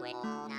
Wait.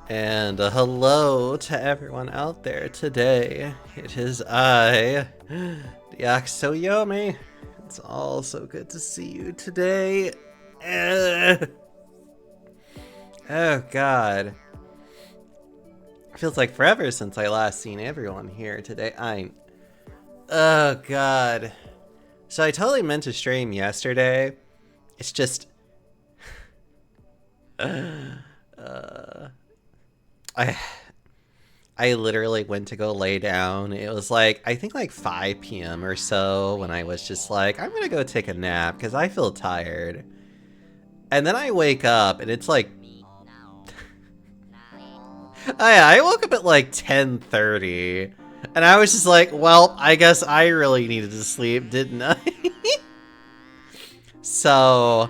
And hello to everyone out there today. It is I, Yaksoyomi. It's all so good to see you today. Oh god. Feels like forever since I last seen everyone here today. Oh god. So I totally meant to stream yesterday. It's just... I literally went to go lay down. It was like, I think like 5 p.m. or so when I was just like, I'm gonna go take a nap because I feel tired. And then I wake up and it's like... I woke up at like 10:30. And I was just like, well, I guess I really needed to sleep, didn't I? So...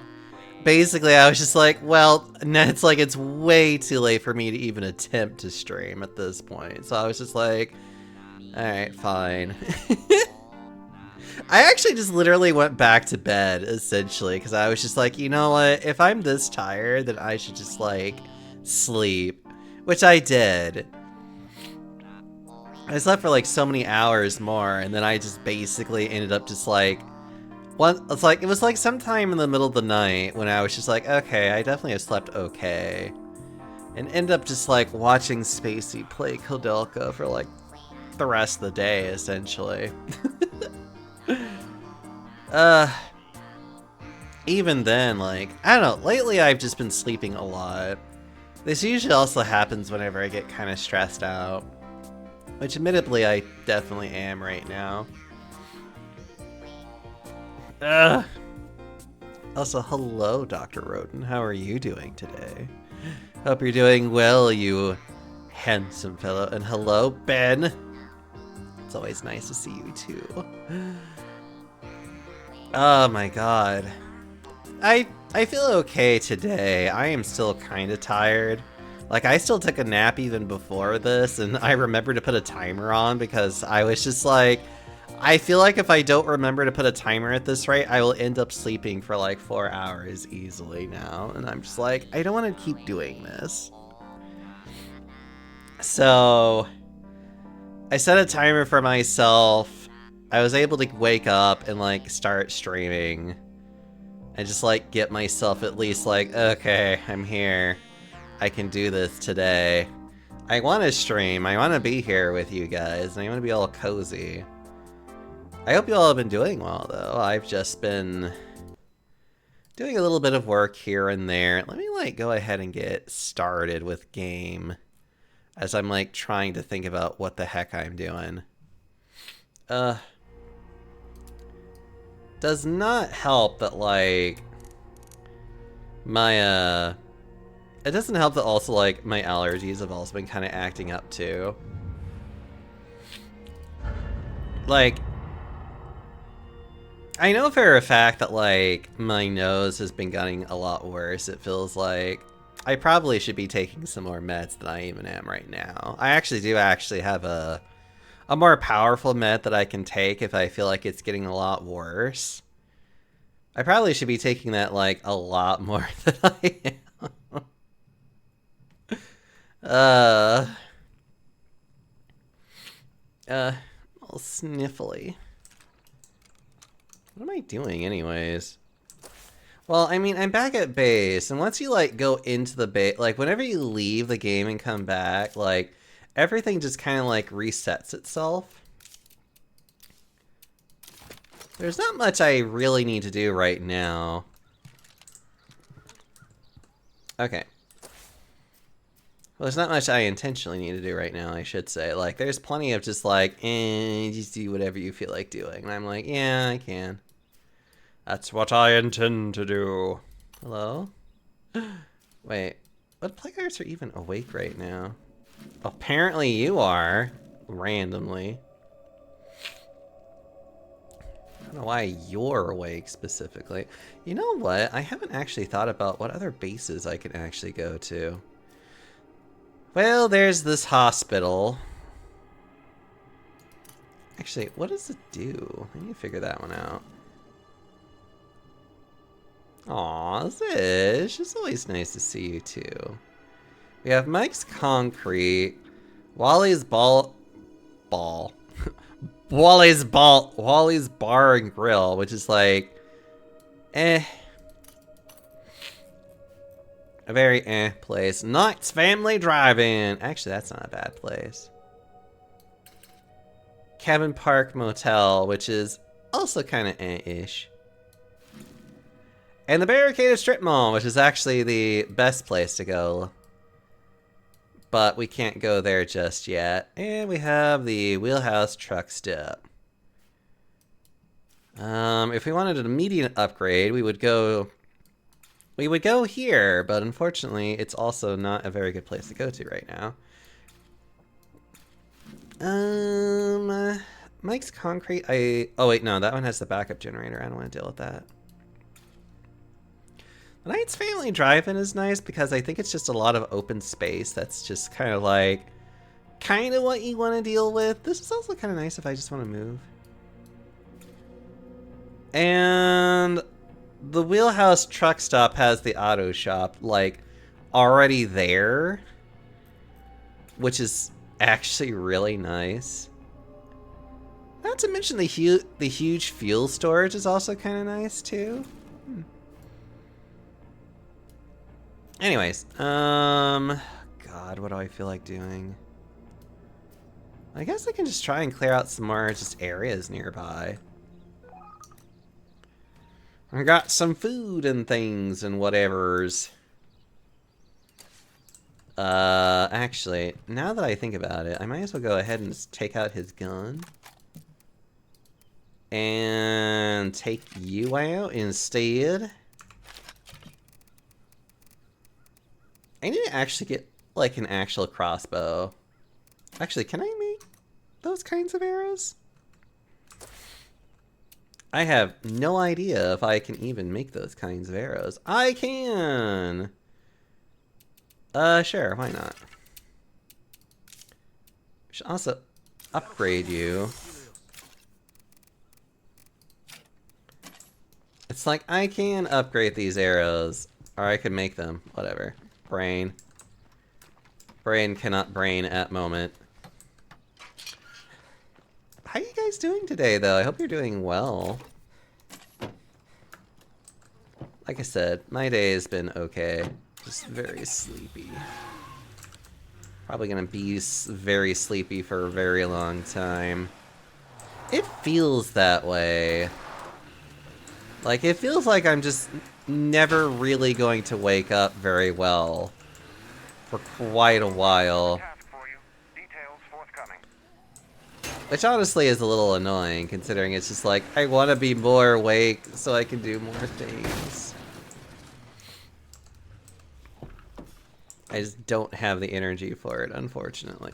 basically, I was just like, well, it's like it's way too late for me to even attempt to stream at this point. So I was just like, alright, fine. I actually just literally went back to bed, essentially, because I was just like, you know what? If I'm this tired, then I should just, like, sleep. Which I did. I slept for, like, so many hours more, and then I just basically ended up just, like, it was like sometime in the middle of the night when I was just like, okay, I definitely have slept okay. And ended up just like watching Spacey play Kodelka for like the rest of the day, essentially. Even then, like, I don't know, lately I've just been sleeping a lot. This usually also happens whenever I get kind of stressed out. Which admittedly I definitely am right now. Also, hello, Dr. Roden. How are you doing today? Hope you're doing well, you handsome fellow. And hello, Ben. It's always nice to see you, too. Oh my god. I feel okay today. I am still kind of tired. Like, I still took a nap even before this, and I remembered to put a timer on because I was just like... I feel like if I don't remember to put a timer at this rate, I will end up sleeping for like 4 hours easily now. And I'm just like, I don't want to keep doing this. So I set a timer for myself. I was able to wake up and like start streaming and just like get myself at least like, okay, I'm here. I can do this today. I want to stream. I want to be here with you guys. And I want to be all cozy. I hope you all have been doing well, though. I've just been doing a little bit of work here and there. Let me, like, go ahead and get started with game as I'm, like, trying to think about what the heck I'm doing. Does not help that, like, my, it doesn't help that also, like, my allergies have also been kind of acting up, too. Like... I know for a fact that, like, my nose has been getting a lot worse. It feels like I probably should be taking some more meds than I even am right now. I actually do have a more powerful med that I can take if I feel like it's getting a lot worse. I probably should be taking that, like, a lot more than I am. All sniffly. What am I doing anyways? Well, I mean, I'm back at base, and once you, like, go into the base, like, whenever you leave the game and come back, like, everything just kind of, like, resets itself. There's not much I really need to do right now. Okay. Well, there's not much I intentionally need to do right now, I should say. Like, there's plenty of just, like, just do whatever you feel like doing. And I'm like, yeah, I can. That's what I intend to do. Hello? Wait, what players are even awake right now? Apparently you are, randomly. I don't know why you're awake specifically. You know what? I haven't actually thought about what other bases I can actually go to. Well, there's this hospital. Actually, what does it do? I need to figure that one out. Aw, Zish, it's always nice to see you too. We have Mike's Concrete, Wally's Ball, Wally's Bar and Grill, which is like, a very place. Knight's Family Drive-In. Actually, that's not a bad place. Cabin Park Motel, which is also kind of ish. And the Barricaded Strip Mall, which is actually the best place to go. But we can't go there just yet. And we have the Wheelhouse Truck Stop. If we wanted an immediate upgrade, we would go here, but unfortunately, it's also not a very good place to go to right now. Mike's Concrete, oh wait, no, that one has the backup generator. I don't want to deal with that. The Knight's Family Drive-In is nice because I think it's just a lot of open space. That's just kind of like, what you want to deal with. This is also kind of nice if I just want to move. And the Wheelhouse Truck Stop has the auto shop, like, already there, which is actually really nice. Not to mention the huge fuel storage is also kind of nice, too. Anyways, God, what do I feel like doing? I guess I can just try and clear out some more just areas nearby. I got some food and things and whatevers. Actually, now that I think about it, I might as well go ahead and just take out his gun. And take you out instead. I need to actually get, like, an actual crossbow. Actually, can I make those kinds of arrows? I have no idea if I can even make those kinds of arrows. I can! Sure, why not? We should also upgrade you. It's like, I can upgrade these arrows, or I could make them, whatever. Brain. Brain cannot brain at moment. How are you guys doing today, though? I hope you're doing well. Like I said, my day has been okay. Just very sleepy. Probably gonna be very sleepy for a very long time. It feels that way. Like, it feels like I'm just never really going to wake up very well for quite a while. Which honestly is a little annoying, considering it's just like, I want to be more awake so I can do more things. I just don't have the energy for it, unfortunately.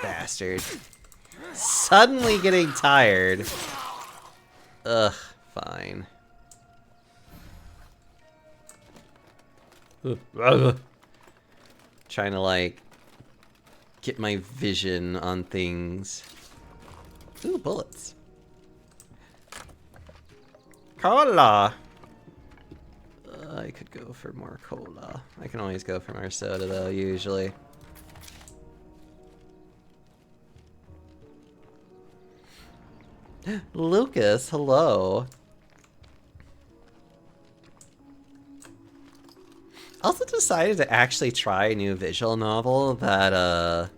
Bastard. Suddenly getting tired. Ugh, fine. Trying to, like, get my vision on things. Ooh, bullets. Cola! I could go for more cola. I can always go for more soda, though, usually. Lucas, hello. Also decided to actually try a new visual novel that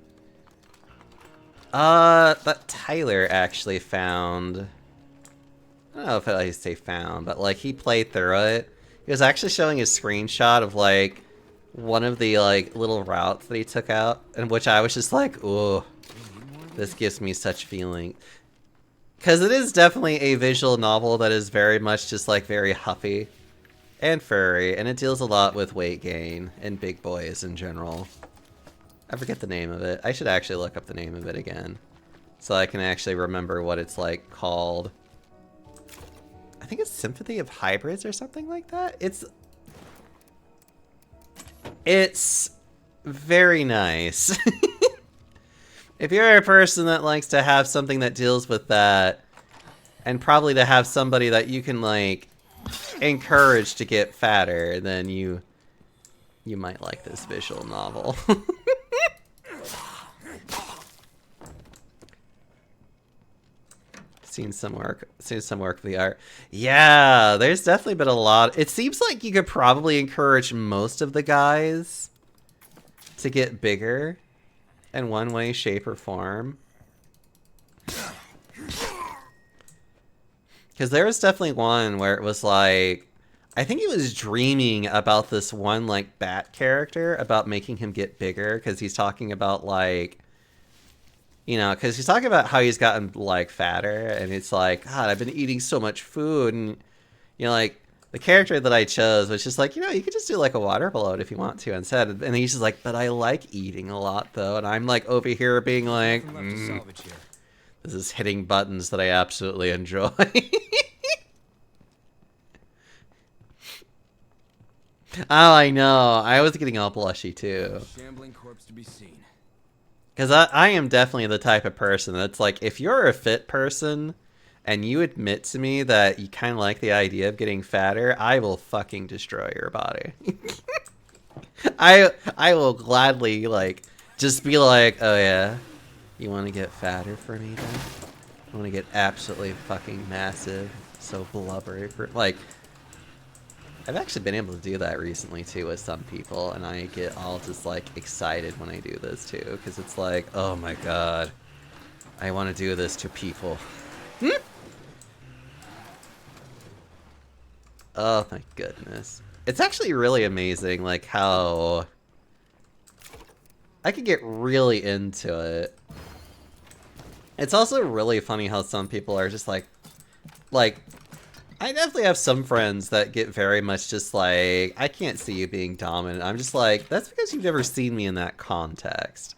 Tyler actually found. I don't know if I say found, but like he played through it. He was actually showing a screenshot of like one of the like little routes that he took out, in which I was just like, ooh, this gives me such feeling. Because it is definitely a visual novel that is very much just like very huffy and furry, and it deals a lot with weight gain and big boys in general. I forget the name of it. I should actually look up the name of it again so I can actually remember what it's like called. I think it's Sympathy of Hybrids or something like that. It's very nice. If you're a person that likes to have something that deals with that, and probably to have somebody that you can like encourage to get fatter, then you You might like this visual novel. Seen some work for the art. Yeah, there's definitely been a lot. It seems like you could probably encourage most of the guys to get bigger in one way, shape, or form. Because there was definitely one where it was like, I think he was dreaming about this one like bat character, about making him get bigger, because he's talking about like, you know, because he's talking about how he's gotten like fatter, and it's like, God, I've been eating so much food, and you know, like the character that I chose was just like, you know, you could just do like a water balloon if you want to instead, and he's just like, but I like eating a lot though, and I'm like over here being like, this is hitting buttons that I absolutely enjoy. Oh, I know. I was getting all blushy too. Shambling corpse to be seen. Because I am definitely the type of person that's like, if you're a fit person and you admit to me that you kind of like the idea of getting fatter, I will fucking destroy your body. I will gladly like just be like, oh yeah, you want to get fatter for me then? I want to get absolutely fucking massive, so blubbery for like. I've actually been able to do that recently too with some people, and I get all just like excited when I do this too, because it's like, oh my god, I want to do this to people. Oh my goodness. It's actually really amazing like how I could get really into it. It's also really funny how some people are just like I definitely have some friends that get very much just like, I can't see you being dominant. I'm just like, that's because you've never seen me in that context.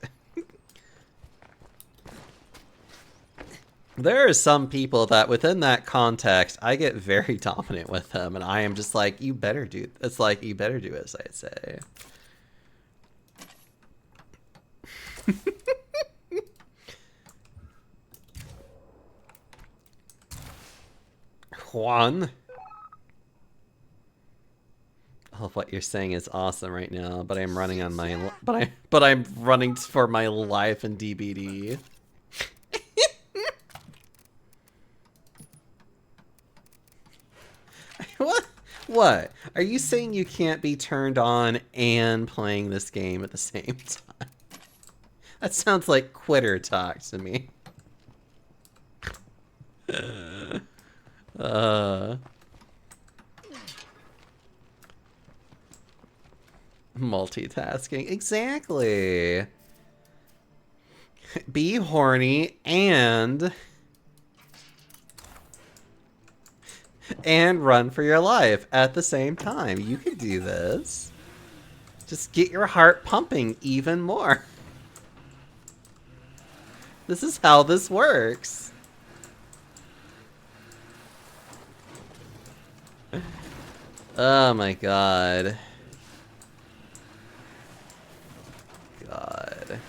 There are some people that within that context, I get very dominant with them, and I am just like, you better do, it's like, you better do as I say. Juan. Oh, what you're saying is awesome right now, but I'm running on my but I'm running for my life in DBD. What? What? Are you saying you can't be turned on and playing this game at the same time? That sounds like quitter talk to me. Multitasking. Exactly. Be horny and run for your life at the same time. You can do this. Just get your heart pumping even more. This is how this works. Oh my god. God.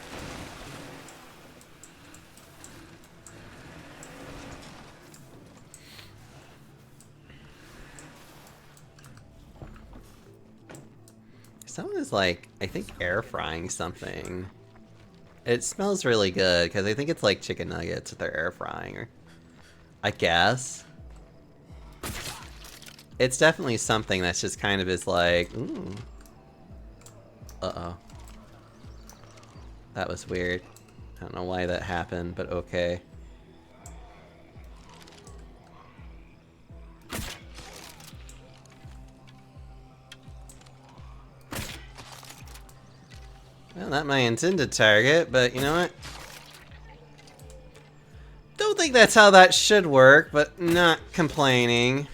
Someone is like, I think air frying something. It smells really good because I think it's like chicken nuggets that they're air frying, or I guess. It's definitely something that's just kind of is like, ooh. Uh-oh. That was weird. I don't know why that happened, but okay. Well, not my intended target, but you know what? Don't think that's how that should work, but not complaining.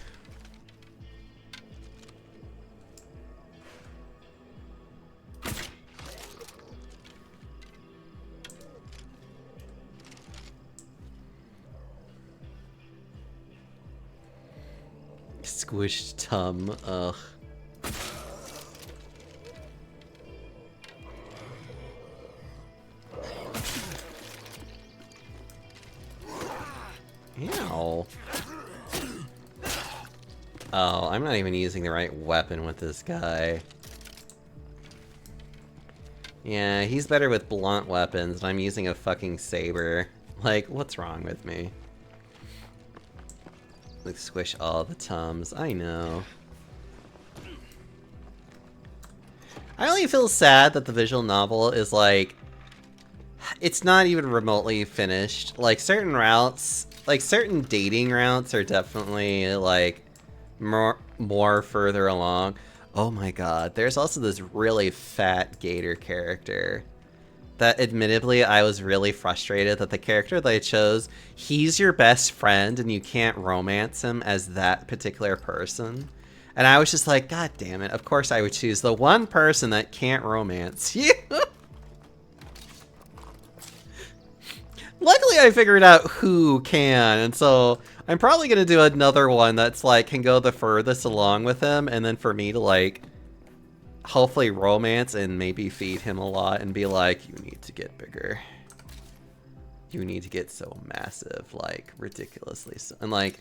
Squished tum, ugh. Ow. Oh, I'm not even using the right weapon with this guy. Yeah, he's better with blunt weapons, and I'm using a fucking saber. Like, what's wrong with me? Like, squish all the Tums. I know. I really feel sad that the visual novel is, like... It's not even remotely finished. Like, certain routes... Like, certain dating routes are definitely, like... More further along. Oh my god, there's also this really fat gator character that admittedly I was really frustrated that the character that I chose, he's your best friend and you can't romance him as that particular person. And I was just like, god damn it, of course I would choose the one person that can't romance you. Luckily I figured out who can, and so I'm probably gonna do another one that's like can go the furthest along with him, and then for me to like hopefully romance and maybe feed him a lot and be like, you need to get bigger. You need to get so massive, like ridiculously so. And like,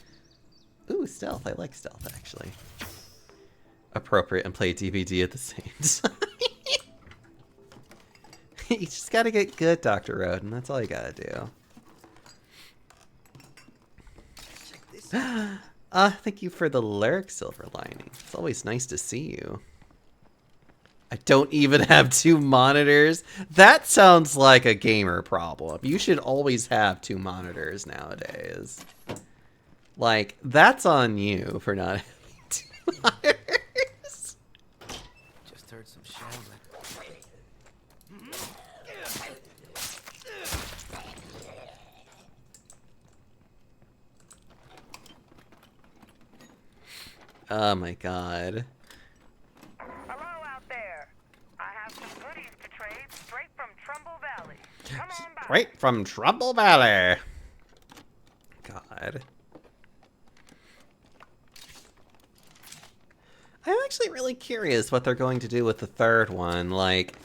ooh, stealth. I like stealth actually. Appropriate and play DVD at the same time. You just gotta get good, Dr. Roden. That's all you gotta do. Thank you for the lyric, Silver Lining. It's always nice to see you. I don't even have 2 monitors. That sounds like a gamer problem. You should always have 2 monitors nowadays. Like, that's on you for not having 2 monitors. Just heard some shells. Oh my god. Hello out there. I have some goodies to trade straight from Trumbull Valley. Come on by. Straight from Trumbull Valley. God. I'm actually really curious what they're going to do with the third one. Like,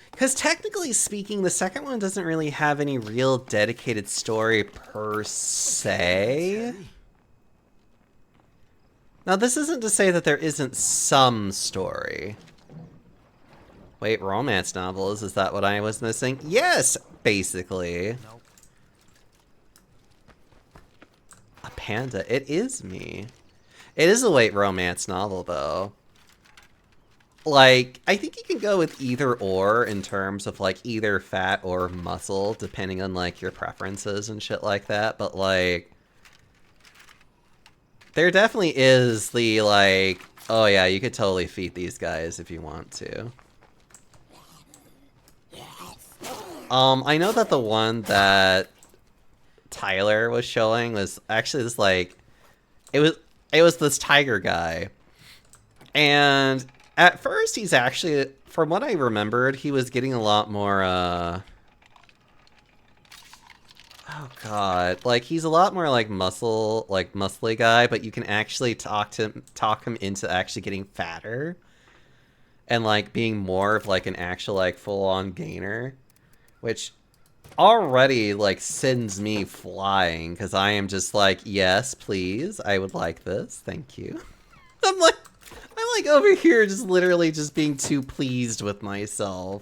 because technically speaking, the second one doesn't really have any real dedicated story per se. Now, this isn't to say that there isn't some story. Wait, romance novels? Is that what I was missing? Yes, basically. Nope. A panda. It is me. It is a late romance novel, though. Like, I think you can go with either or in terms of, like, either fat or muscle, depending on, like, your preferences and shit like that. But, like... There definitely is the, like, oh yeah, you could totally feed these guys if you want to. I know that the one that Tyler was showing was actually this, like, it was this tiger guy. And at first he's actually, from what I remembered, he was getting a lot more, oh god, like he's a lot more like muscly guy, but you can actually talk him into actually getting fatter and like being more of like an actual like full-on gainer, which already like sends me flying because I am just like, yes, please, I would like this, thank you. I'm like over here just literally just being too pleased with myself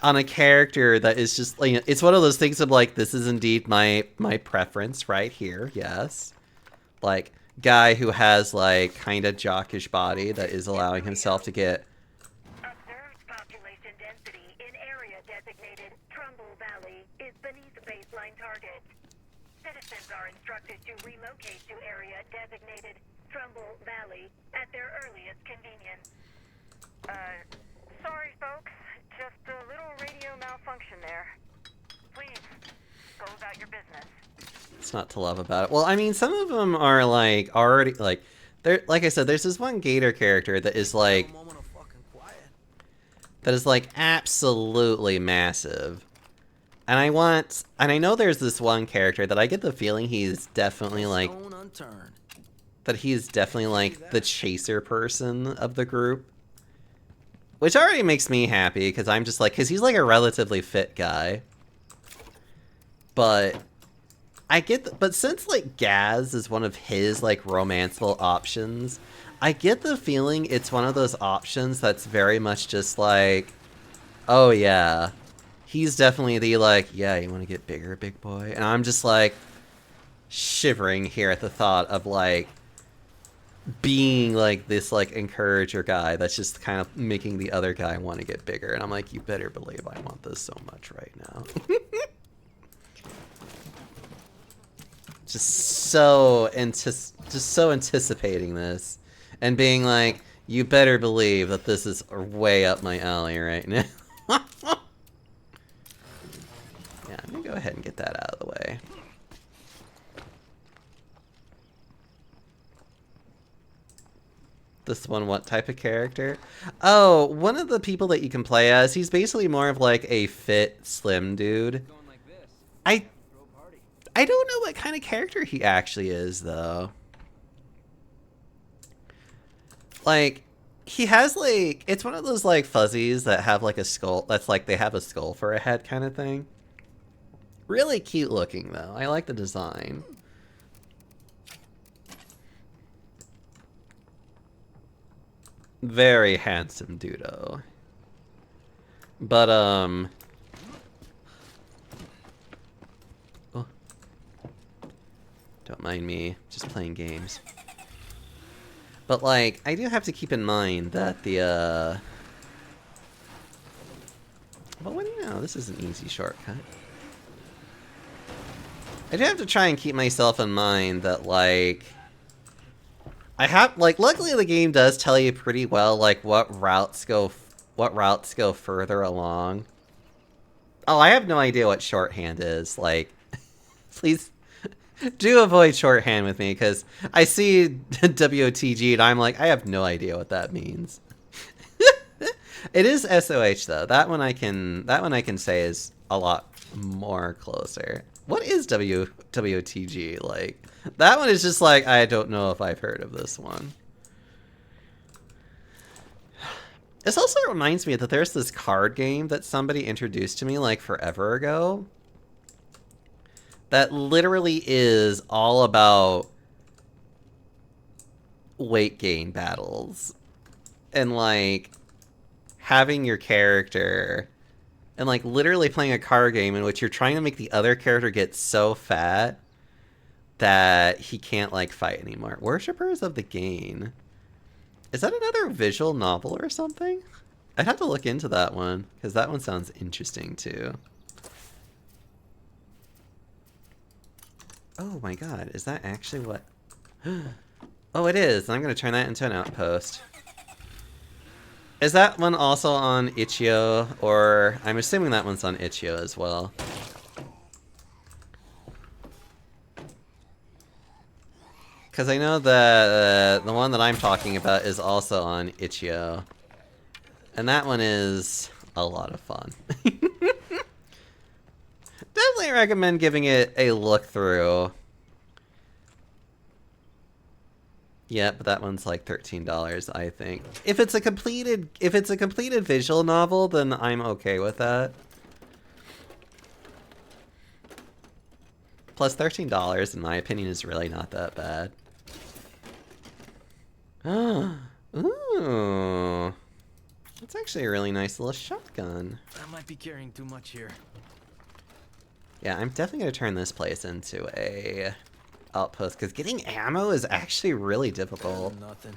on a character that is just, like, it's one of those things of like, this is indeed my preference right here, yes. Like, guy who has like kind of jockish body that is allowing himself to get Observed population density in area designated Trumbull Valley is beneath baseline target. Citizens are instructed to relocate to area designated Trumbull Valley at their earliest convenience. Sorry folks, just a little radio malfunction there. Please, go about your business. It's not to love about it. Well, I mean, some of them are like already like there. Like I said, there's this one gator character that is like absolutely massive, and I know there's this one character that I get the feeling he's definitely like the chaser person of the group, which already makes me happy because I'm just like, because he's like a relatively fit guy, but. But since, like, Gaz is one of his, like, romanceable options, I get the feeling it's one of those options that's very much just like, oh yeah, he's definitely the like, yeah, you want to get bigger, big boy? And I'm just like shivering here at the thought of like being like this like encourager guy that's just kind of making the other guy want to get bigger. And I'm like, you better believe I want this so much right now. just so anticipating this and being like, you better believe that this is way up my alley right now. Yeah, I'm gonna go ahead and get that out of the way. This one, what type of character? Oh, one of the people that you can play as, he's basically more of like a fit, slim dude. I don't know what kind of character he actually is, though. Like, he has like, it's one of those like fuzzies that have like a skull, that's like they have a skull for a head kind of thing. Really cute looking, though. I like the design. Very handsome dudo. But, oh. Don't mind me, just playing games. But, like, I do have to keep in mind that the, well, what do you know? This is an easy shortcut. I do have to try and keep myself in mind that, like, I have, like, luckily the game does tell you pretty well, like, what routes go further along. Oh, I have no idea what shorthand is. Like, please do avoid shorthand with me, because I see WOTG and I'm like, I have no idea what that means. It is SOH though. That one I can say is a lot more closer. What is WOTG? Like, that one is just like, I don't know if I've heard of this one. This also reminds me that there's this card game that somebody introduced to me like forever ago. That literally is all about weight gain battles. And like having your character and like literally playing a card game in which you're trying to make the other character get so fat that he can't like fight anymore. Worshippers of the Gain. Is that another visual novel or something? I'd have to look into that one, because that one sounds interesting too. Oh my god, is that actually what... Oh, it is. I'm going to turn that into an outpost. Is that one also on Itch.io, or... I'm assuming that one's on Itch.io as well. Because I know that the one that I'm talking about is also on Itch.io. And that one is a lot of fun. Definitely recommend giving it a look through. Yeah, but that one's like $13, I think. If it's a completed visual novel, then I'm okay with that. Plus $13, in my opinion, is really not that bad. Ooh. That's actually a really nice little shotgun. I might be carrying too much here. Yeah, I'm definitely going to turn this place into a outpost, because getting ammo is actually really difficult. Nothing.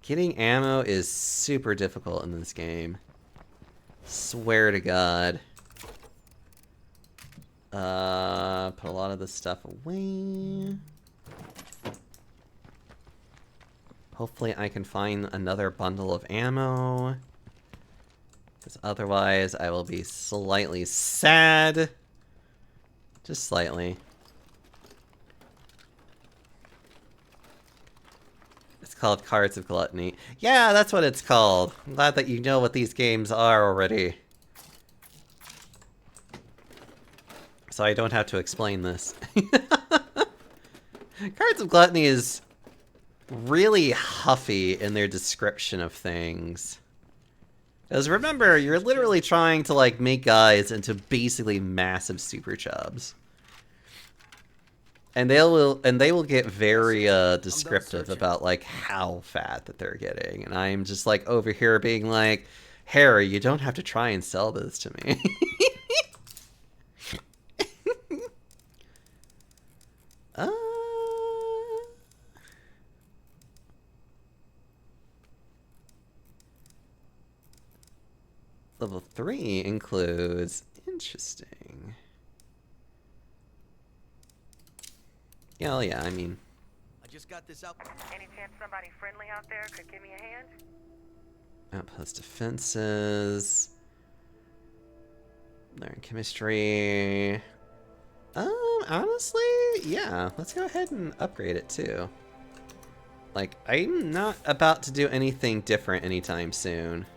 Getting ammo is super difficult in this game. Swear to God. Put a lot of this stuff away. Hopefully I can find another bundle of ammo. Because otherwise I will be slightly sad. Just slightly. It's called Cards of Gluttony. Yeah, that's what it's called. I'm glad that you know what these games are already. So I don't have to explain this. Cards of Gluttony is really huffy in their description of things. Because remember, you're literally trying to like make guys into basically massive super chubs. And they will get very descriptive searching. about like how fat that they're getting, and I'm just like over here being like, Harry, you don't have to try and sell this to me. uh, Level 3 includes interesting. Yeah, well, yeah, I mean, I just got this out. Any chance somebody friendly out there could give me a hand? outpost defenses. Learn chemistry. Honestly, yeah, let's go ahead and upgrade it too. Like, I'm not about to do anything different anytime soon.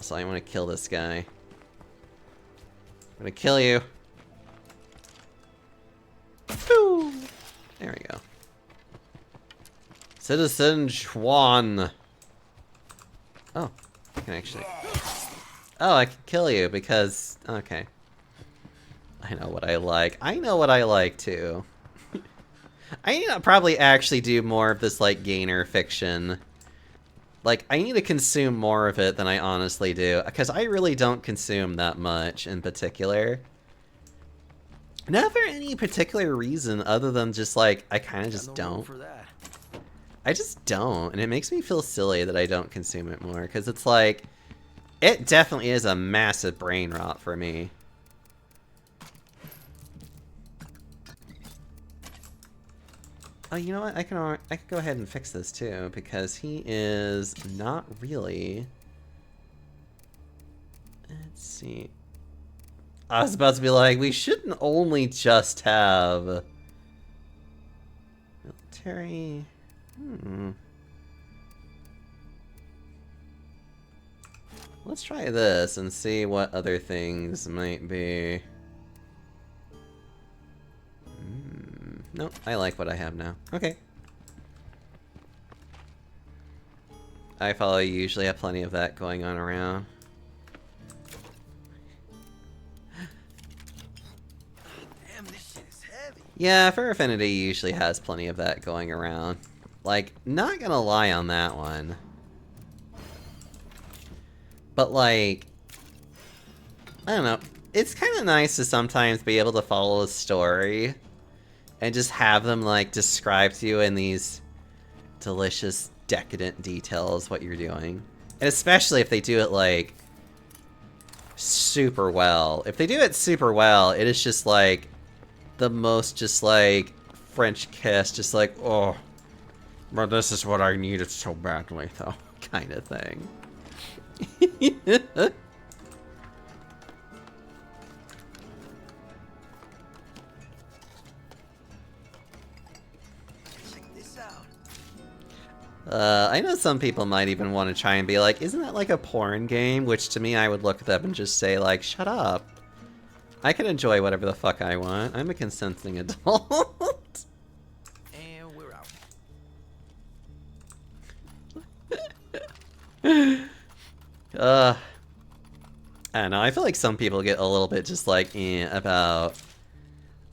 So I want to kill this guy. I'm gonna kill you. Woo! There we go. Citizen Juan. Oh, I can actually. Oh, I can kill you because. Okay. I know what I like. I know what I like too. I need to probably actually do more of this, like, gainer fiction. Like, I need to consume more of it than I honestly do, because I really don't consume that much in particular. Not for any particular reason other than just, like, I kind of just don't. For that. I just don't, and it makes me feel silly that I don't consume it more, because it's like, it definitely is a massive brain rot for me. Oh, you know what? I can go ahead and fix this too, because he is not really. Let's see. I was about to be like, we shouldn't only just have military. Let's try this and see what other things might be. Nope, I like what I have now. Okay. I follow you usually have plenty of that going on around. Damn, this shit is heavy. Yeah, Fur Affinity usually has plenty of that going around. Like, not gonna lie on that one. But like, I don't know. It's kind of nice to sometimes be able to follow a story and just have them, like, describe to you in these delicious, decadent details what you're doing. And especially if they do it, like, super well. If they do it super well, it is just, like, the most, just, like, French kiss. Just like, oh, but this is what I needed so badly, though. Kind of thing. I know some people might even want to try and be like, isn't that like a porn game? Which to me, I would look at them and just say like, shut up. I can enjoy whatever the fuck I want. I'm a consenting adult. And we're out. I don't know. I feel like some people get a little bit just like, about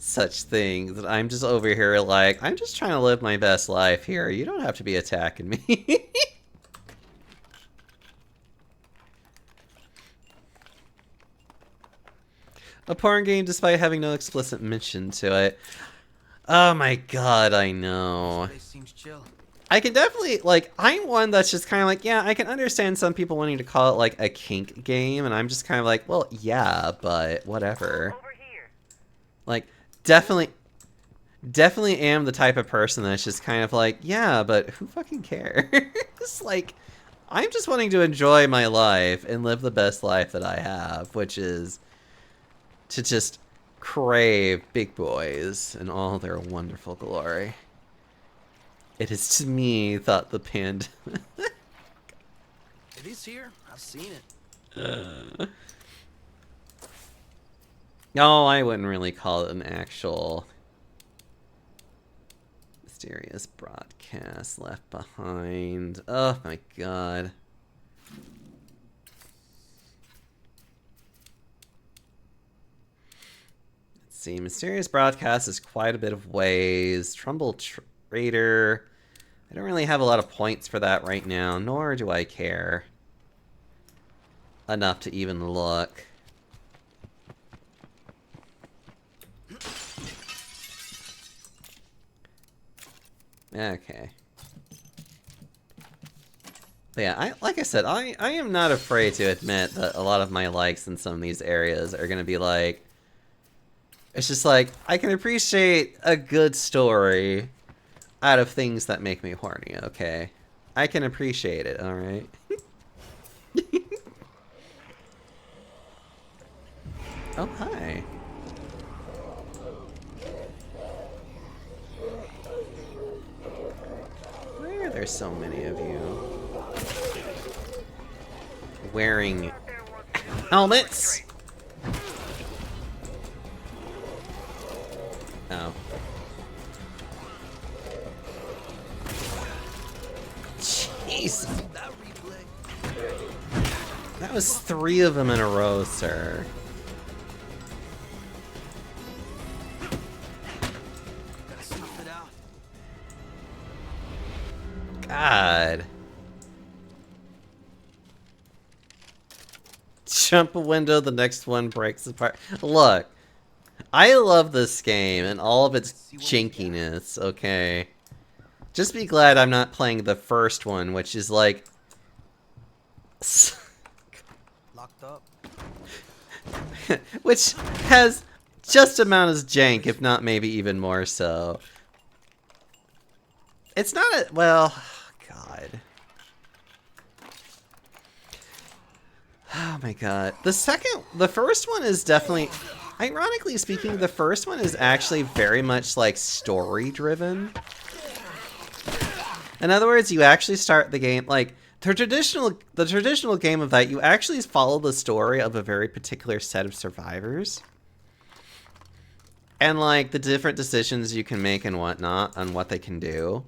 such things. And I'm just over here like, I'm just trying to live my best life here. You don't have to be attacking me. A porn game despite having no explicit mention to it. Oh my god, I know. This seems chill. I can definitely, like, I'm one that's just kind of like, yeah, I can understand some people wanting to call it, like, a kink game, and I'm just kind of like, well, yeah, but whatever. Over here. Like, definitely am the type of person that's just kind of like, yeah, but who fucking cares? Like, I'm just wanting to enjoy my life and live the best life that I have, which is to just crave big boys in all their wonderful glory. It is to me thought the panda. It is here. I've seen it. No, I wouldn't really call it an actual mysterious broadcast left behind. Oh my god. see, Mysterious Broadcast is quite a bit of ways. Trumbull Trader. I don't really have a lot of points for that right now, nor do I care enough to even look. Okay. But yeah, like I said, I am not afraid to admit that a lot of my likes in some of these areas are going to be like... It's just like, I can appreciate a good story out of things that make me horny, okay? I can appreciate it, alright? Oh, hi. Why are there so many of you wearing helmets? Oh. Jeez. That was 3 of them in a row, sir. God. Jump a window, the next one breaks apart. Look, I love this game and all of its jankiness, okay? Just be glad I'm not playing the first one, which is like... Locked up. which has just amount as jank, if not maybe even more so. It's not a... well... God. Oh my god. The first one is definitely... Ironically speaking, the first one is actually very much like story-driven. In other words, you actually start the game like the traditional game of that. You actually follow the story of a very particular set of survivors, and like the different decisions you can make and whatnot on what they can do.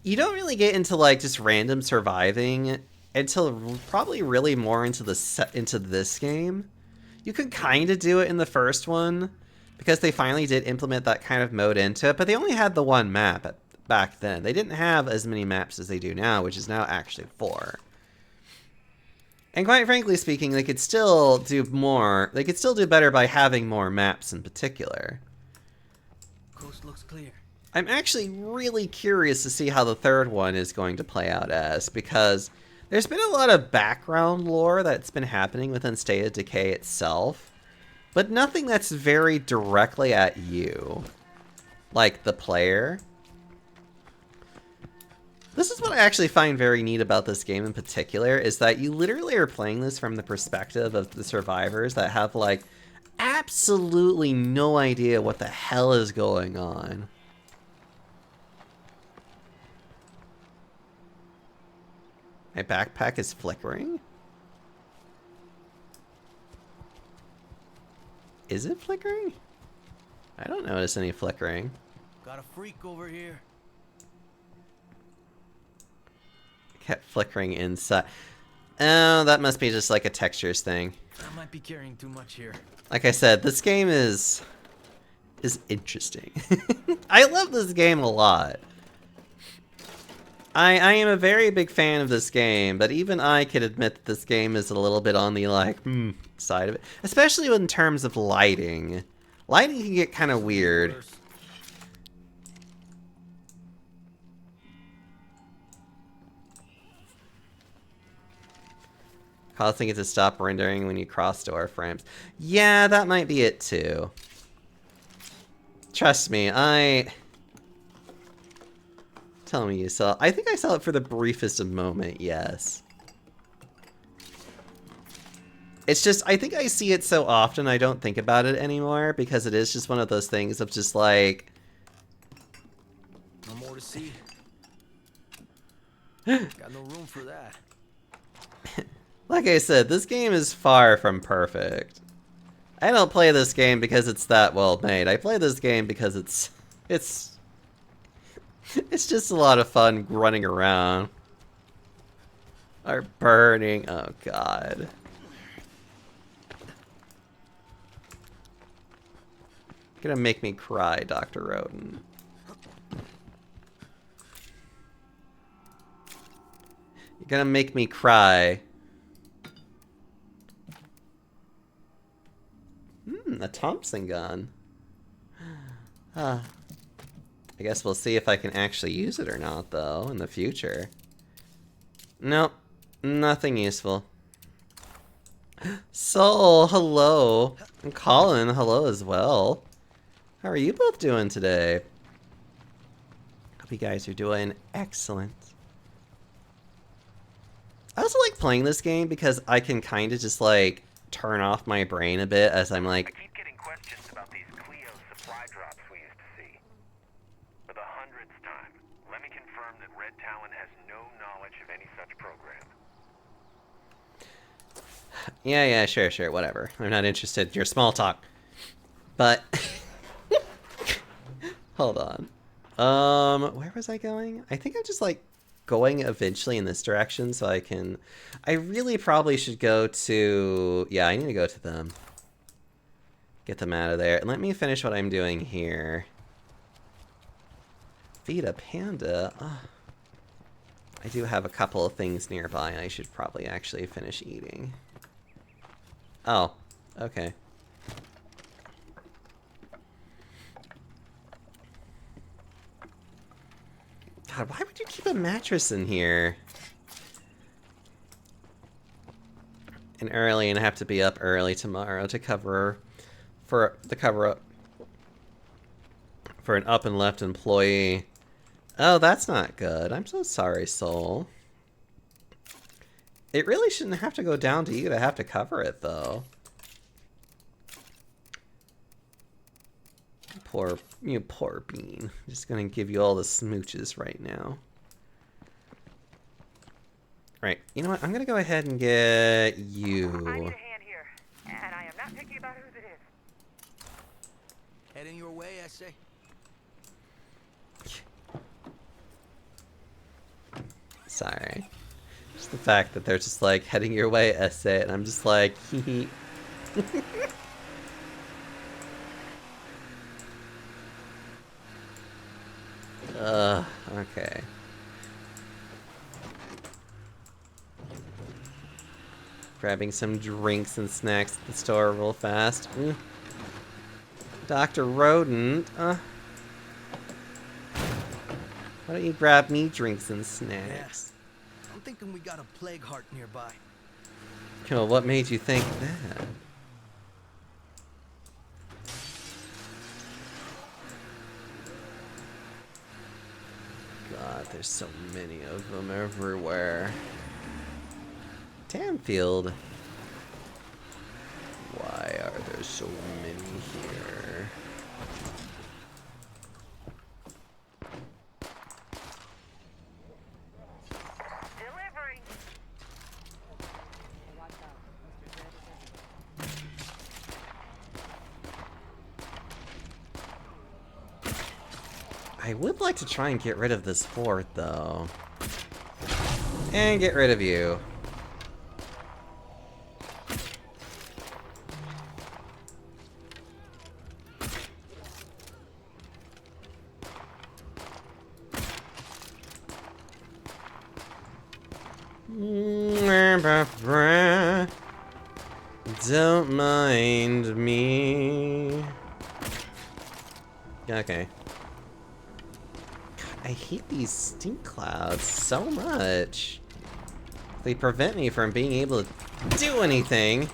You don't really get into like just random surviving until probably really more into this game. You could kind of do it in the first one because they finally did implement that kind of mode into it, but they only had the one map back then. They didn't have as many maps as they do now, which is now actually 4. And quite frankly speaking, they could still do more. They could still do better by having more maps in particular. Coast looks clear. I'm actually really curious to see how the third one is going to play out as, because there's been a lot of background lore that's been happening within State of Decay itself, but nothing that's very directly at you, like the player. This is what I actually find very neat about this game in particular, is that you literally are playing this from the perspective of the survivors that have, like, absolutely no idea what the hell is going on. My backpack is flickering? Is it flickering? I don't notice any flickering. Got a freak over here. Kept flickering inside. Oh, that must be just like a textures thing. I might be carrying too much here. Like I said, this game is interesting. I love this game a lot. I am a very big fan of this game, but even I can admit that this game is a little bit on the, like, side of it. Especially in terms of lighting. Lighting can get kind of weird. Causing it to stop rendering when you cross door frames. Yeah, that might be it too. Trust me, Tell me you saw... I think I saw it for the briefest of moment, yes. It's just, I think I see it so often I don't think about it anymore, because it is just one of those things of just like... No more to see. Got no room for that. Like I said, this game is far from perfect. I don't play this game because it's that well made. I play this game because it's just a lot of fun running around. Or burning. Oh god. You're gonna make me cry, Dr. Roden. You're gonna make me cry. A Thompson gun. I guess we'll see if I can actually use it or not, though, in the future. Nope. Nothing useful. Soul, hello. And Colin, hello as well. How are you both doing today? Hope you guys are doing excellent. I also like playing this game because I can kind of just, like, turn off my brain a bit as I'm like... I keep getting questions about these Clio supply drops we used to see. For the 100th time, let me confirm that Red Talon has no knowledge of any such program. Yeah, sure, whatever. I'm not interested in your small talk. But... Hold on. Where was I going? I think I'm just, like, going eventually in this direction so I can... I really probably should go to... Yeah, I need to go to them. Get them out of there. And let me finish what I'm doing here. Feed a panda? Oh. I do have a couple of things nearby I should probably actually finish eating. Oh, okay. God, why would you keep a mattress in here? And early, and I have to be up early tomorrow to cover for the cover up for an up and left employee. Oh, that's not good. I'm so sorry, Soul. It really shouldn't have to go down to you to have to cover it, though. You poor bean. I'm just gonna give you all the smooches right now. Right, you know what? I'm gonna go ahead and get you. I need a hand here, and I am not picky about whose it is. Heading your way, I say. Sorry. Just the fact that they're just like heading your way, essay, and I'm just like, hee hee. Okay. Grabbing some drinks and snacks at the store real fast. Dr. Rodent, why don't you grab me drinks and snacks? I'm thinking we got a plague heart nearby. Well, what made you think that? God, there's so many of them everywhere. Tamfield. Why are there so many here? Delivering. I would like to try and get rid of this fort, though. And get rid of you. Don't mind me. Okay. I hate these stink clouds so much. They prevent me from being able to do anything.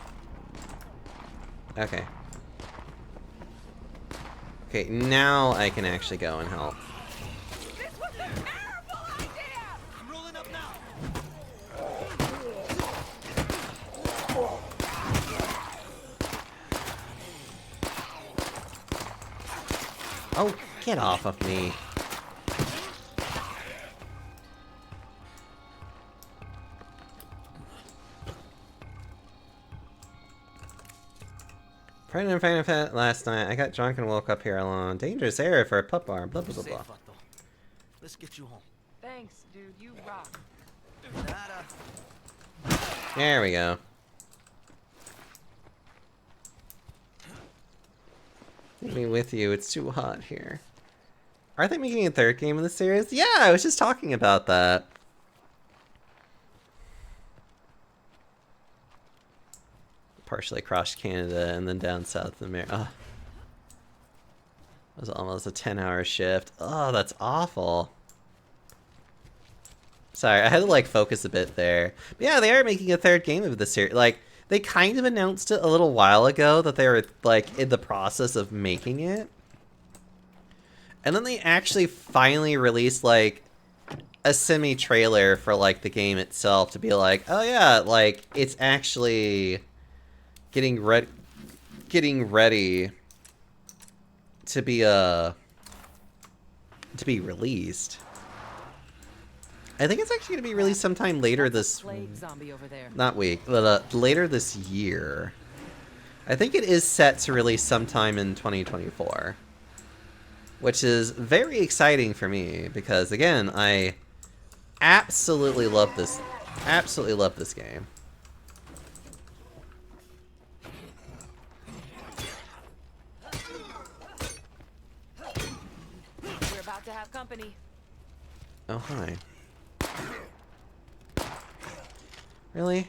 Okay. Okay, now I can actually go and help. This was a terrible idea! I'm rolling up now. Oh, get off of me. Friday and Final Fat last night. I got drunk and woke up here alone. Dangerous area for a pup bar. Blah blah blah Safe, blah. Otto. Let's get you home. Thanks, dude. You rock. Nada. There we go. Take me with you. It's too hot here. Are they making a third game in the series? Yeah, I was just talking about that. Partially across Canada and then down south America. Oh. It was almost a 10-hour shift. Oh, that's awful. Sorry, I had to like focus a bit there. But yeah, they are making a third game of the series. Like, they kind of announced it a little while ago that they were like in the process of making it. And then they actually finally released like a semi-trailer for like the game itself to be like, oh yeah, like it's actually getting ready to be released. I think it's actually going to be released sometime later this zombie over there. not week, but later this year. I think it is set to release sometime in 2024, which is very exciting for me because again, I absolutely love this game. We're about to have company. Oh, hi. Really?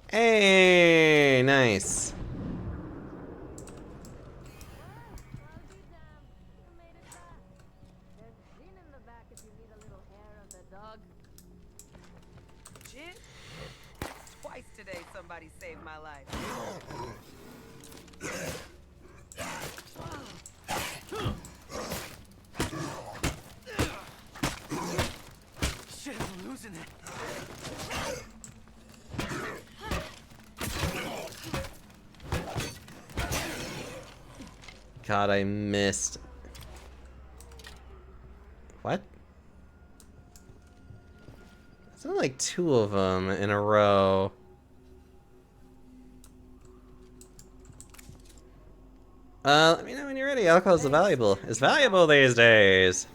Hey, nice. Shit. Twice today somebody saved my life. Shit, I'm losing it. God, I missed. What? It's not like two of them in a row. Let me know when you're ready. Alcohol is valuable. It's valuable these days.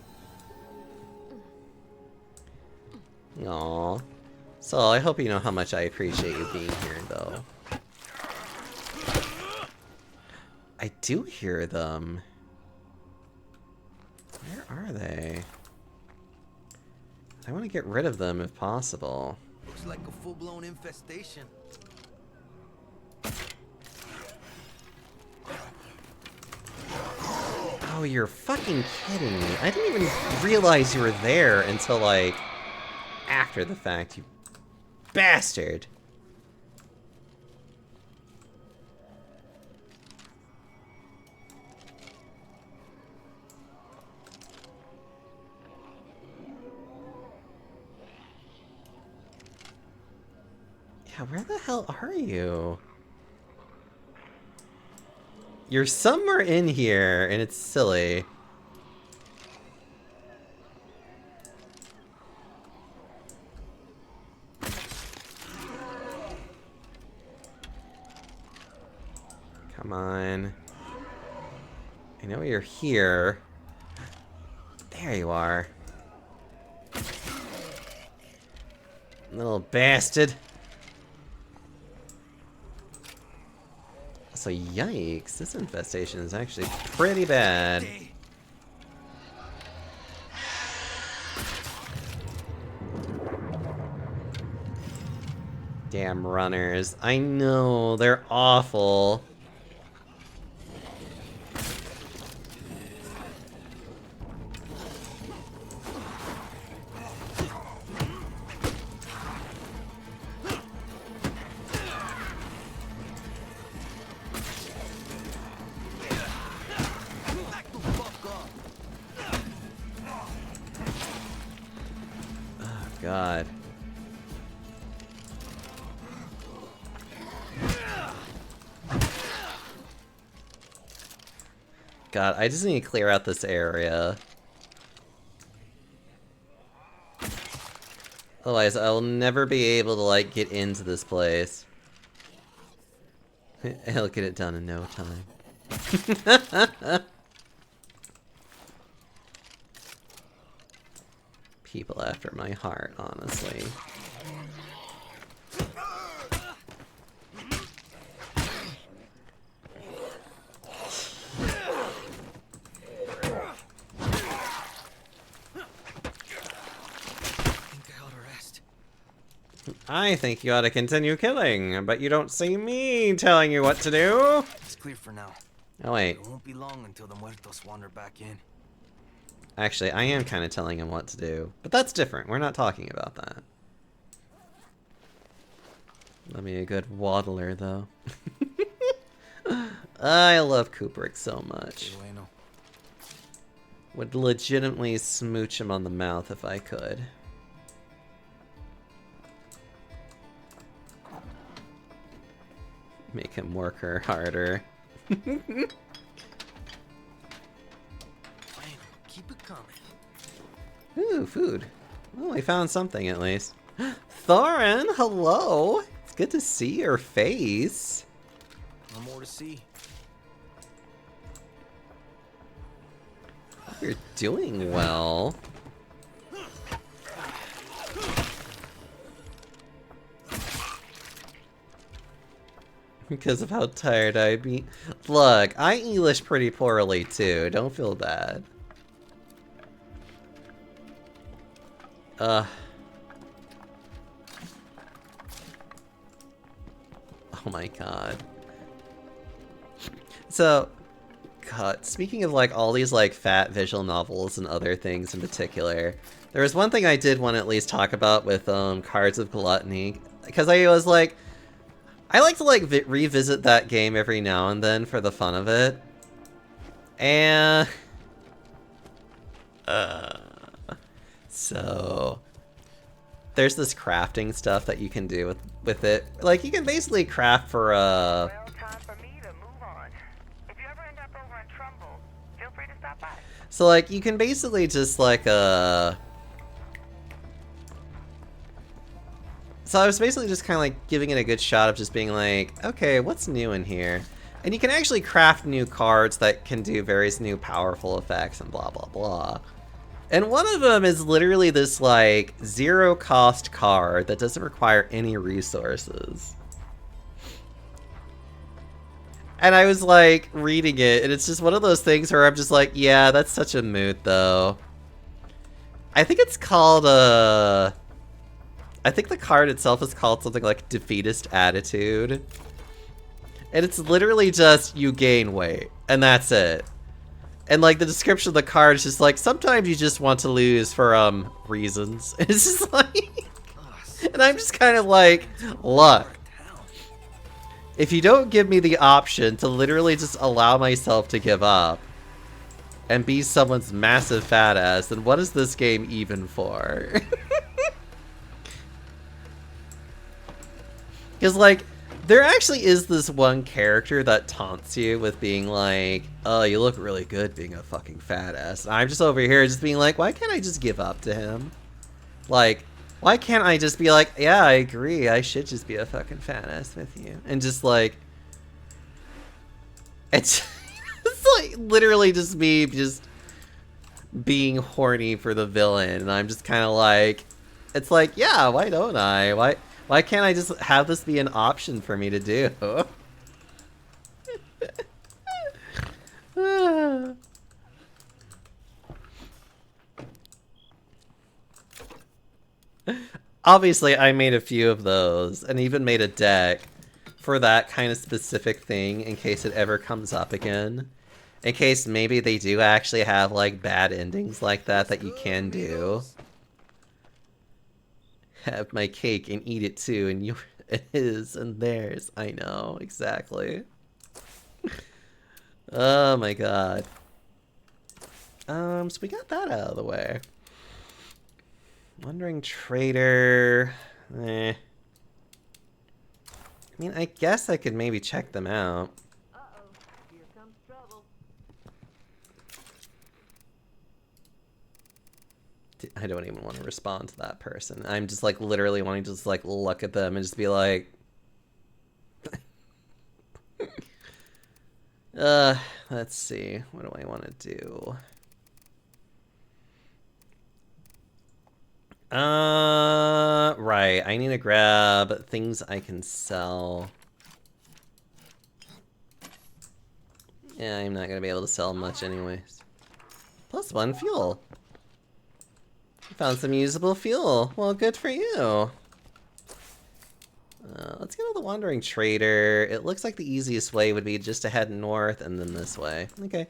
Aww. So I hope you know how much I appreciate you being here, though. I do hear them. Where are they? I want to get rid of them if possible. Looks like a full-blown infestation. Oh, you're fucking kidding me. I didn't even realize you were there until, like, after the fact, you bastard. Yeah, where the hell are you? You're somewhere in here, and it's silly. Come on. I know you're here. There you are. Little bastard. So yikes, this infestation is actually pretty bad. Damn runners. I know, they're awful. God. God, I just need to clear out this area. Otherwise, I'll never be able to, like, get into this place. I'll get it done in no time. People after my heart, honestly. I think you ought to continue killing, but you don't see me telling you what to do. It's clear for now. Oh wait, It won't be long until the muertos wander back in. actually I am kind of telling him what to do, but that's different. We're not talking about that. Let me a good waddler though. I love Kubrick so much. Bueno. Would legitimately smooch him on the mouth if I could. Make him work her harder. Bueno, keep it coming. Ooh, food. Well, we found something at least. Thorin, hello! It's good to see your face. No more to see. You're doing well. Because of how tired I'd be. Look, I English pretty poorly too. Don't feel bad. Oh my god. So, God, speaking of like all these like fat visual novels and other things in particular, there was one thing I did want to at least talk about with Cards of Gluttony, because I was like, I like to like revisit that game every now and then for the fun of it, and so there's this crafting stuff that you can do with it. Like you can basically craft for Well, time for me to move on. If you ever end up over in Trumbull, feel free to stop by. So like you can basically just like So I was basically just kind of like giving it a good shot of just being like, okay, what's new in here? And you can actually craft new cards that can do various new powerful effects and blah blah blah. And one of them is literally this like 0 cost card that doesn't require any resources. And I was like reading it, and it's just one of those things where I'm just like, yeah, that's such a mood though. I think it's called I think the card itself is called something like Defeatist Attitude. And it's literally just you gain weight, and that's it. And like the description of the card is just like, sometimes you just want to lose for reasons. And it's just like, and I'm just kind of like, look, if you don't give me the option to literally just allow myself to give up and be someone's massive fat ass, then what is this game even for? Because, like, there actually is this one character that taunts you with being like, oh, you look really good being a fucking fat ass. And I'm just over here just being like, why can't I just give up to him? Like, why can't I just be like, yeah, I agree, I should just be a fucking fat ass with you. And just like, it's like literally just me just being horny for the villain. And I'm just kind of like, it's like, yeah, why don't I? Why can't I just have this be an option for me to do? Obviously, I made a few of those, and even made a deck for that kind of specific thing in case it ever comes up again. In case maybe they do actually have, like, bad endings like that that you can do. Have my cake and eat it too, and his and theirs. I know, exactly. Oh my god. So we got that out of the way. Wandering Trader. I mean, I guess I could maybe check them out. Uh-oh, here comes trouble. I don't even want to respond to that person. I'm just like literally wanting to just like look at them and just be like, let's see. What do I want to do? Right. I need to grab things I can sell. Yeah, I'm not gonna be able to sell much anyways. +1 fuel. Found some usable fuel. Well, good for you. Let's go to the Wandering Trader. It looks like the easiest way would be just to head north and then this way. Okay.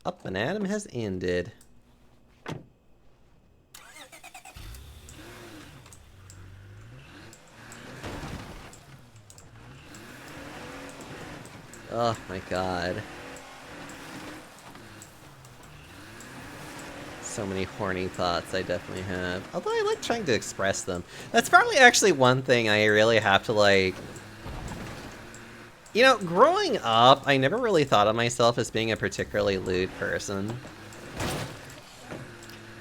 Up and Adam has ended. Oh my god. So many horny thoughts I definitely have. Although I like trying to express them. That's probably actually one thing I really have to like... You know, growing up, I never really thought of myself as being a particularly lewd person.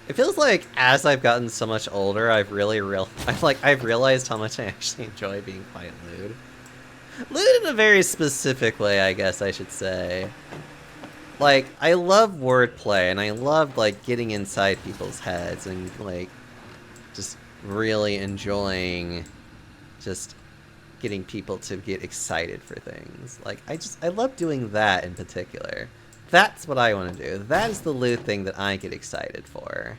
It feels like as I've gotten so much older, I've realized how much I actually enjoy being quite lewd. Lewd in a very specific way, I guess I should say. Like, I love wordplay, and I love, like, getting inside people's heads and, like, just really enjoying just getting people to get excited for things. Like, I love doing that in particular. That's what I want to do. That is the lewd thing that I get excited for.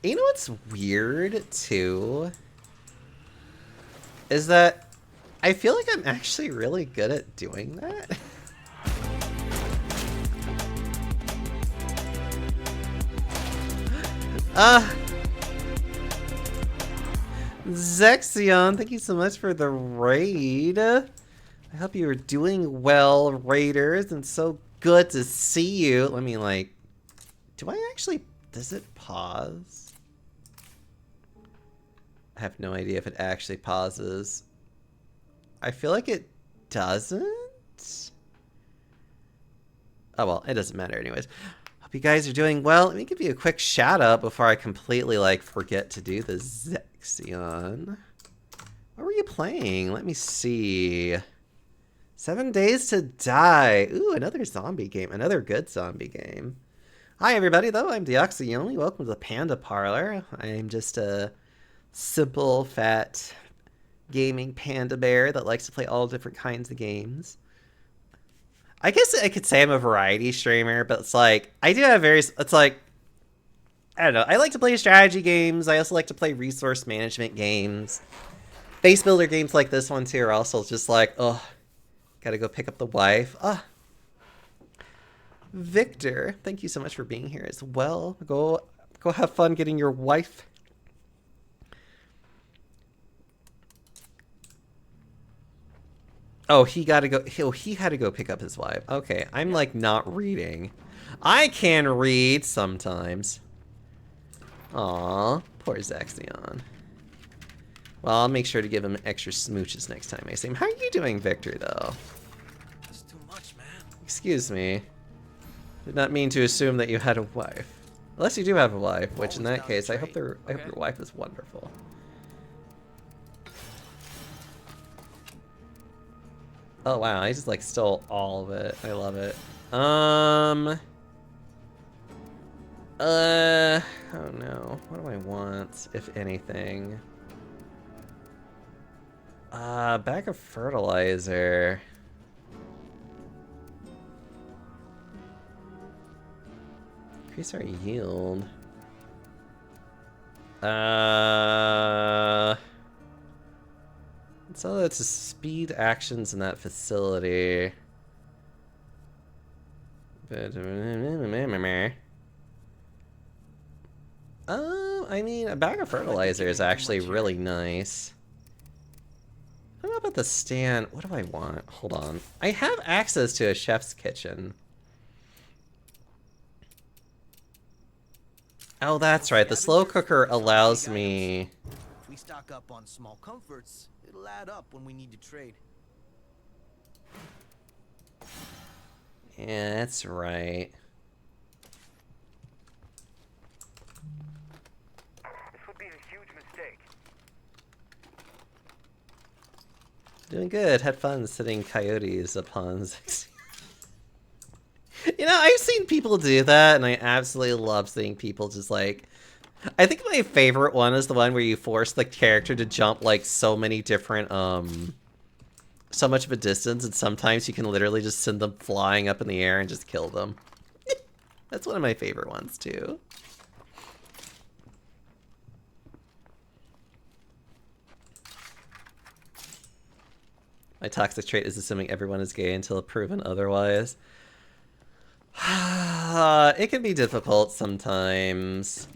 You know what's weird, too? Is that I feel like I'm actually really good at doing that. Zexion, thank you so much for the raid. I hope you are doing well, raiders, and so good to see you. Let me, like, do I actually, does it pause? I have no idea if it actually pauses. I feel like it doesn't. Oh well, it doesn't matter anyways. Hope you guys are doing well. Let me give you a quick shout out before I completely like forget to do the Zexion. What were you playing? Let me see. 7 Days to Die. Ooh, another zombie game. Another good zombie game. Hi everybody though, I'm Deoxyonly. Welcome to the Panda Parlor. I'm just a simple, fat, gaming panda bear that likes to play all different kinds of games. I guess I could say I'm a variety streamer, but it's like, I do have various, it's like, I don't know, I like to play strategy games, I also like to play resource management games. Base builder games like this one too are also just like, oh, gotta go pick up the wife. Victor, thank you so much for being here as well. Go have fun getting your wife. Oh, he had to go pick up his wife. Okay, I'm like not reading. I can read sometimes. Aw, poor Zexion. Well, I'll make sure to give him extra smooches next time I see him. How are you doing, Victor, though? That's too much, man. Excuse me. Did not mean to assume that you had a wife. Unless you do have a wife, which in that case, I hope your wife is wonderful. Oh wow, I just like stole all of it. I love it. Oh no. What do I want, if anything? Bag of fertilizer. Increase our yield. So that's a speed actions in that facility. I mean, a bag of fertilizer is actually really nice. I don't know about the stand. What do I want? Hold on. I have access to a chef's kitchen. Oh, that's right. The slow cooker allows me... If we stock up on small comforts, it'll add up when we need to trade. Yeah, that's right. This would be a huge mistake. Doing good. Had fun sitting coyotes upon Zexion. You know, I've seen people do that, and I absolutely love seeing people just like... I think my favorite one is the one where you force the character to jump like so many different, so much of a distance, and sometimes you can literally just send them flying up in the air and just kill them. That's one of my favorite ones, too. My toxic trait is assuming everyone is gay until proven otherwise. It can be difficult sometimes.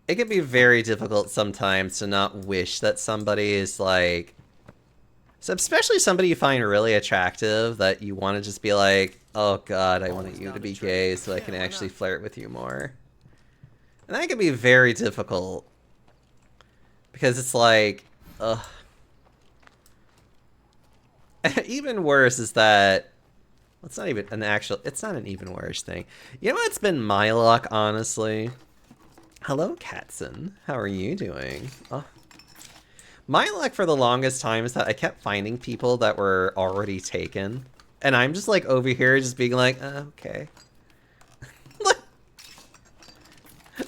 It can be very difficult sometimes to not wish that somebody is like... So especially somebody you find really attractive, that you want to just be like, oh god, I want you to be gay so I can actually flirt with you more. And that can be very difficult. Because it's like, ugh. Even worse is that... It's not even an actual... It's not an even worse thing. You know what's been my luck, honestly? Hello, Katzen. How are you doing? Oh. My luck for the longest time is that I kept finding people that were already taken. And I'm just like over here just being like, okay.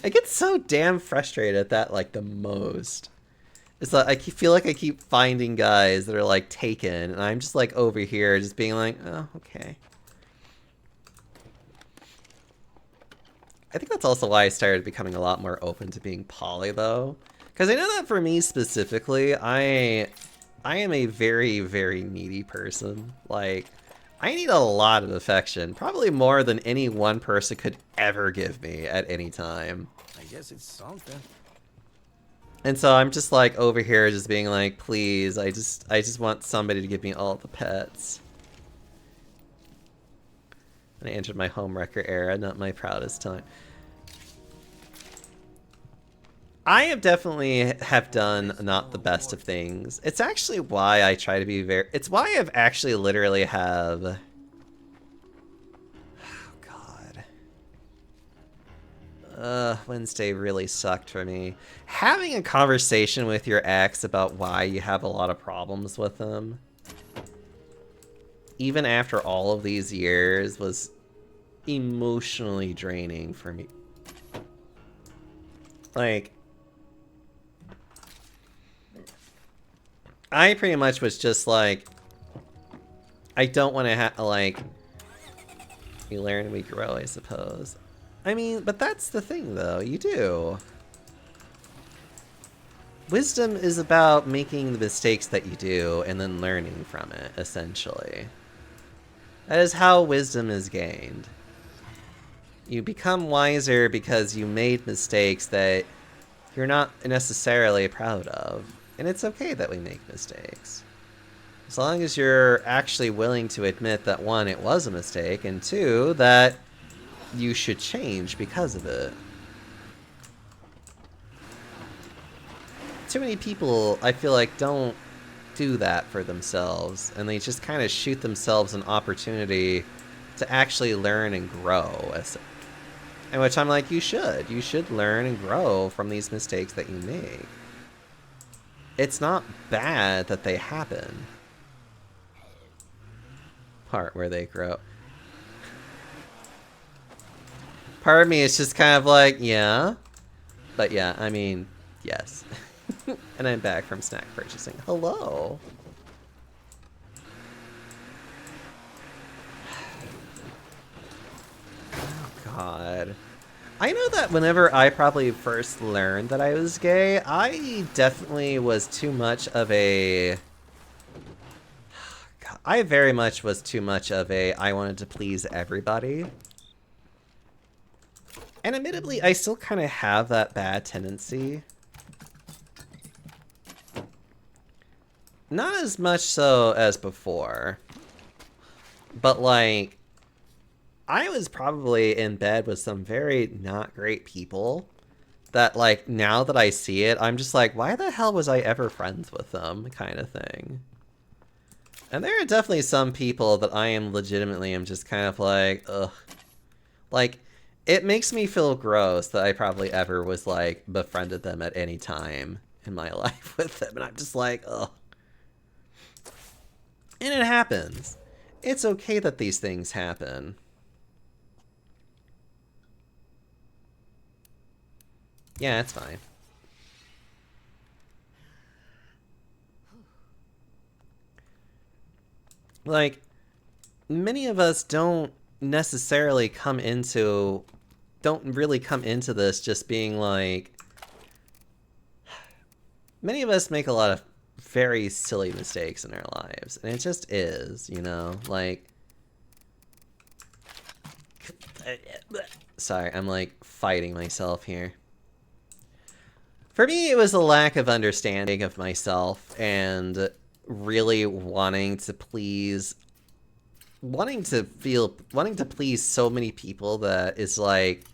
I get so damn frustrated at that like the most. It's like I feel like I keep finding guys that are like taken. And I'm just like over here just being like, oh, okay. I think that's also why I started becoming a lot more open to being poly though. Because I know that for me specifically, I am a very, very needy person. Like, I need a lot of affection. Probably more than any one person could ever give me at any time. I guess it's something. And so I'm just like over here just being like, please, I just want somebody to give me all the pets. And I entered my homewrecker era, not my proudest time. I have definitely have done not the best of things. It's actually why I try to be very... It's why I've actually literally have... Oh, God. Wednesday really sucked for me. Having a conversation with your ex about why you have a lot of problems with them, even after all of these years, was emotionally draining for me. Like... I pretty much was just like, I don't want to like, we learn and we grow, I suppose. I mean, but that's the thing though, you do. Wisdom is about making the mistakes that you do and then learning from it, essentially. That is how wisdom is gained. You become wiser because you made mistakes that you're not necessarily proud of. And it's okay that we make mistakes. As long as you're actually willing to admit that, one, it was a mistake, and two, that you should change because of it. Too many people, I feel like, don't do that for themselves, and they just kind of shoot themselves an opportunity to actually learn and grow. And which I'm like, you should. You should learn and grow from these mistakes that you make. It's not bad that they happen. Part where they grow. Part of me is just kind of like, yeah. But yeah, I mean, yes. And I'm back from snack purchasing. Hello. Oh, God. I know that whenever I probably first learned that I was gay, I definitely was too much of a... I very much was too much of a I wanted to please everybody. And admittedly, I still kind of have that bad tendency. Not as much so as before. But like... I was probably in bed with some very not great people that, like, now that I see it, I'm just like, why the hell was I ever friends with them, kind of thing. And there are definitely some people that I am legitimately am just kind of like, ugh. Like, it makes me feel gross that I probably ever was, like, befriended them at any time in my life with them. And I'm just like, ugh. And it happens. It's okay that these things happen. Yeah, it's fine. Like, many of us don't necessarily come into... don't really come into this just being like... Many of us make a lot of very silly mistakes in our lives, and it just is, you know? Like... Sorry, I'm like fighting myself here. For me, it was a lack of understanding of myself and really wanting to please... wanting to please so many people that is like,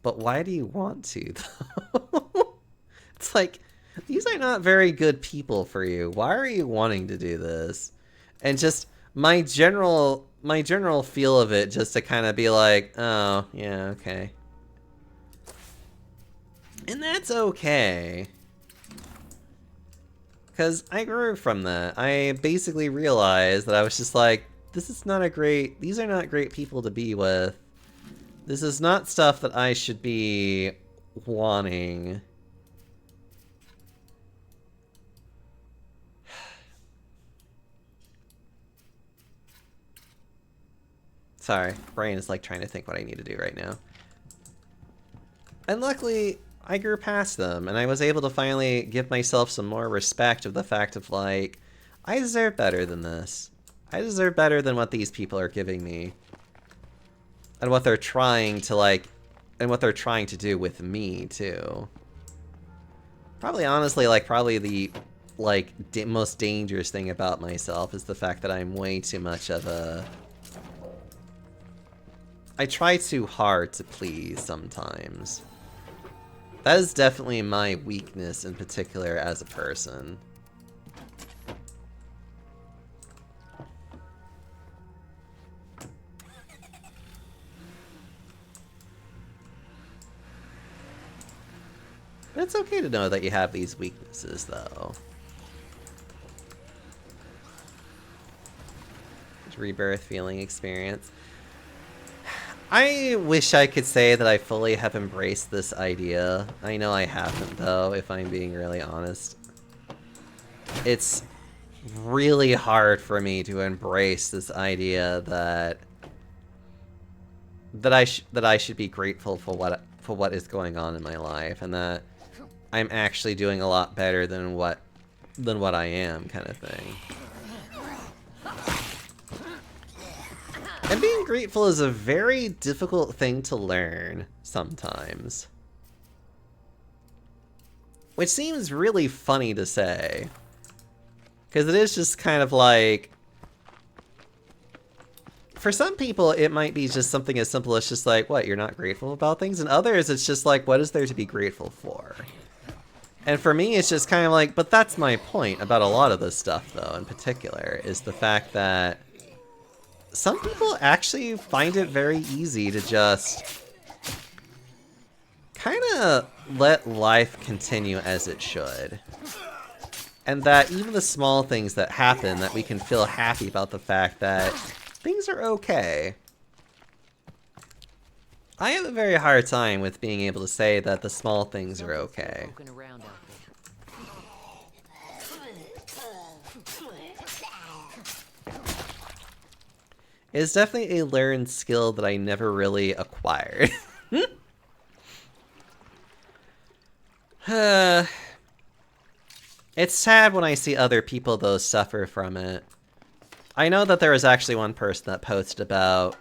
but why do you want to, though? It's like, these are not very good people for you. Why are you wanting to do this? And just my general feel of it, just to kind of be like, oh, yeah, okay. And that's okay. Because I grew from that. I basically realized that I was just like, these are not great people to be with. This is not stuff that I should be wanting. Sorry, brain is like trying to think what I need to do right now. And luckily, I grew past them, and I was able to finally give myself some more respect of the fact of like, I deserve better than this. I deserve better than what these people are giving me. And what they're trying to like, and what they're trying to do with me too. Probably honestly, like probably the like most dangerous thing about myself is the fact that I'm way too much of a... I try too hard to please sometimes. That is definitely my weakness in particular as a person. But it's okay to know that you have these weaknesses, though. Rebirth feeling experience. I wish I could say that I fully have embraced this idea. I know I haven't, though, if I'm being really honest. It's really hard for me to embrace this idea that I should be grateful for what is going on in my life, and that I'm actually doing a lot better than what I am, kind of thing. And being grateful is a very difficult thing to learn sometimes. Which seems really funny to say. Because it is just kind of like... For some people, it might be just something as simple as just like, what, you're not grateful about things? And others, it's just like, what is there to be grateful for? And for me, it's just kind of like, but that's my point about a lot of this stuff, though, in particular, is the fact that some people actually find it very easy to just kind of let life continue as it should. And that even the small things that happen, that we can feel happy about the fact that things are okay. I have a very hard time with being able to say that the small things are okay. It's definitely a learned skill that I never really acquired. It's sad when I see other people, though, suffer from it. I know that there was actually one person that posted about...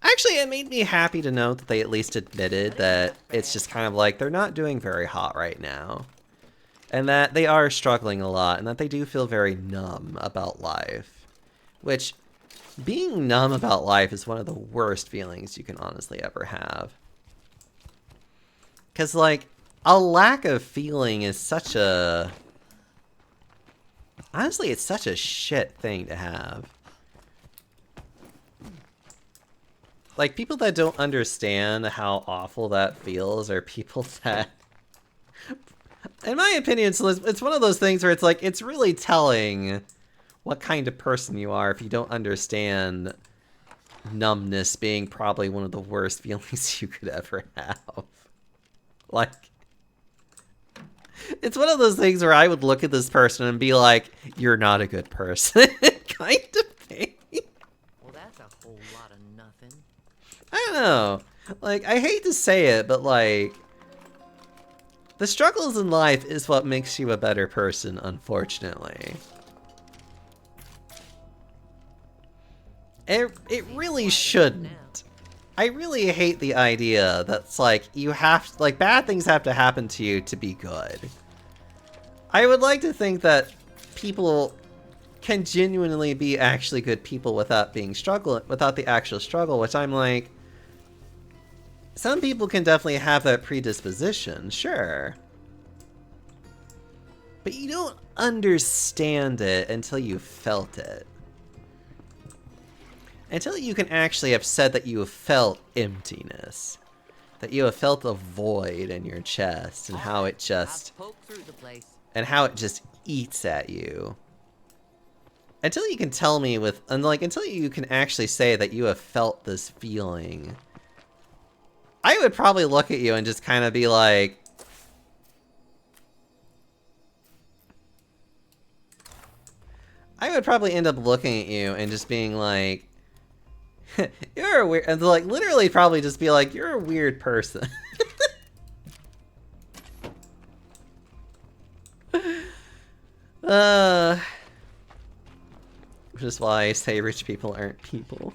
Actually, it made me happy to know that they at least admitted that it's just kind of like they're not doing very hot right now. And that they are struggling a lot, and that they do feel very numb about life. Which... being numb about life is one of the worst feelings you can honestly ever have. Because, like, a lack of feeling is such a... honestly, it's such a shit thing to have. Like, people that don't understand how awful that feels are people that... in my opinion, it's one of those things where it's like, it's really telling what kind of person you are if you don't understand numbness being probably one of the worst feelings you could ever have. Like, it's one of those things where I would look at this person and be like, you're not a good person, kind of thing. Well, that's a whole I don't know. Like, I hate to say it, but like, the struggles in life is what makes you a better person, unfortunately. It really shouldn't. I really hate the idea that's like, like, bad things have to happen to you to be good. I would like to think that people can genuinely be actually good people without the actual struggle, which I'm like, some people can definitely have that predisposition, sure. But you don't understand it until you've felt it. Until you can actually have said that you have felt emptiness. That you have felt a void in your chest and how it just... and how it just eats at you. Until you can tell me until you can actually say that you have felt this feeling, I would probably look at you and just kind of be like... I would probably end up looking at you and just being like... you're a weird... and like, literally probably just be like, you're a weird person. Which is why I say rich people aren't people.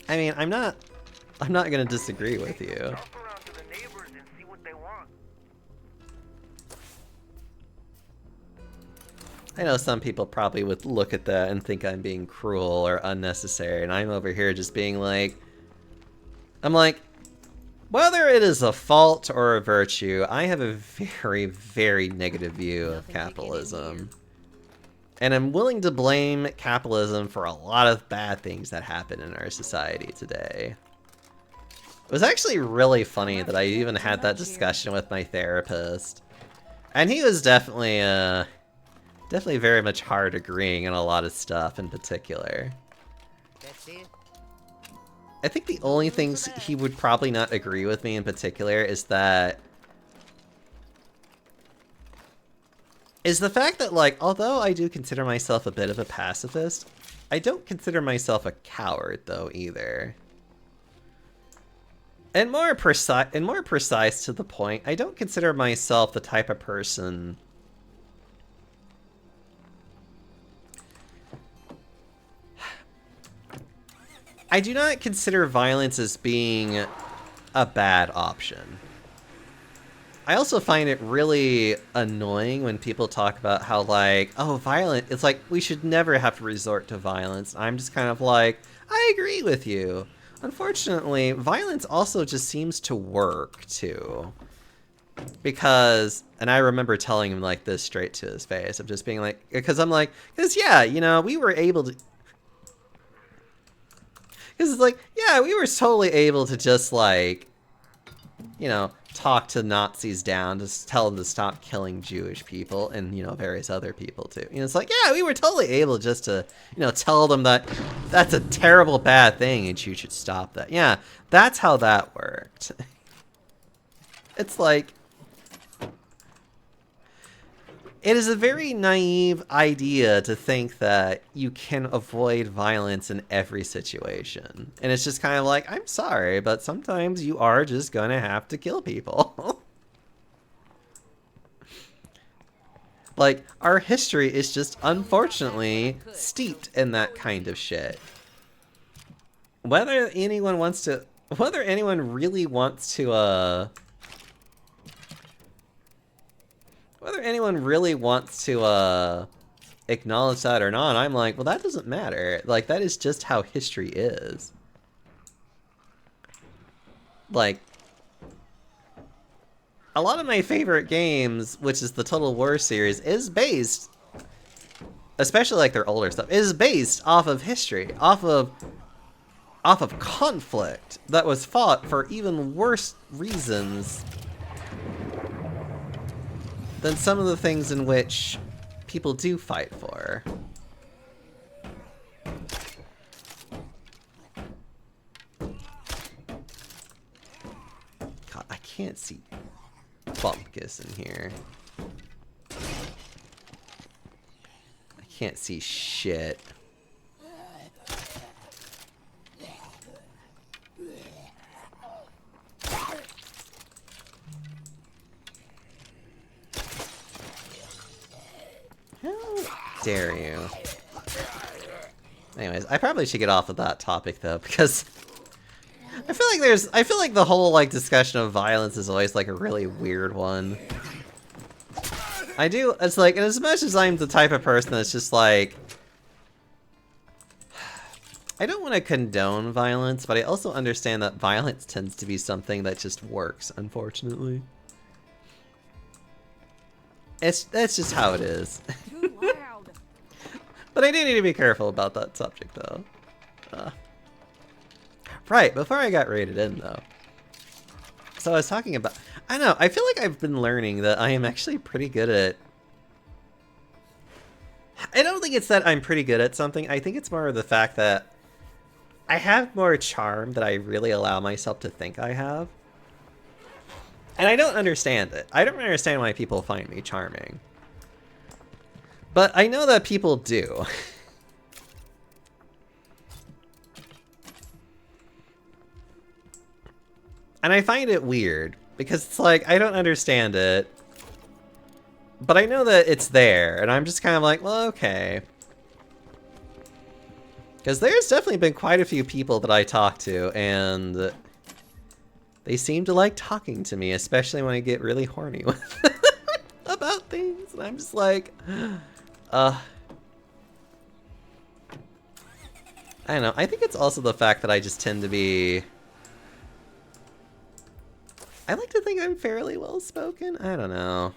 I mean, I'm not gonna disagree with you. Talk around to the neighbors and see what they want. I know some people probably would look at that and think I'm being cruel or unnecessary, and I'm over here just being like... I'm like, whether it is a fault or a virtue, I have a very, very negative view of capitalism. And I'm willing to blame capitalism for a lot of bad things that happen in our society today. It was actually really funny that I even had that discussion with my therapist. And he was definitely very much hard agreeing on a lot of stuff in particular. That's it. I think the only things he would probably not agree with me in particular is the fact that, like, although I do consider myself a bit of a pacifist, I don't consider myself a coward, though, either. And more precise to the point, I don't consider myself the type of person... I do not consider violence as being a bad option. I also find it really annoying when people talk about how, like, oh, it's like, we should never have to resort to violence. I'm just kind of like, I agree with you. Unfortunately, violence also just seems to work, too. Because, and I remember telling him, like, this straight to his face, of just being like, because I'm like, because, yeah, you know, we were able to... Because it's like, yeah, we were totally able to just, like, you know, talk to Nazis down, to tell them to stop killing Jewish people and, you know, various other people too. You know, it's like, yeah, we were totally able just to, you know, tell them that that's a terrible bad thing and you should stop that. Yeah, that's how that worked. It's like, it is a very naive idea to think that you can avoid violence in every situation. And it's just kind of like, I'm sorry, but sometimes you are just gonna have to kill people. Like, our history is just unfortunately steeped in that kind of shit. Whether anyone really wants to, acknowledge that or not, I'm like, well, that doesn't matter. Like, that is just how history is. Like, a lot of my favorite games, which is the Total War series, is based, especially like their older stuff, is based off of history, off of conflict that was fought for even worse reasons than some of the things in which people do fight for. God, I can't see Bumpkus in here. I can't see shit. dare you? Anyways, I probably should get off of that topic though, because I feel like the whole like discussion of violence is always like a really weird one. It's like, and as much as I'm the type of person that's just like, I don't want to condone violence, but I also understand that violence tends to be something that just works, unfortunately. That's just how it is. Too loud. But I do need to be careful about that subject, though. Right, before I got rated in, though. So I was talking about... I don't know, I feel like I've been learning that I am actually pretty good at... I don't think it's that I'm pretty good at something. I think it's more of the fact that I have more charm than I really allow myself to think I have. And I don't understand it. I don't understand why people find me charming. But I know that people do. And I find it weird, because it's like, I don't understand it. But I know that it's there, and I'm just kind of like, well, okay. Because there's definitely been quite a few people that I talk to, and they seem to like talking to me, especially when I get really horny with about things. And I'm just like, I don't know. I think it's also the fact that I just tend to be... I like to think I'm fairly well-spoken. I don't know.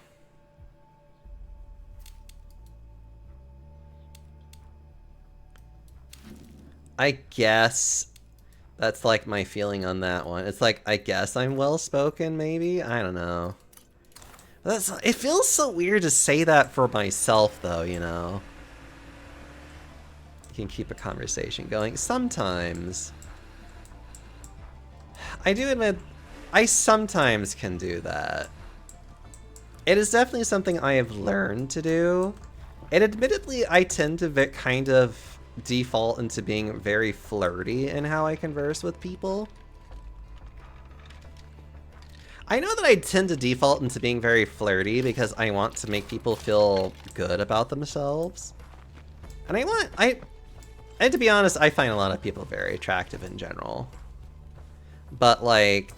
I guess that's like my feeling on that one. It's like, I guess I'm well-spoken, maybe? I don't know. It feels so weird to say that for myself, though, you know? You can keep a conversation going. Sometimes. I do admit, I sometimes can do that. It is definitely something I have learned to do. And admittedly, I tend to kind of default into being very flirty in how I converse with people. I know that I tend to default into being very flirty because I want to make people feel good about themselves. And and to be honest, I find a lot of people very attractive in general. But like,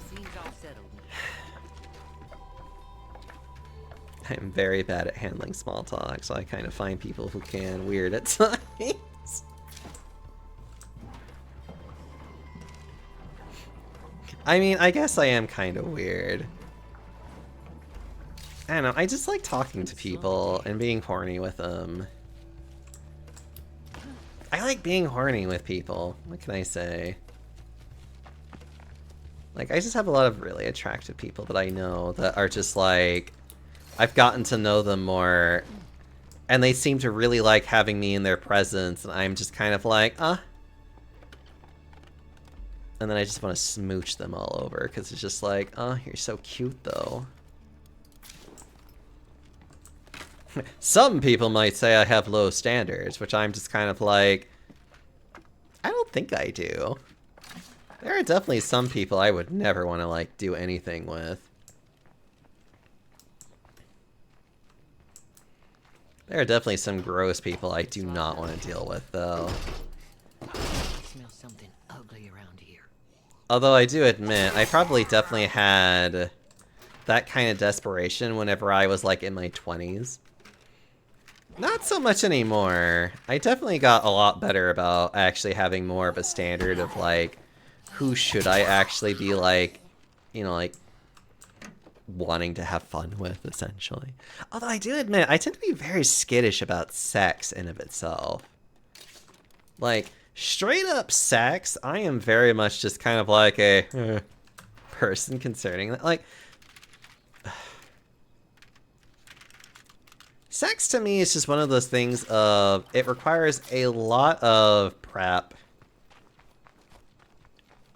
I'm very bad at handling small talk, so I kind of find people who can weird at times. I mean, I guess I am kind of weird. I don't know, I just like talking to people and being horny with them. I like being horny with people. What can I say? Like, I just have a lot of really attractive people that I know that are just like... I've gotten to know them more, and they seem to really like having me in their presence, and I'm just kind of like, And then I just want to smooch them all over, because it's just like, you're so cute, though. Some people might say I have low standards, which I'm just kind of like, I don't think I do. There are definitely some people I would never want to, like, do anything with. There are definitely some gross people I do not want to deal with, though. I smell something ugly around here. Although I do admit, I probably definitely had that kind of desperation whenever I was, like, in my 20s. Not so much anymore. I definitely got a lot better about actually having more of a standard of, like, who should I actually be, like, you know, like, wanting to have fun with, essentially. Although I do admit, I tend to be very skittish about sex in of itself. Like, straight up sex, I am very much just kind of like a person concerning that. Like, sex to me is just one of those things of, it requires a lot of prep.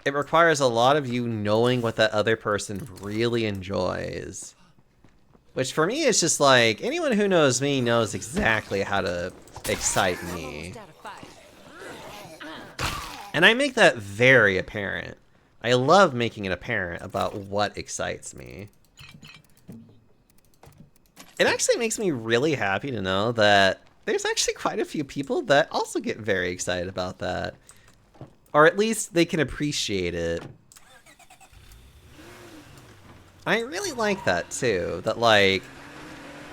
It requires a lot of you knowing what that other person really enjoys. Which for me is just like, anyone who knows me knows exactly how to excite me. And I make that very apparent. I love making it apparent about what excites me. It actually makes me really happy to know that there's actually quite a few people that also get very excited about that. Or at least they can appreciate it. I really like that too, that like,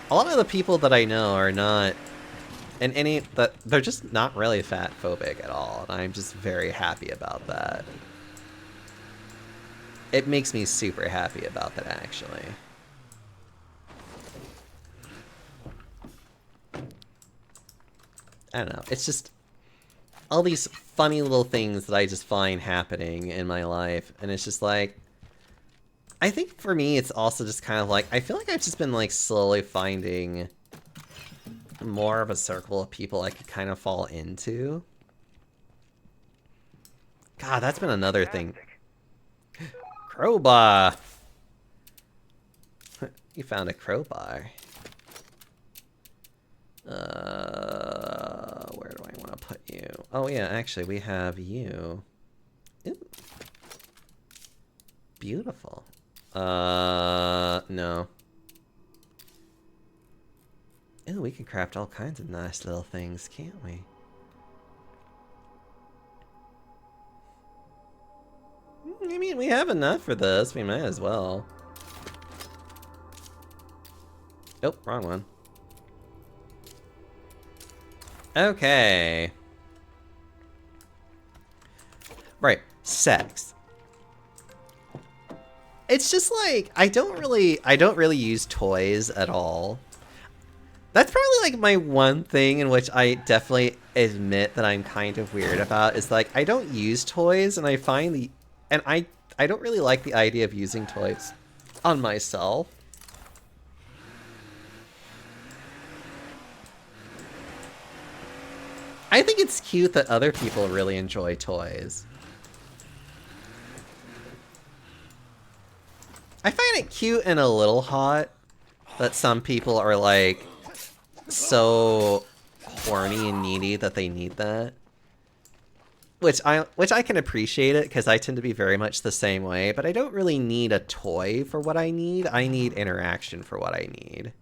a lot of the people that I know are not, that they're just not really fat phobic at all, and I'm just very happy about that. It makes me super happy about that, actually. I don't know, it's just all these funny little things that I just find happening in my life, and it's just like, I think for me it's also just kind of like, I feel like I've just been like slowly finding more of a circle of people I could kind of fall into. God, that's been another thing. Crowbar! You found a crowbar. Where do I want to put you? Oh yeah, actually we have you. Ooh. Beautiful. No. Ooh, we can craft all kinds of nice little things, can't we? I mean, we have enough for this. We might as well. Oh, wrong one. Okay. Right, sex. It's just like, I don't really use toys at all. That's probably like my one thing in which I definitely admit that I'm kind of weird about, is like, I don't use toys, and I find I don't really like the idea of using toys on myself. I think it's cute that other people really enjoy toys. I find it cute and a little hot that some people are like so horny and needy that they need that. Which I can appreciate it, because I tend to be very much the same way, but I don't really need a toy for what I need. I need interaction for what I need.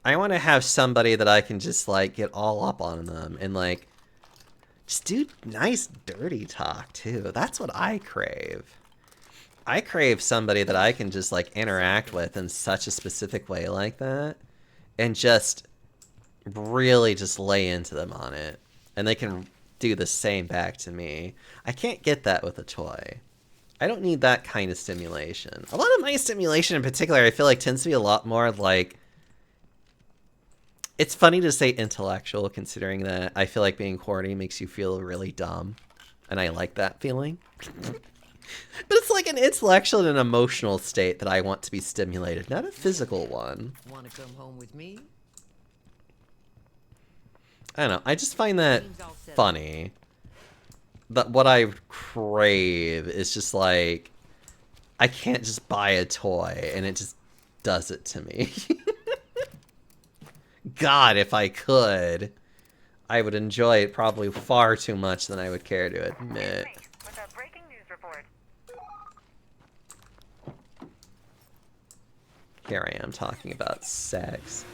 I want to have somebody that I can just like get all up on them and like just do nice dirty talk too. That's what I crave. I crave somebody that I can just like interact with in such a specific way like that, and just really just lay into them on it, and they can do the same back to me. I can't get that with a toy. I don't need that kind of stimulation. A lot of my stimulation in particular, I feel like tends to be a lot more like, it's funny to say intellectual, considering that I feel like being horny makes you feel really dumb, and I like that feeling. But it's like an intellectual and an emotional state that I want to be stimulated, not a physical one. Want to come home with me? I don't know, I just find that funny. That what I crave is just like, I can't just buy a toy and it just does it to me. God, if I could, I would enjoy it probably far too much than I would care to admit. With a breaking news report. Here I am talking about sex.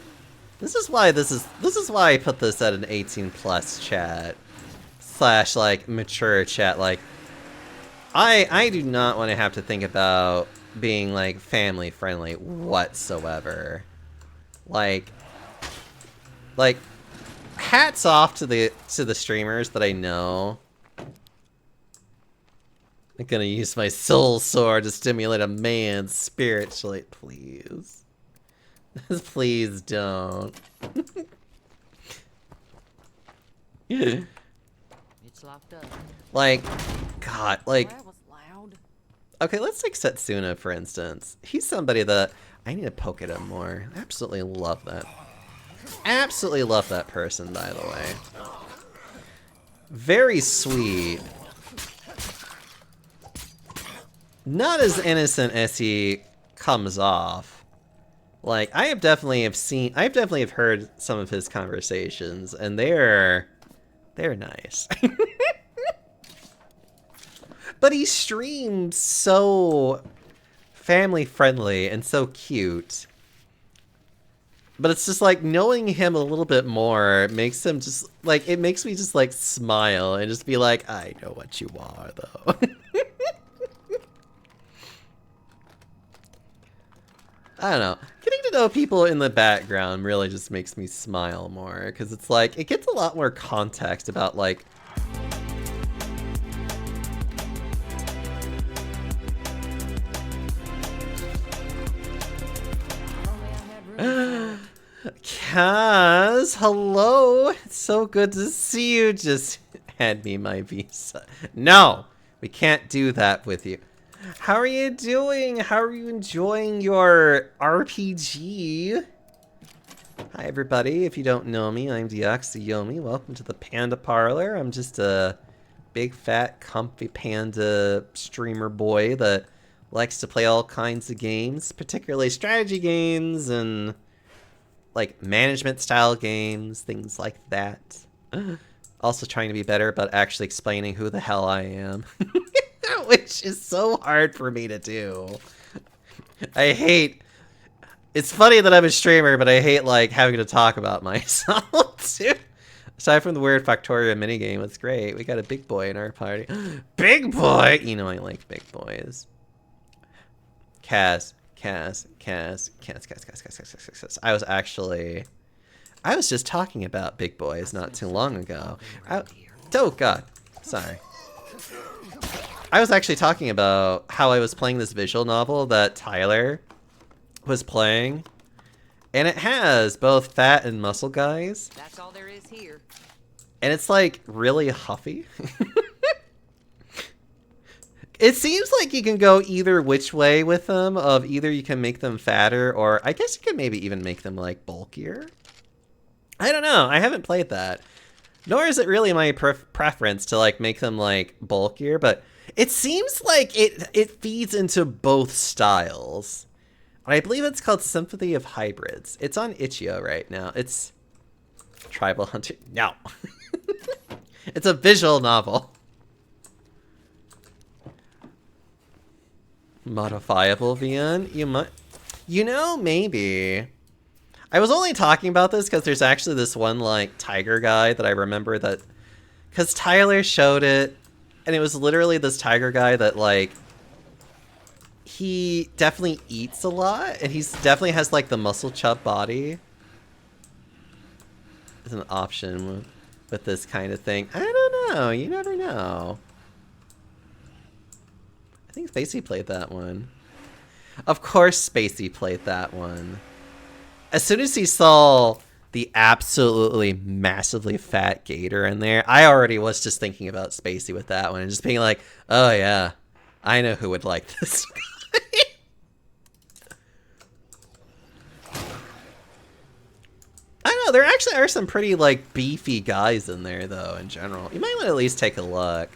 This is why I put this at an 18+ chat / like mature chat. Like, I do not want to have to think about being like family friendly whatsoever. Like hats off to the streamers that I know. I'm gonna use my soul sword to stimulate a man spiritually. Please. Please don't. It's locked up. Like, God, like, That was loud. okay, let's take Setsuna, for instance. He's somebody that I need to poke at him more. Absolutely love that. Absolutely love that person, by the way. Very sweet. Not as innocent as he comes off. Like, I've definitely heard some of his conversations, and they're nice. But he streams so family friendly and so cute. But it's just like knowing him a little bit more makes him just like, it makes me just like smile and just be like, I know what you are though. I don't know. Getting to know people in the background really just makes me smile more because it's like, it gets a lot more context about like, Kaz, hello. It's so good to see you. Just hand me my visa. No, we can't do that with you. How are you doing? How are you enjoying your RPG? Hi, everybody. If you don't know me, I'm Deoxyomi. Welcome to the Panda Parlor. I'm just a big, fat, comfy panda streamer boy that likes to play all kinds of games, particularly strategy games and like management style games, things like that. Also trying to be better about actually explaining who the hell I am. Which is so hard for me to do. I hate... It's funny that I'm a streamer, but I hate like having to talk about myself too. Aside from the weird Factorio minigame, it's great. We got a big boy in our party. Big boy! You know I like big boys. Kaz. I was just talking about big boys not too long ago. Oh god, sorry. I was actually talking about how I was playing this visual novel that Tyler was playing, and it has both fat and muscle guys. That's all there is here. And it's like really huffy. It seems like you can go either which way with them, of either you can make them fatter, or I guess you can maybe even make them like bulkier. I don't know, I haven't played that. Nor is it really my preference to like make them like bulkier, but it seems like it feeds into both styles. And I believe it's called Sympathy of Hybrids. It's on Itch.io right now. It's Tribal Hunter. No. It's a visual novel. Modifiable VN? You might... You know, maybe. I was only talking about this because there's actually this one, like, tiger guy that I remember that... Because Tyler showed it, and it was literally this tiger guy that, like... He definitely eats a lot, and he's definitely has, like, the muscle chub body. It's an option with this kind of thing. I don't know. You never know. I think Spacey played that one. Of course Spacey played that one. As soon as he saw the absolutely massively fat gator in there, I already was just thinking about Spacey with that one and just being like, oh yeah, I know who would like this guy. I don't know, there actually are some pretty like beefy guys in there though in general. You might want to at least take a look.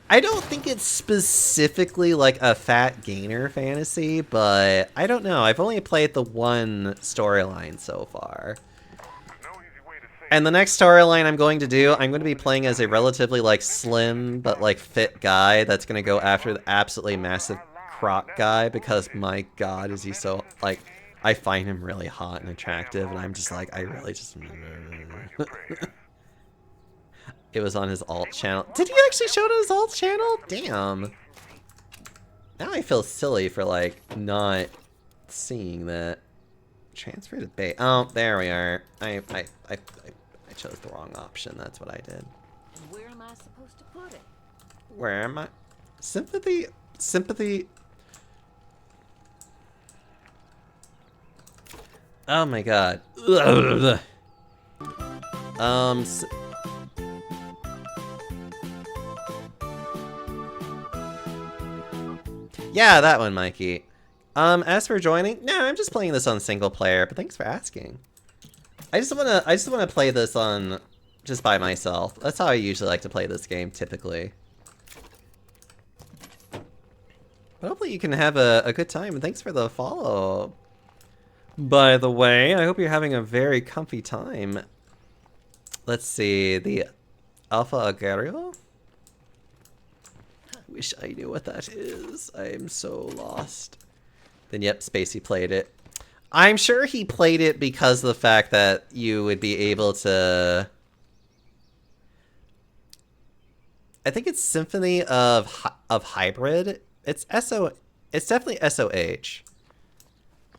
I don't think it's specifically like a fat gainer fantasy, but I don't know. I've only played the one storyline so far. And the next storyline I'm going to do, I'm going to be playing as a relatively like slim but like fit guy that's going to go after the absolutely massive croc guy because my god is he so like, I find him really hot and attractive and I'm just like, I really just... It was on his alt channel. Did he actually show it on his alt channel? Damn. Now I feel silly for like not seeing that. Transfer to bait. Oh, there we are. I chose the wrong option. That's what I did. Where am I supposed to put it? Where am I? Sympathy. Oh my god. Yeah, that one, Mikey. As for joining, no, I'm just playing this on single player, but thanks for asking. I just wanna play this on just by myself. That's how I usually like to play this game, typically. But hopefully you can have a good time, and thanks for the follow. By the way, I hope you're having a very comfy time. Let's see, the Alpha Aguerrero? Wish I knew what that is. I am so lost. Then yep, Spacey played it. I'm sure he played it because of the fact that you would be able to... I think it's Symphony of Hybrid. It's definitely SOH.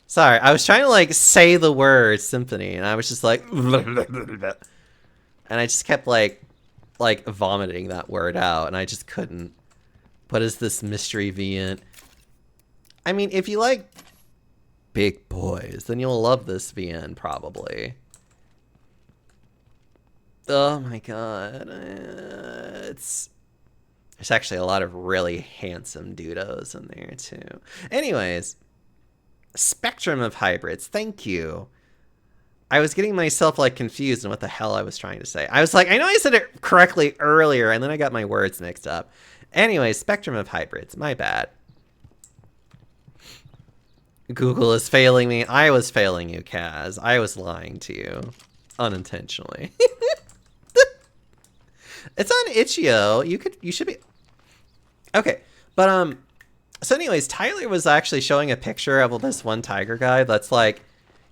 Sorry, I was trying to like say the word symphony and I was just like and I just kept like vomiting that word out and I just couldn't. What is this mystery variant? I mean, if you like big boys, then you'll love this VN probably. Oh my god. There's actually a lot of really handsome dudos in there too. Anyways, spectrum of hybrids. Thank you. I was getting myself like confused on what the hell I was trying to say. I was like, I know I said it correctly earlier and then I got my words mixed up. Anyway, spectrum of hybrids. My bad. Google is failing me. I was failing you, Kaz. I was lying to you. Unintentionally. It's on Itch.io. You should be... Okay, but, so anyways, Tyler was actually showing a picture of this one tiger guy that's like...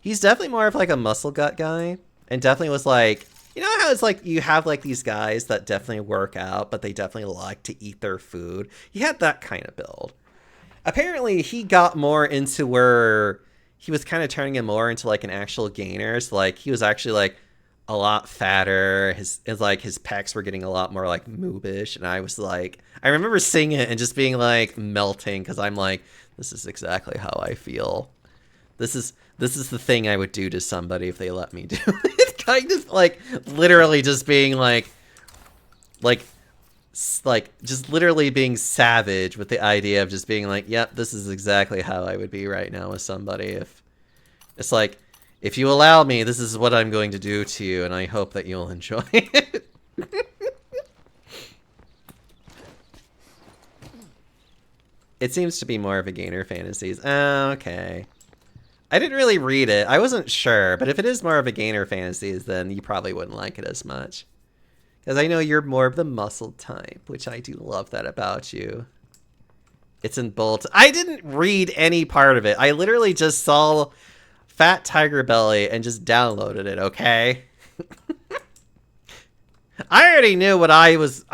He's definitely more of like a muscle gut guy. And definitely was like... You know how it's like you have like these guys that definitely work out, but they definitely like to eat their food? He had that kind of build. Apparently, he got more into where he was kind of turning him more into like an actual gainer. So like he was actually like a lot fatter. His pecs were getting a lot more like moobish. And I was like, I remember seeing it and just being like melting because I'm like, this is exactly how I feel. This is the thing I would do to somebody if they let me do it. Kind of like literally just being like just literally being savage with the idea of just being like, yep, this is exactly how I would be right now with somebody. If it's like, if you allow me, this is what I'm going to do to you, and I hope that you'll enjoy it. It seems to be more of a gainer fantasies. Oh, okay. I didn't really read it. I wasn't sure, but if it is more of a gainer fantasies, then you probably wouldn't like it as much. Because I know you're more of the muscle type, which I do love that about you. It's in bold. I didn't read any part of it. I literally just saw Fat Tiger Belly and just downloaded it, okay? I already knew what I was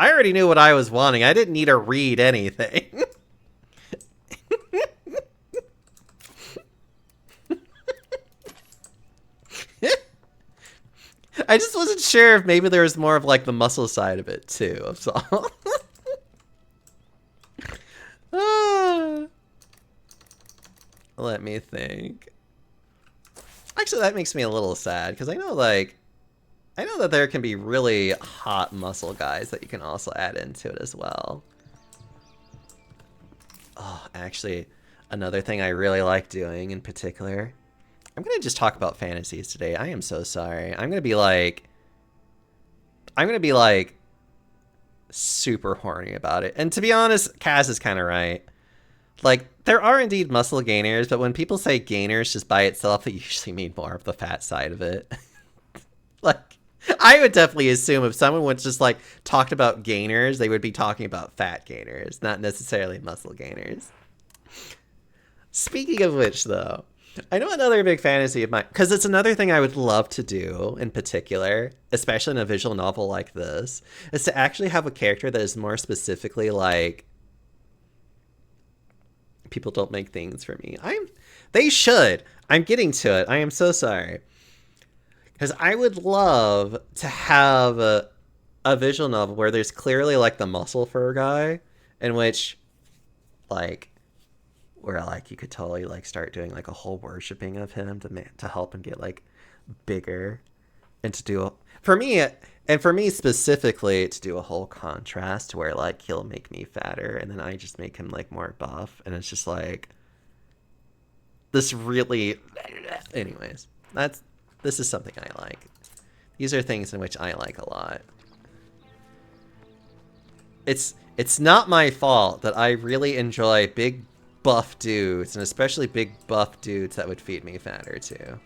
wanting. I didn't need to read anything. I just wasn't sure if maybe there was more of like the muscle side of it too. That's all. Let me think. Actually, that makes me a little sad because I know that there can be really hot muscle guys that you can also add into it as well. Oh, actually, another thing I really like doing in particular. I'm going to just talk about fantasies today. I am so sorry. I'm going to be like super horny about it. And to be honest, Kaz is kind of right. Like, there are indeed muscle gainers, but when people say gainers just by itself, they usually mean more of the fat side of it. Like, I would definitely assume if someone was just like talked about gainers, they would be talking about fat gainers, not necessarily muscle gainers. Speaking of which, though, I know another big fantasy of mine, because it's another thing I would love to do in particular, especially in a visual novel like this, is to actually have a character that is more specifically like, people don't make things for me. They should. I'm getting to it. I am so sorry. Because I would love to have a visual novel where there's clearly like the muscle fur guy, in which like, where like you could totally like start doing like a whole worshipping of him to help him get like bigger, and to do for me specifically to do a whole contrast to where like he'll make me fatter and then I just make him like more buff, and it's just like this really. Anyways, this is something I like. These are things in which I like a lot. It's not my fault that I really enjoy big buff dudes, and especially big buff dudes that would feed me fatter too,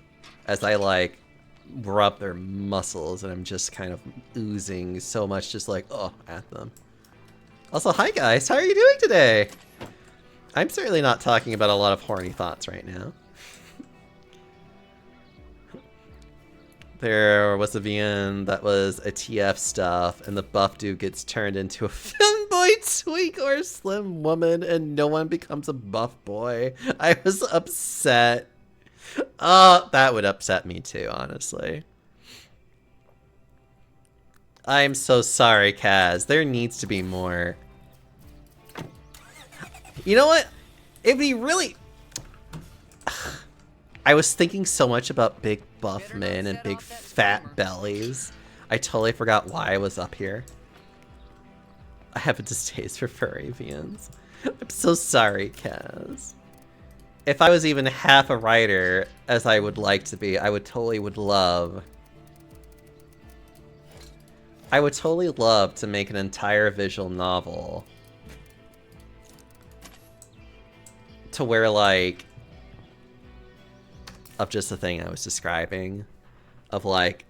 as I like rub their muscles and I'm just kind of oozing so much just like at them. Also, hi guys, how are you doing today? I'm certainly not talking about a lot of horny thoughts right now. There was a VN that was a TF stuff, and the buff dude gets turned into a femboy twink or a slim woman, and no one becomes a buff boy. I was upset. Oh, that would upset me too, honestly. I'm so sorry, Kaz. There needs to be more. You know what? It'd be really... I was thinking so much about big buff men and big fat bellies. I totally forgot why I was up here. I have a distaste for furry VNs. I'm so sorry, Kaz. If I was even half a writer, as I would like to be, I would totally love to make an entire visual novel to where, like, of just the thing I was describing, of like,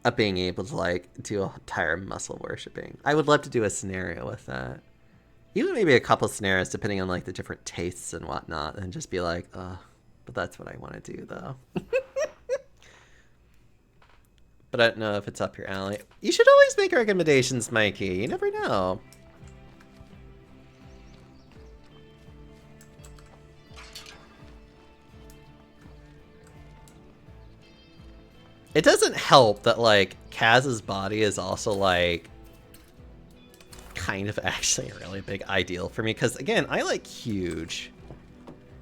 of being able to like do entire muscle worshipping. I would love to do a scenario with that. Even maybe a couple scenarios depending on like the different tastes and whatnot, and just be like, but that's what I want to do though. But I don't know if it's up your alley. You should always make recommendations, Mikey. You never know. It doesn't help that, like, Kaz's body is also, like, kind of actually a really big ideal for me. Because, again, I like huge.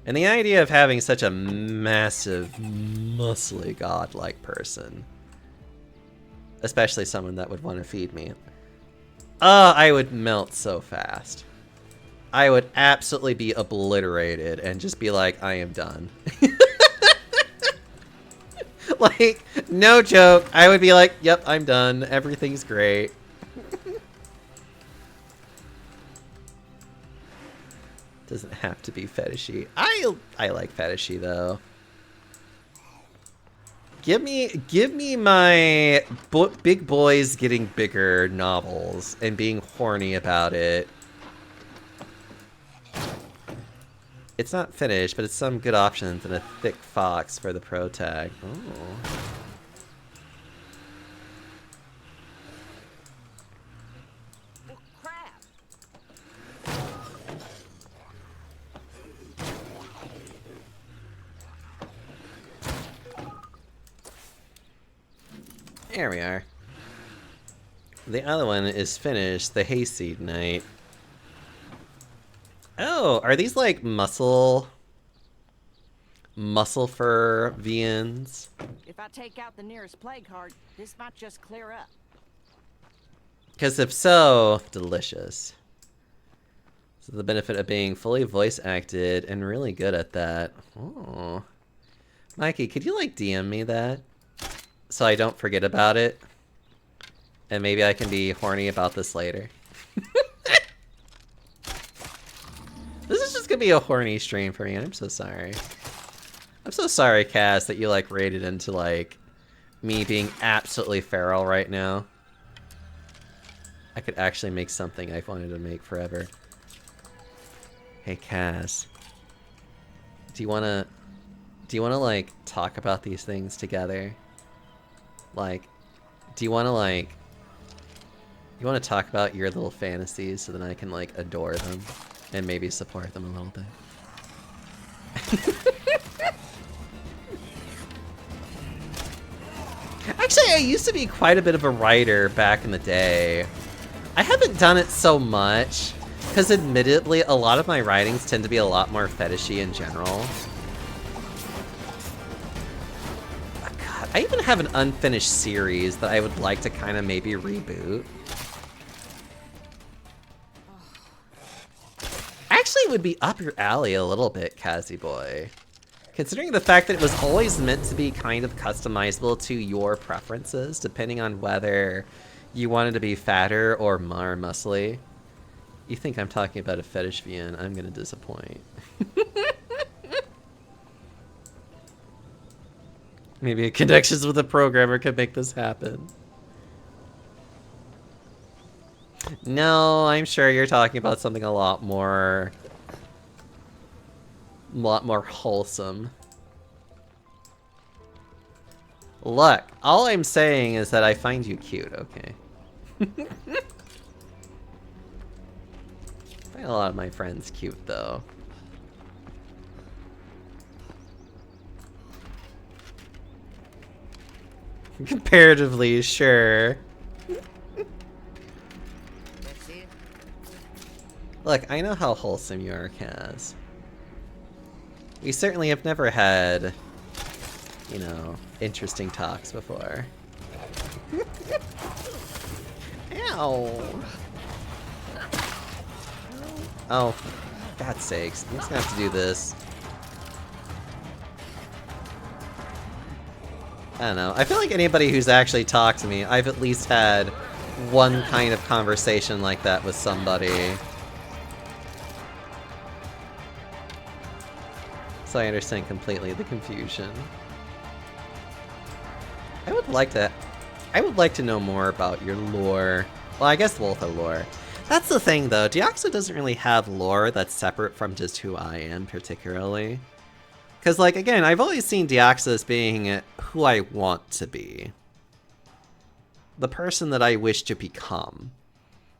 And the idea of having such a massive, muscly, godlike person, especially someone that would want to feed me, I would melt so fast. I would absolutely be obliterated and just be like, I am done. Like, no joke. I would be like, yep, I'm done. Everything's great. Doesn't have to be fetishy. I like fetishy though. Give me my big boys getting bigger novels and being horny about it. It's not finished, but it's some good options and a thick fox for the pro tag. Oh. Well, crap. There we are. The other one is finished, the hayseed night. Oh, are these like muscle fur VNs? If I take out the nearest plague heart, this might just clear up. Because if so, delicious. So the benefit of being fully voice acted and really good at that. Oh. Mikey, could you like DM me that? So I don't forget about it? And maybe I can be horny about this later. This is just gonna be a horny stream for me. I'm so sorry. I'm so sorry, Cass, that you like raided into like me being absolutely feral right now. I could actually make something I've wanted to make forever. Hey, Cass. Do you wanna like talk about these things together? Like, do you wanna talk about your little fantasies so that I can like adore them? And maybe support them a little bit. Actually, I used to be quite a bit of a writer back in the day. I haven't done it so much, because admittedly, a lot of my writings tend to be a lot more fetishy in general. Oh, God, I even have an unfinished series that I would like to kind of maybe reboot. Actually would be up your alley a little bit, Kazi boy. Considering the fact that it was always meant to be kind of customizable to your preferences, depending on whether you wanted to be fatter or more muscly. You think I'm talking about a fetish VN, I'm gonna disappoint. Maybe connections with a programmer could make this happen. No, I'm sure you're talking about something a lot more wholesome. Look, all I'm saying is that I find you cute, okay? I find a lot of my friends cute, though. Comparatively, sure. That's it. Look, I know how wholesome you are, Kaz. We certainly have never had, you know, interesting talks before. Ow! Oh, for God's sakes. I'm just gonna have to do this. I don't know. I feel like anybody who's actually talked to me, I've at least had one kind of conversation like that with somebody. So I understand completely the confusion. I would like to know more about your lore. Well, I guess both are lore. That's the thing, though. Deoxys doesn't really have lore that's separate from just who I am, particularly. Because, like, again, I've always seen Deoxys as being who I want to be. The person that I wish to become.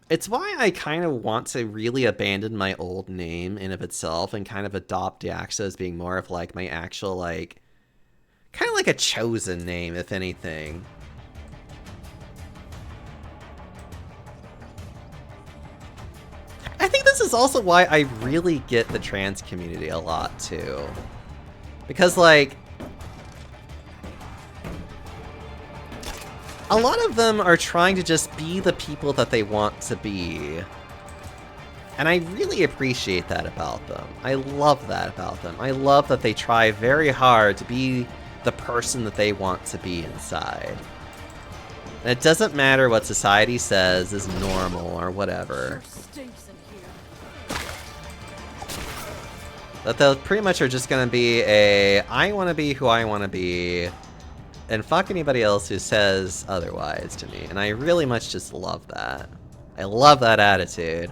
It's why I kind of want to really abandon my old name in of itself and kind of adopt Deoxys as being more of, like, my actual, like, kind of like a chosen name, if anything. I think this is also why I really get the trans community a lot, too. Because, like, a lot of them are trying to just be the people that they want to be. And I really appreciate that about them. I love that about them. I love that they try very hard to be the person that they want to be inside. And it doesn't matter what society says is normal or whatever. That they pretty much are just gonna be I wanna be who I wanna be, and fuck anybody else who says otherwise to me. And I really much just love that. I love that attitude.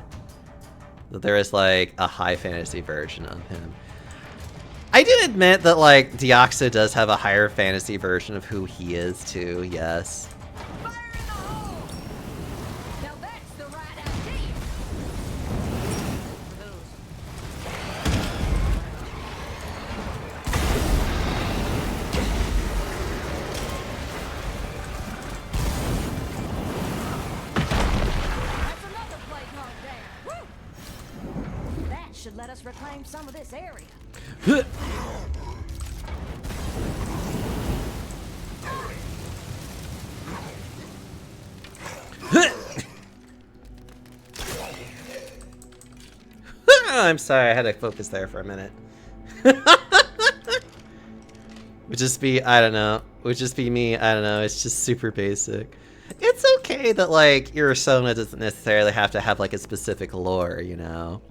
That there is, like, a high fantasy version of him. I do admit that, like, Deoxys does have a higher fantasy version of who he is, too, yes. Should let us reclaim some of this area. I'm sorry, I had to focus there for a minute. Would just be, I don't know. Would just be me, I don't know. It's just super basic. It's okay that, like, your persona doesn't necessarily have to have, like, a specific lore, you know?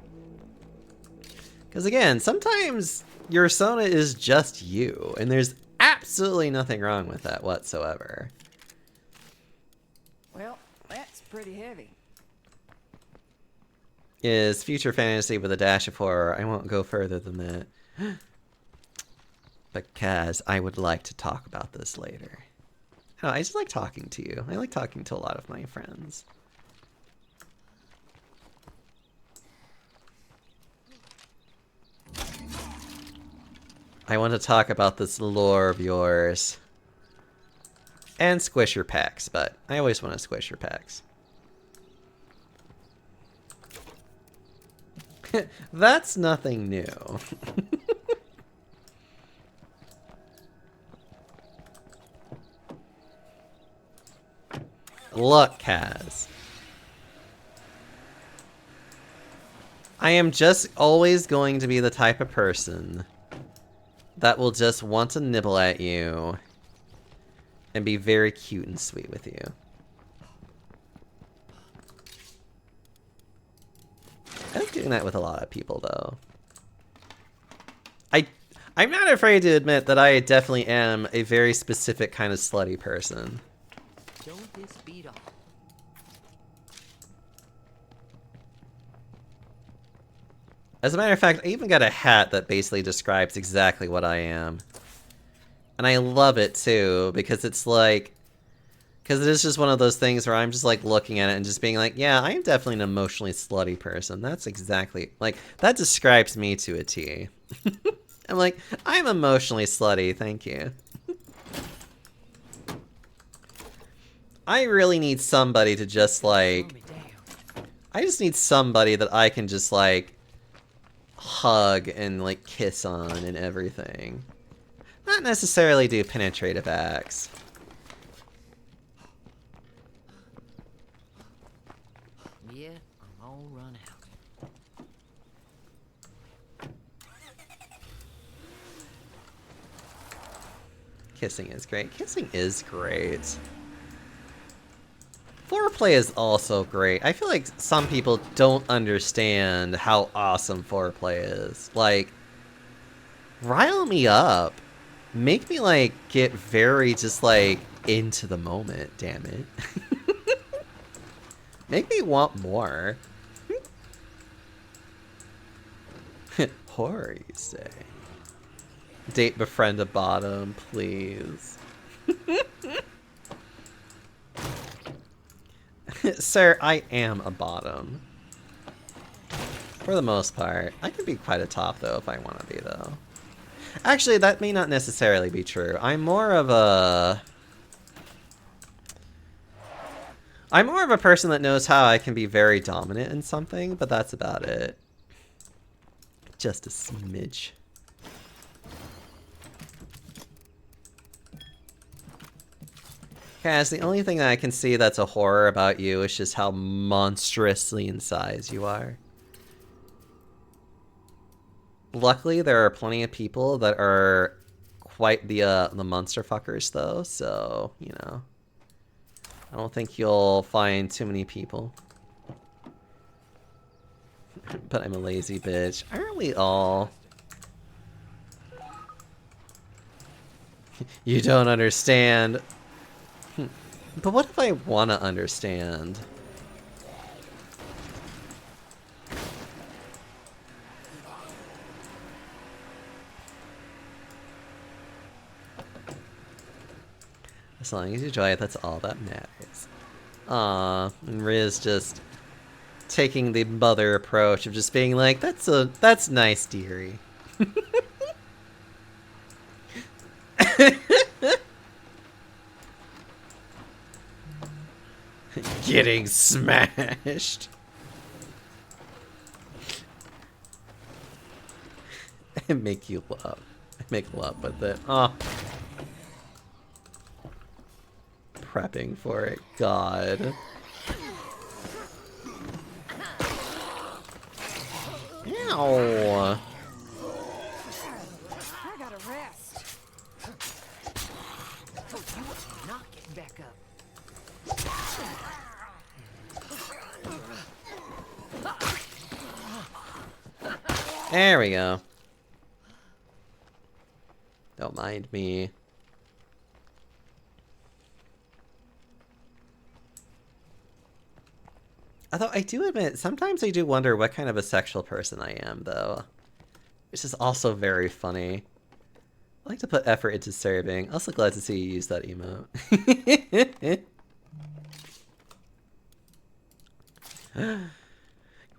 Because again, sometimes your persona is just you, and there's absolutely nothing wrong with that whatsoever. Well, that's pretty heavy. Is future fantasy with a dash of horror. I won't go further than that. But Kaz, I would like to talk about this later. Oh, I just like talking to you. I like talking to a lot of my friends. I want to talk about this lore of yours. And squish your packs, but I always want to squish your packs. That's nothing new. Look, Kaz. I am just always going to be the type of person that will just want to nibble at you and be very cute and sweet with you. I'm doing that with a lot of people, though. I'm not afraid to admit that I definitely am a very specific kind of slutty person. Don't this beat off? As a matter of fact, I even got a hat that basically describes exactly what I am. And I love it too, because it's like, because it is just one of those things where I'm just like looking at it and just being like, yeah, I am definitely an emotionally slutty person. That's exactly, like, that describes me to a T. I'm like, I'm emotionally slutty, thank you. I really need somebody to just like, I just need somebody that I can just like hug and like kiss on and everything. Not necessarily do penetrative acts. Yeah, I'm all run out. Kissing is great. Kissing is great. Foreplay is also great. I feel like some people don't understand how awesome foreplay is. Like, rile me up. Make me, like, get very just, like, into the moment, damn it. Make me want more. Horror, you say? Date befriend a bottom, please. Sir, I am a bottom. For the most part. I can be quite a top, though, if I want to be, though. Actually, that may not necessarily be true. I'm more of a person that knows how I can be very dominant in something, but that's about it. Just a smidge. Kaz, the only thing that I can see that's a horror about you is just how monstrously in size you are. Luckily, there are plenty of people that are quite the monster fuckers, though, so, you know. I don't think you'll find too many people. But I'm a lazy bitch. Aren't we all? You don't understand. But what if I want to understand? As long as you enjoy it, that's all that matters. Aw, and Riz just taking the mother approach of just being like, that's nice, dearie. Getting smashed. And make you love. Make love with it. Oh. Prepping for it. God. Ow. I gotta rest. Not getting back up. There we go. Don't mind me. Although I do admit, sometimes I do wonder what kind of a sexual person I am, though. Which is also very funny. I like to put effort into serving. Also glad to see you use that emote.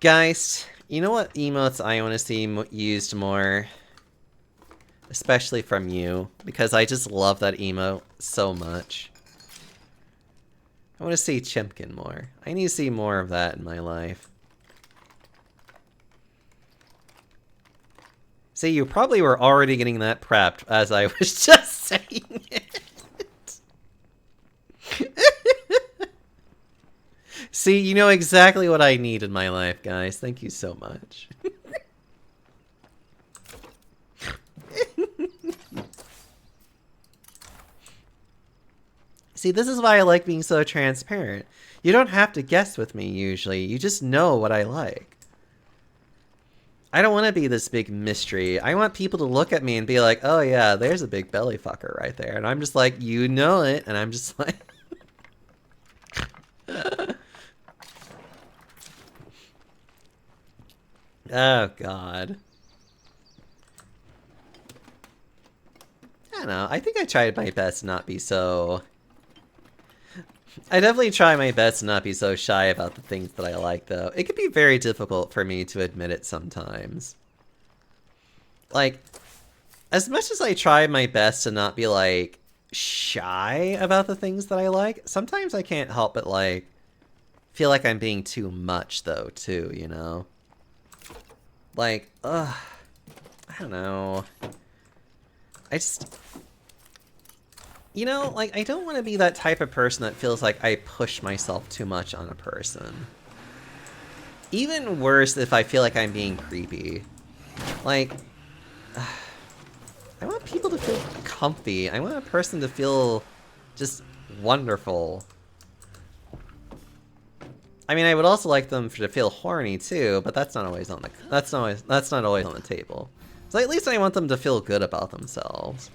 Guys, you know what emotes I want to see used more? Especially from you, because I just love that emote so much. I want to see Chimpkin more. I need to see more of that in my life. See, you probably were already getting that prepped as I was just saying it. See, you know exactly what I need in my life, guys. Thank you so much. See, this is why I like being so transparent. You don't have to guess with me, usually. You just know what I like. I don't want to be this big mystery. I want people to look at me and be like, oh yeah, there's a big belly fucker right there. And I'm just like, you know it. And I'm just like... Oh, God. don't know. I think I tried my best to not be so... I definitely try my best to not be so shy about the things that I like, though. It can be very difficult for me to admit it sometimes. Like, as much as I try my best to not be, like, shy about the things that I like, sometimes I can't help but, like, feel like I'm being too much, though, too, you know? Like, I don't know. I just... You know, like, I don't want to be that type of person that feels like I push myself too much on a person. Even worse if I feel like I'm being creepy. Like, I want people to feel comfy. I want a person to feel just wonderful. I mean, I would also like them to feel horny too, but that's not always on the that's not always on the table. So at least I want them to feel good about themselves.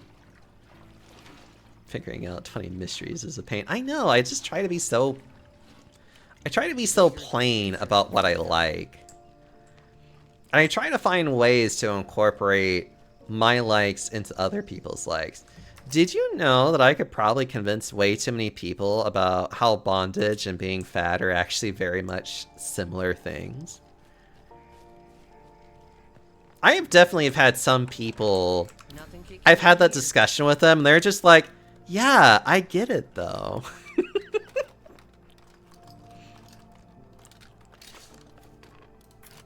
Figuring out 20 mysteries is a pain. I know, I just try to be so... I try to be so plain about what I like. And I try to find ways to incorporate my likes into other people's likes. Did you know that I could probably convince way too many people about how bondage and being fat are actually very much similar things? I have definitely had some people... I've had that discussion with them, and they're just like, yeah, I get it, though.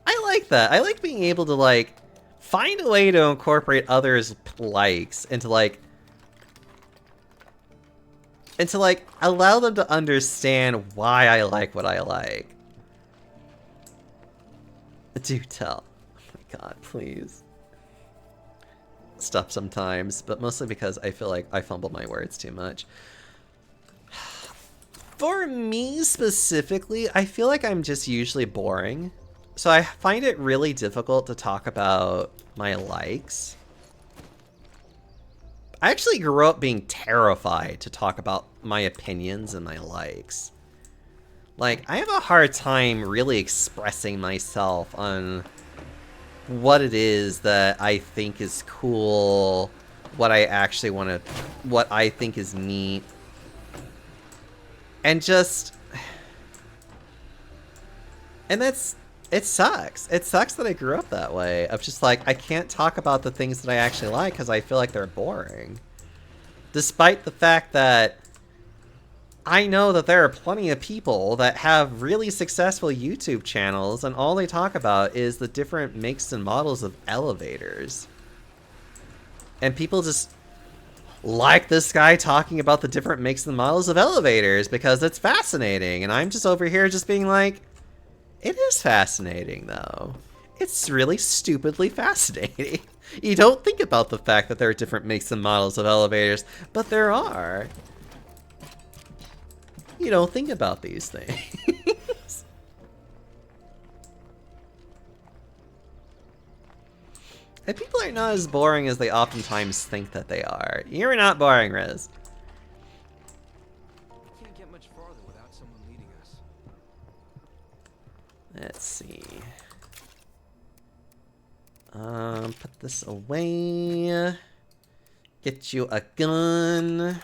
I like that. I like being able to, like, find a way to incorporate others' likes into, like, allow them to understand why I like what I like. Do tell. Oh my god, please. Stuff sometimes, but mostly because I feel like I fumble my words too much. For me specifically, I feel like I'm just usually boring. So I find it really difficult to talk about my likes. I actually grew up being terrified to talk about my opinions and my likes. Like, I have a hard time really expressing myself on what it is that I think is cool, what I actually want to, what I think is neat. And just... And that's... It sucks. It sucks that I grew up that way. Of just like, I can't talk about the things that I actually like because I feel like they're boring. Despite the fact that I know that there are plenty of people that have really successful YouTube channels and all they talk about is the different makes and models of elevators. And people just like this guy talking about the different makes and models of elevators because it's fascinating. And I'm just over here just being like, it is fascinating, though. It's really stupidly fascinating. You don't think about the fact that there are different makes and models of elevators, but there are. You don't think about these things. And people are not as boring as they oftentimes think that they are. You're not boring, Riz. Can't get much farther without someone leading us. Let's see. Put this away. Get you a gun.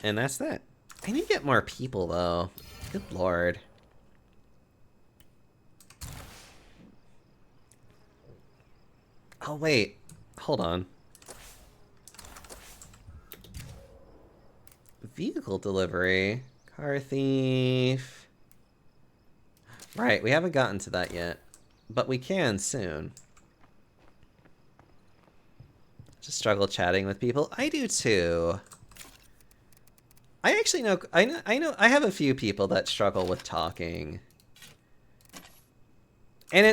And that's that. I need to get more people, though. Good lord. Oh, wait. Hold on. Vehicle delivery. Car thief. Right, we haven't gotten to that yet. But we can soon. Just struggle chatting with people. I do too. I actually know, I have a few people that struggle with talking. And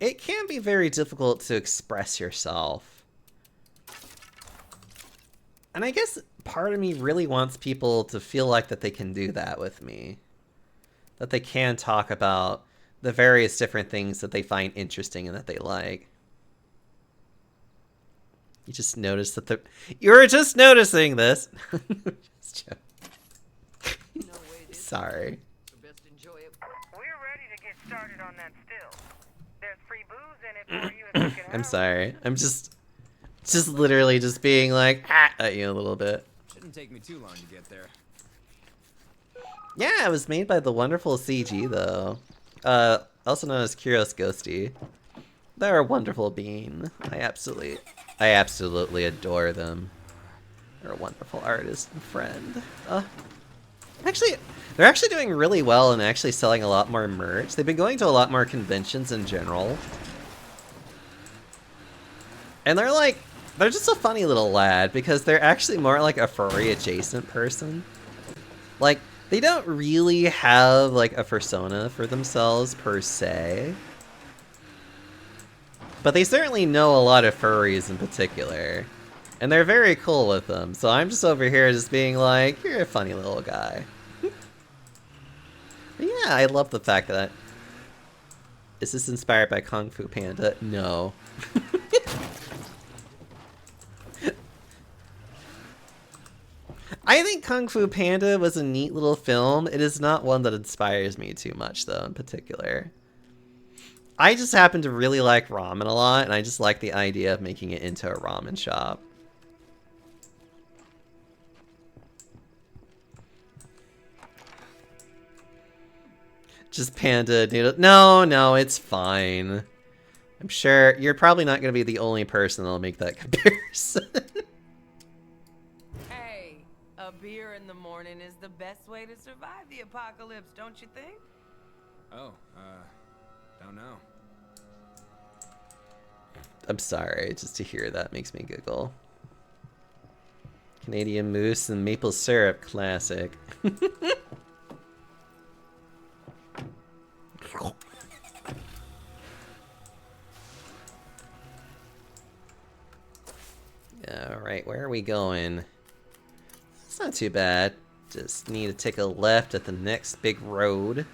it can be very difficult to express yourself. And I guess part of me really wants people to feel like that they can do that with me. That they can talk about the various different things that they find interesting and that they like. You just noticed that you're just noticing this. Just Sorry. We're ready to get started on that still. There's free booze in it for you if you can I'm help. sorry. I'm just literally just being like at you a little bit. Shouldn't take me too long to get there. Yeah, it was made by the wonderful CG though. Also known as Curious Ghosty. They're a wonderful being. I absolutely adore them. They're a wonderful artist and friend. Actually, they're actually doing really well and actually selling a lot more merch. They've been going to a lot more conventions in general. And they're just a funny little lad because they're actually more like a furry adjacent person. Like, they don't really have like a persona for themselves per se. But they certainly know a lot of furries in particular. And they're very cool with them, so I'm just over here just being like, you're a funny little guy. But yeah, I love the fact that... Is this inspired by Kung Fu Panda? No. I think Kung Fu Panda was a neat little film. It is not one that inspires me too much, though, in particular. I just happen to really like ramen a lot, and I just like the idea of making it into a ramen shop. Just panda noodle. No, it's fine. I'm sure you're probably not going to be the only person that'll make that comparison. Hey, a beer in the morning is the best way to survive the apocalypse, don't you think? Oh, don't know. I'm sorry, just to hear that makes me giggle. Canadian mousse and maple syrup, classic. Alright, where are we going? It's not too bad. Just need to take a left at the next big road.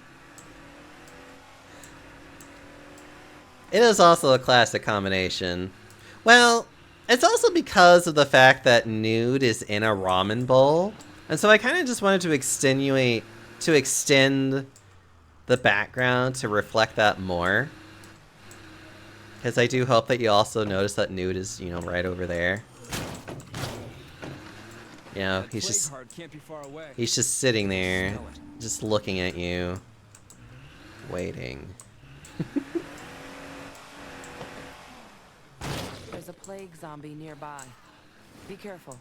It is also a classic combination. Well, it's also because of the fact that nude is in a ramen bowl. And so I kind of just wanted to extend the background to reflect that more. Because I do hope that you also notice that nude is, you know, right over there. You know, he's just sitting there, just looking at you, waiting. There's a plague zombie nearby. Be careful.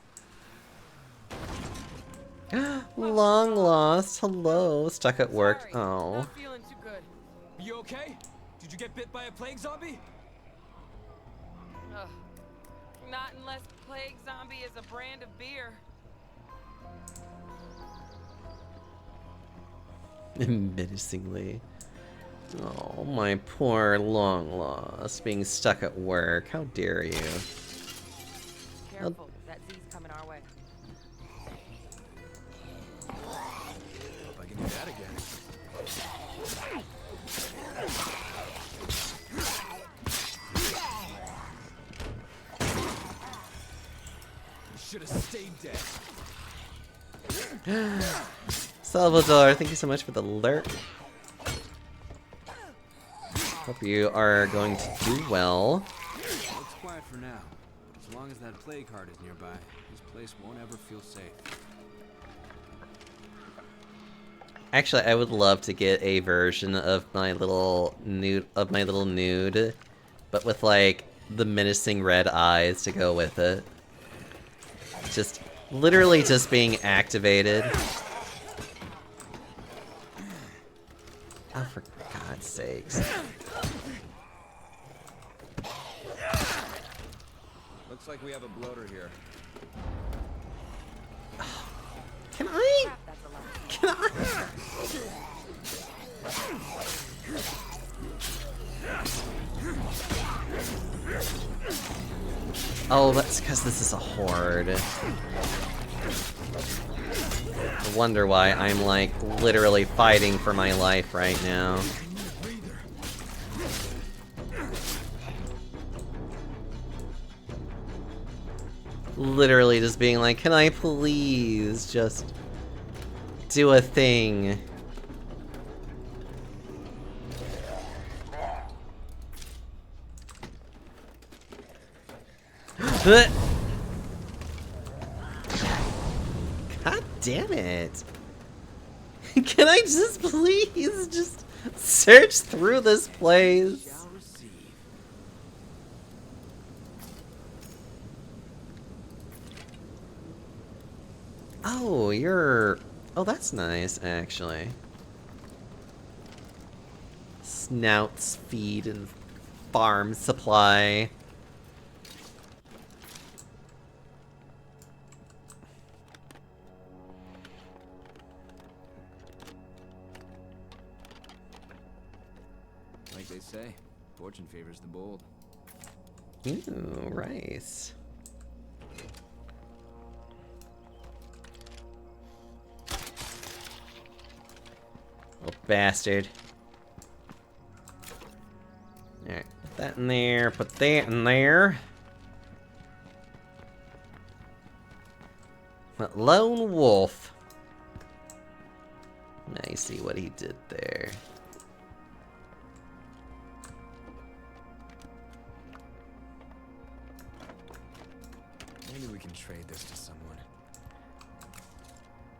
Long lost. Hello. Stuck at work. Sorry, Oh. not feeling too good. You okay? Did you get bit by a plague zombie? Ugh. Not unless plague zombie is a brand of beer. Menacingly. Oh, my poor long lost being stuck at work. How dare you? Careful, that Z's coming our way. Hope I can do that again. You should have stayed dead. Salvador, thank you so much for the alert. Hope you are going to do well. Looks quiet for now. As long as that plague heart is nearby, this place won't ever feel safe. Actually, I would love to get a version of my little nude, but with like the menacing red eyes to go with it. Just literally just being activated. Oh, for God's sakes. Looks like we have a bloater here. Can I? Can I? Oh, that's because this is a horde. I wonder why I'm like literally fighting for my life right now. Literally just being like, can I please just do a thing? God damn it. Can I just please just search through this place? Shall receive. Oh, you're... Oh, that's nice, actually. Snouts, feed, and farm supply. Like they say, fortune favors the bold. Ooh, rice. Little bastard. Alright, put that in there, put that in there. That lone wolf. I see what he did there. Maybe we can trade this to someone.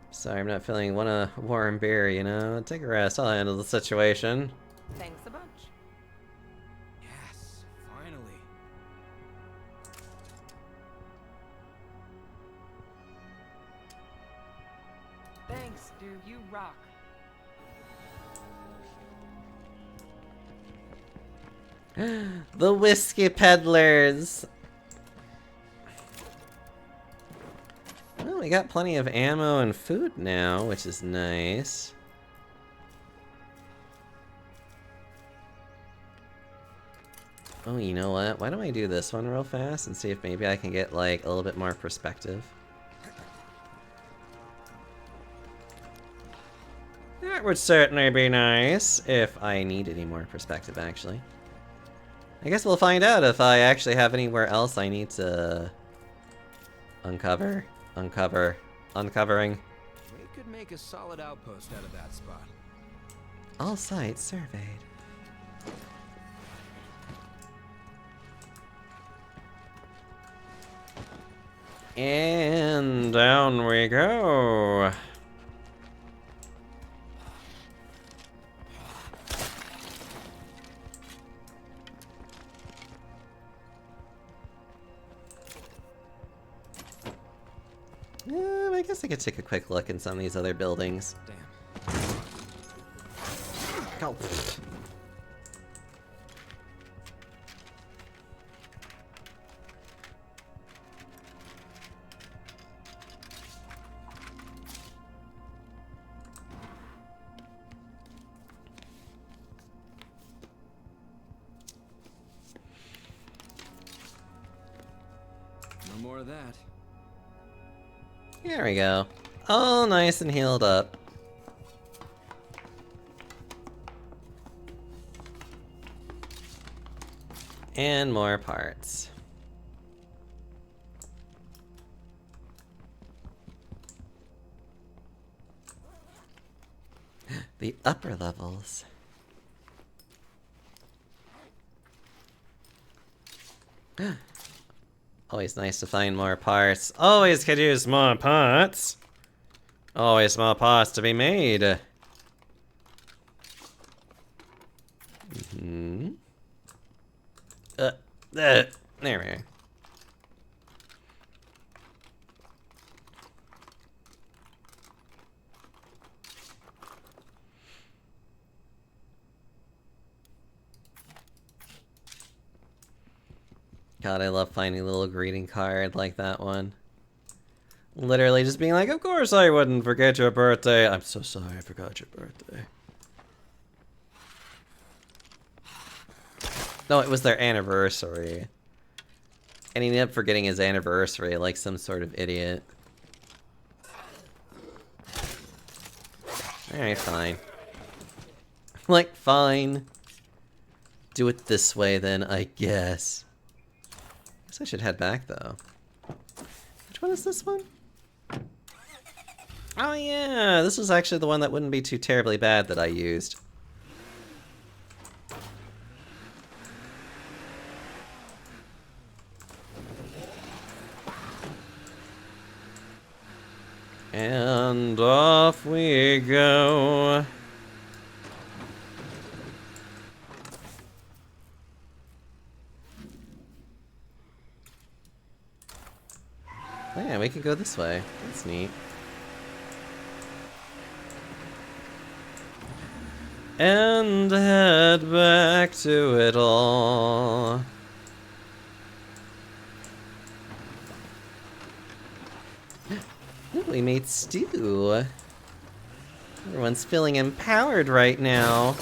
Sorry, I'm not feeling one warm beer, you know? Take a rest, I'll handle the situation. Thanks a bunch. Yes, finally. Thanks, dude. You rock. The whiskey peddlers! Well, we got plenty of ammo and food now, which is nice. Oh, you know what? Why don't I do this one real fast and see if maybe I can get, like, a little bit more perspective? That would certainly be nice, if I need any more perspective, actually. I guess we'll find out if I actually have anywhere else I need to... uncovering. We could make a solid outpost out of that spot. All sites surveyed. And down we go. I guess I could take a quick look in some of these other buildings. Damn. Oh. No more of that. There we go. All nice and healed up. And more parts. The upper levels. Always nice to find more parts. Always could use more parts. Always more parts to be made. Mm-hmm. There we are. God, I love finding a little greeting card like that one. Literally just being like, of course I wouldn't forget your birthday. I'm so sorry I forgot your birthday. No, it was their anniversary. And he ended up forgetting his anniversary like some sort of idiot. Alright, fine. Like, fine. Do it this way then, I guess. Guess I should head back though. Which one is this one? Oh yeah, this was actually the one that wouldn't be too terribly bad that I used. And off we go. Oh yeah, we can go this way. That's neat. And head back to it all. Ooh, we made stew. Everyone's feeling empowered right now.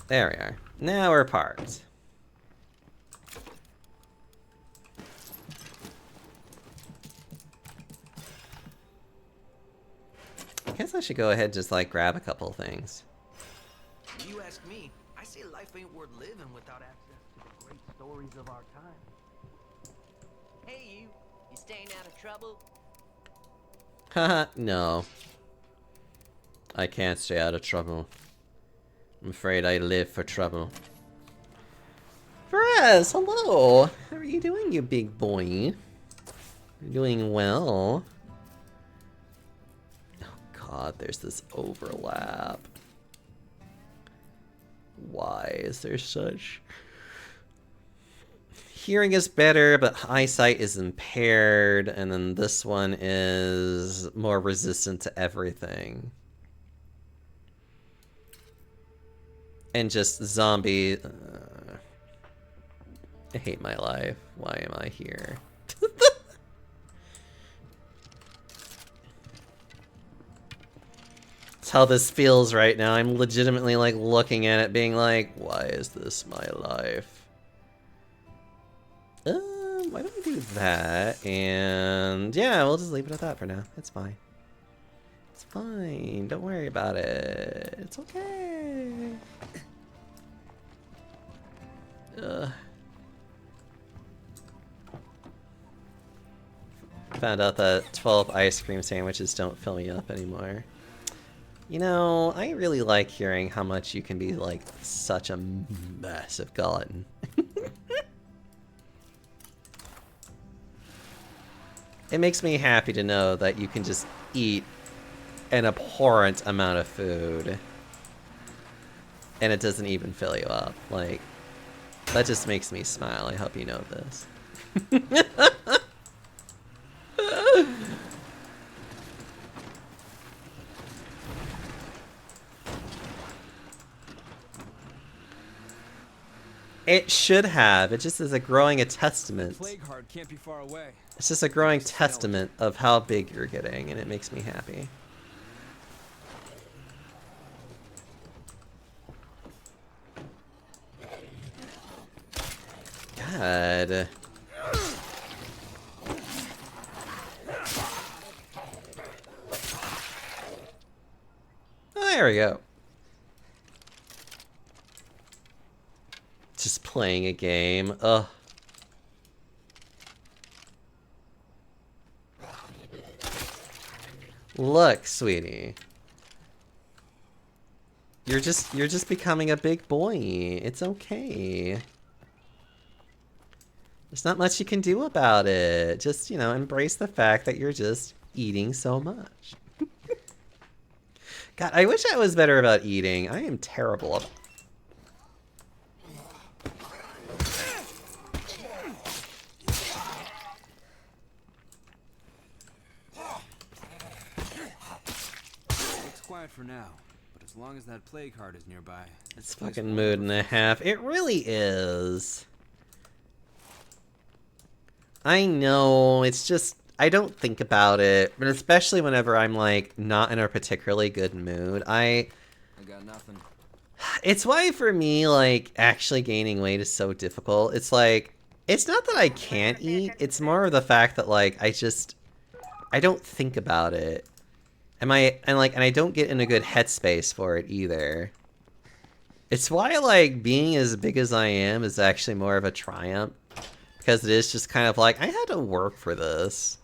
There we are. Now we're parked. I guess I should go ahead and just like grab a couple things. If you ask me, I say life ain't worth living without access to the great stories of our time. Hey, you. You staying out of trouble? Haha, no. I can't stay out of trouble. I'm afraid I live for trouble. Perez, hello! How are you doing, you big boy? You're doing well. Oh god, there's this overlap. Why is there such... Hearing is better, but eyesight is impaired, and then this one is more resistant to everything. And just zombie... I hate my life. Why am I here? That's how this feels right now. I'm legitimately like looking at it being like, why is this my life? Why don't we do that? And yeah, we'll just leave it at that for now. It's fine. It's fine. Don't worry about it. It's okay. Found out that 12 ice cream sandwiches don't fill me up anymore. You know, I really like hearing how much you can be like such a massive glutton. It makes me happy to know that you can just eat an abhorrent amount of food and it doesn't even fill you up. Like, that just makes me smile. I hope you know this. It should have. It just is a growing testament. Plague heart can't be far away. It's just a growing testament of how big you're getting, and it makes me happy. God. Oh, there we go. Just playing a game. Ugh. Look, sweetie. You're just becoming a big boy. It's okay. There's not much you can do about it. Just, you know, embrace the fact that you're just eating so much. God, I wish I was better about eating. I am terrible at... Quiet for now, but as long as that plague heart is nearby, It's fucking mood and a half. It really is. I know, it's just, I don't think about it, but especially whenever I'm like not in a particularly good mood, I got nothing. it's why for me, like, actually gaining weight is so difficult. It's like, it's not that I can't eat, it's more of the fact that like, I don't think about it. And I don't get in a good headspace for it either. It's why like being as big as I am is actually more of a triumph. Because it is just kind of like, I had to work for this.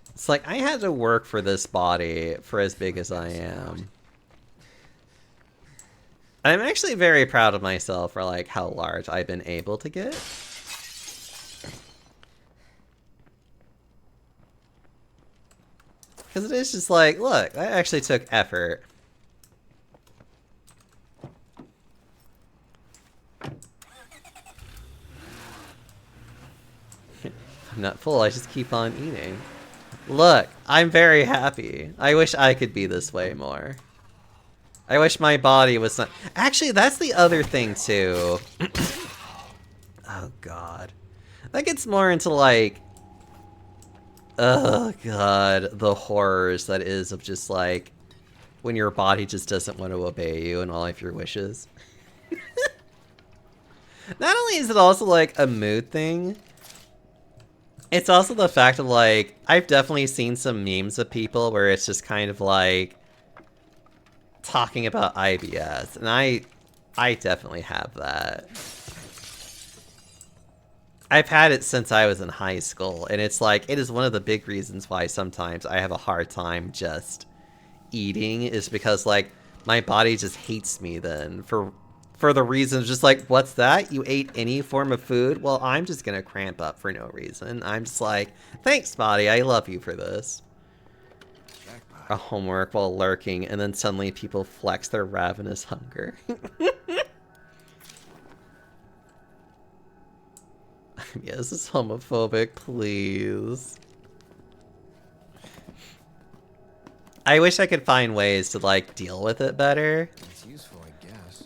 It's like, I had to work for this body for as big as I am. I'm actually very proud of myself for like how large I've been able to get. Because it is just like, look, that actually took effort. I'm not full, I just keep on eating. Look, I'm very happy. I wish I could be this way more. I wish my body was not... Actually, that's the other thing, too. Oh, God. That gets more into, like... Oh, God. The horrors that is of just, like... when your body just doesn't want to obey you and all of your wishes. Not only is it also, like, a mood thing... It's also the fact of, like... I've definitely seen some memes of people where it's just kind of, like... talking about IBS, and I definitely have that. I've had it since I was in high school, and it's like, it is one of the big reasons why sometimes I have a hard time just eating, is because, like, my body just hates me then, for the reasons just like, what's that? You ate any form of food? Well, I'm just gonna cramp up for no reason. I'm just like, thanks, body, I love you for this. A homework while lurking, and then suddenly people flex their ravenous hunger. Yeah, this is homophobic, please. I wish I could find ways to, like, deal with it better. It's useful, I guess.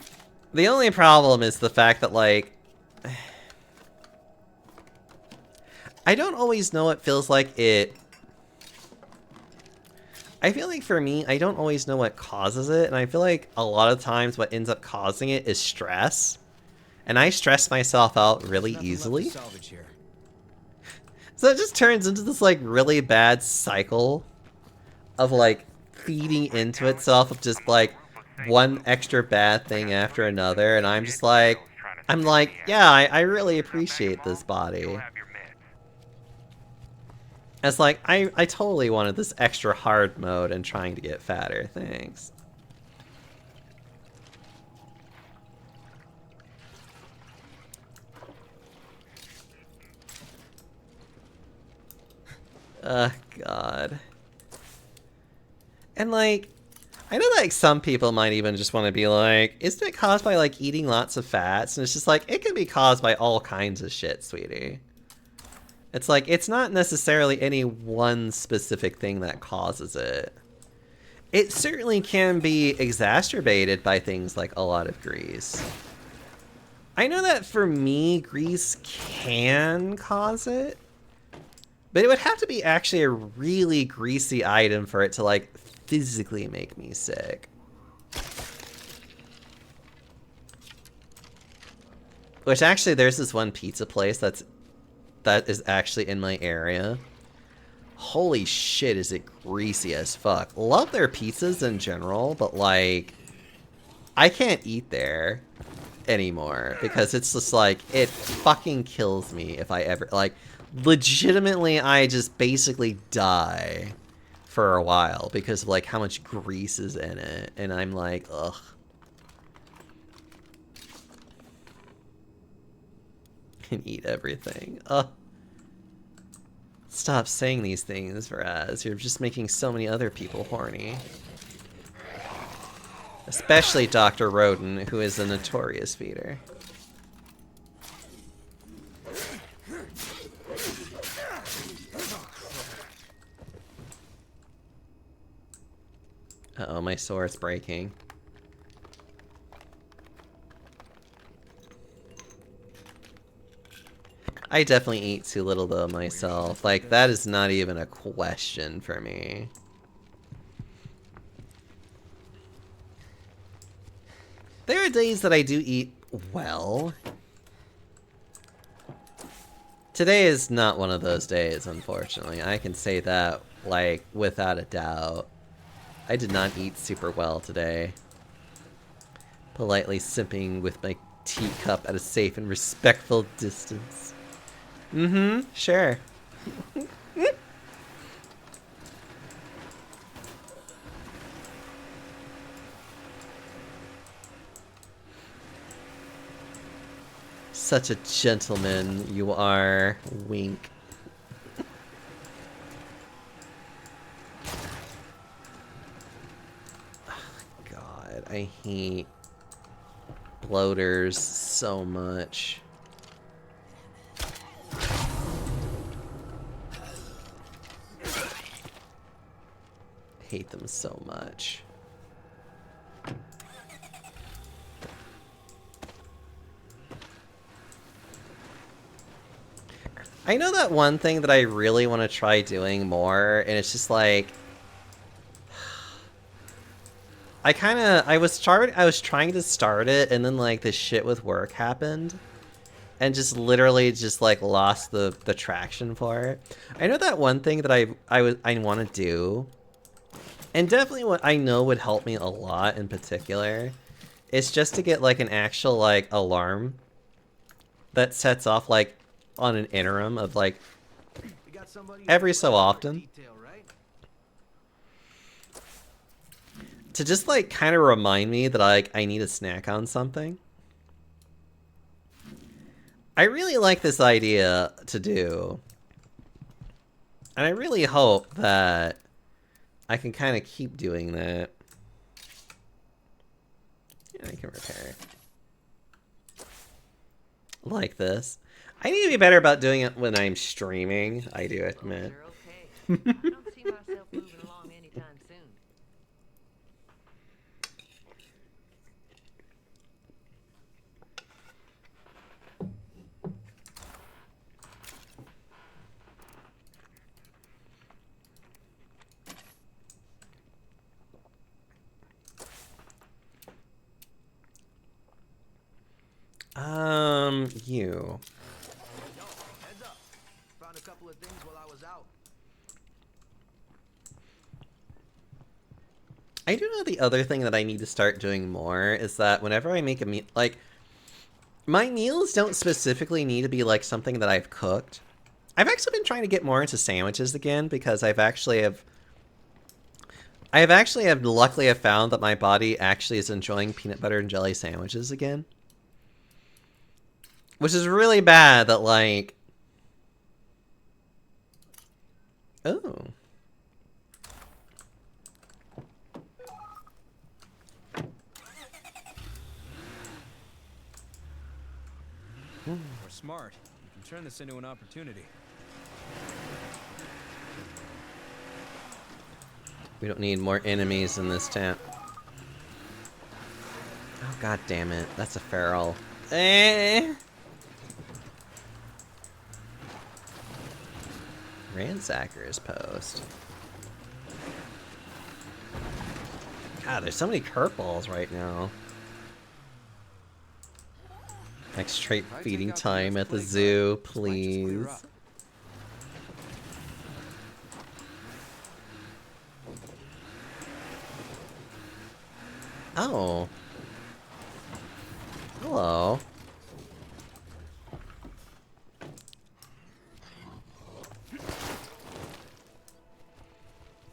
The only problem is the fact that, like... I don't always know what feels like it... I feel like for me, I don't always know what causes it, and I feel like a lot of times what ends up causing it is stress. And I stress myself out really easily. So it just turns into this like really bad cycle of like feeding into itself of just like one extra bad thing after another, and I'm just like, yeah, I really appreciate this body. It's like, I totally wanted this extra hard mode and trying to get fatter. Thanks. God. And like, I know like some people might even just want to be like, isn't it caused by like eating lots of fats? And it's just like, it can be caused by all kinds of shit, sweetie. It's like, it's not necessarily any one specific thing that causes it. It certainly can be exacerbated by things like a lot of grease. I know that for me, grease can cause it. But it would have to be actually a really greasy item for it to like physically make me sick. Which actually, there's this one pizza place that is actually in my area. Holy shit, is it greasy as fuck. Love their pizzas in general, but like, I can't eat there anymore because it's just like, it fucking kills me if I ever, like, legitimately I just basically die for a while because of like how much grease is in it, and I'm like, ugh. And eat everything. Ugh. Stop saying these things, Raz. You're just making so many other people horny. Especially Dr. Roden, who is a notorious feeder. Uh-oh, my sword's breaking. I definitely eat too little though myself. Like, that is not even a question for me. There are days that I do eat well. Today is not one of those days, unfortunately. I can say that, like, without a doubt. I did not eat super well today. Politely sipping with my teacup at a safe and respectful distance. Mm-hmm, sure. Such a gentleman you are. Wink. God, I hate bloaters so much. Hate them so much. I know that one thing that I really want to try doing more, and it's just like I was trying to start it, and then like this shit with work happened, and just literally just like lost the traction for it. I know that one thing that I want to do, and definitely what I know would help me a lot in particular, is just to get like an actual like alarm that sets off like on an interim of like every so often. To just like kind of remind me that I need a snack on something. I really like this idea to do. And I really hope that I can kind of keep doing that. Yeah, I can repair. Like this. I need to be better about doing it when I'm streaming, I do admit. I don't see myself moving along anytime soon. You. Heads up. Found a couple of things while I was out. I do know the other thing that I need to start doing more is that whenever I make a meal, like, my meals don't specifically need to be like something that I've cooked. I've actually been trying to get more into sandwiches again because I've actually luckily have found that my body actually is enjoying peanut butter and jelly sandwiches again. Which is really bad that like... Oh. We're smart. We can turn this into an opportunity. We don't need more enemies in this town. Oh god damn it. That's a feral. Ransacker's post. God, there's so many curveballs right now. Like straight feeding time at the zoo, please. Oh. Hello.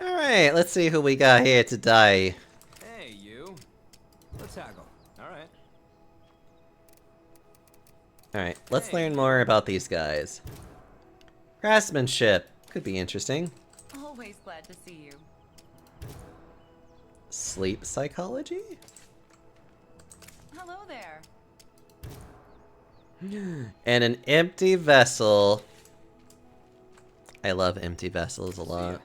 Alright, let's see who we got here today. Hey, you. Let's haggle. Alright. Alright, let's learn more about these guys. Craftsmanship. Could be interesting. Always glad to see you. Sleep psychology? Hello there. And an empty vessel. I love empty vessels a lot.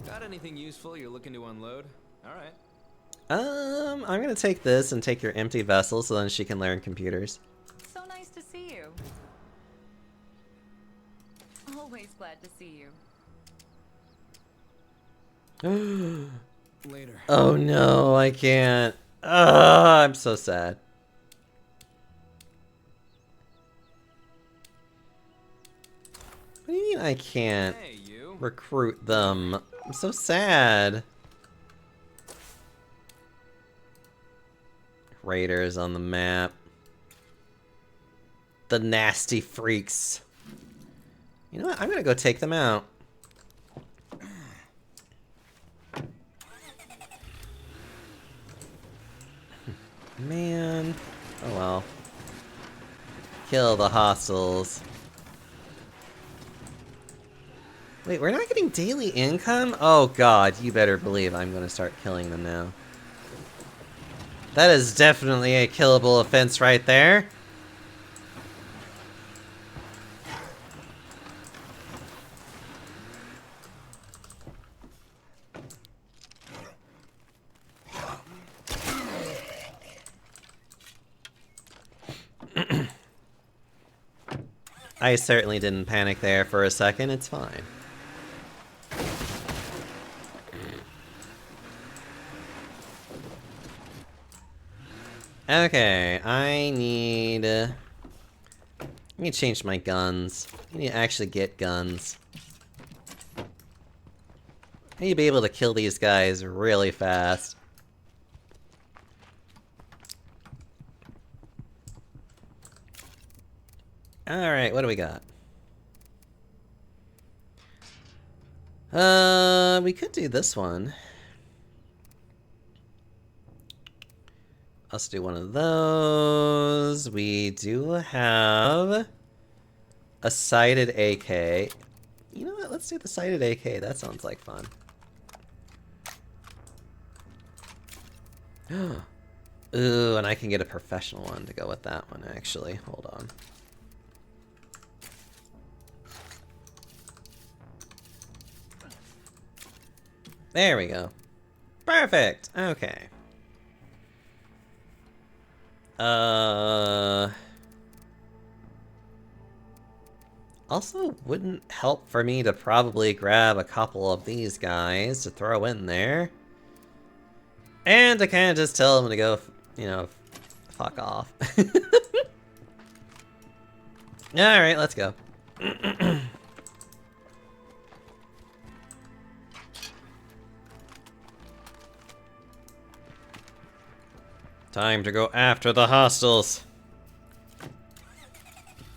Got anything useful you're looking to unload? Alright. I'm gonna take this and take your empty vessel so then she can learn computers. So nice to see you. Always glad to see you. Later. Oh no, I can't. I'm so sad. What do you mean I can't Hey, you. recruit them? I'm so sad. Raiders on the map. The nasty freaks. You know what? I'm gonna go take them out. Man. Oh well. kill the hostiles. Wait, we're not getting daily income? Oh god, you better believe I'm gonna start killing them now. That is definitely a killable offense right there. I certainly didn't panic there for a second, it's fine. Okay, I need to change my guns. I need to actually get guns. I need to be able to kill these guys really fast. Alright, what do we got? We could do this one. Let's do one of those. We do have a sighted AK. You know what? Let's do the sighted AK. That sounds like fun. Ooh, and I can get a professional one to go with that one, actually. Hold on. There we go. Perfect! Okay. Also, wouldn't help for me to probably grab a couple of these guys to throw in there. And to kind of just tell them to go, you know, fuck off. Alright, let's go. Time to go after the hostiles.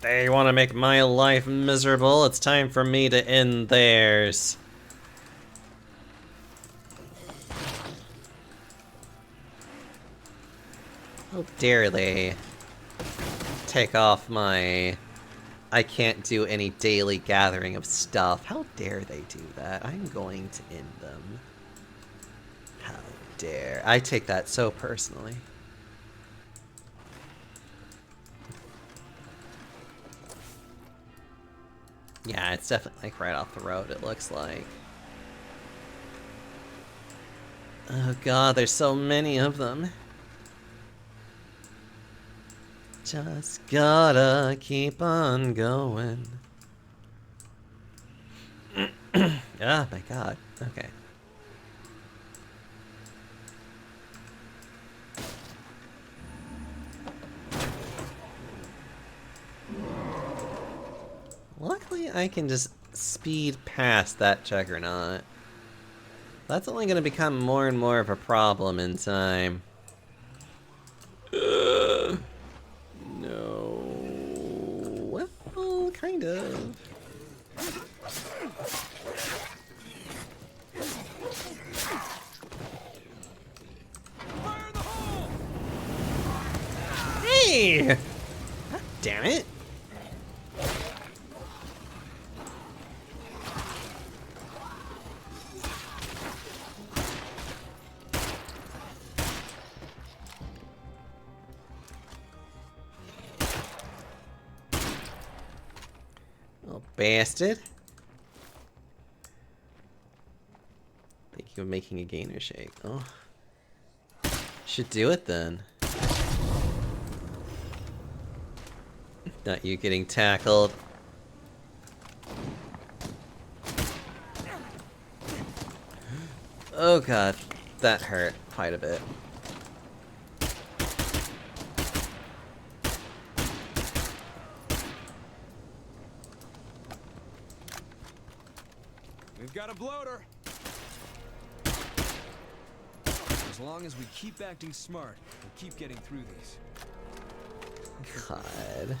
They want to make my life miserable. It's time for me to end theirs. How dare they take off my... I can't do any daily gathering of stuff. How dare they do that? I'm going to end them. How dare. I take that so personally. Yeah, it's definitely like right off the road, it looks like. Oh god, there's so many of them. Just gotta keep on going. Oh my god, okay. Luckily, I can just speed past that juggernaut. That's only going to become more and more of a problem in time. No. Well, kind of. Hey! God damn it. Bastard. Thinking of making a gainer shake. Oh. Should do it then. Not you getting tackled. Oh god, that hurt quite a bit. We've got a bloater. As long as we keep acting smart, we'll keep getting through these. God.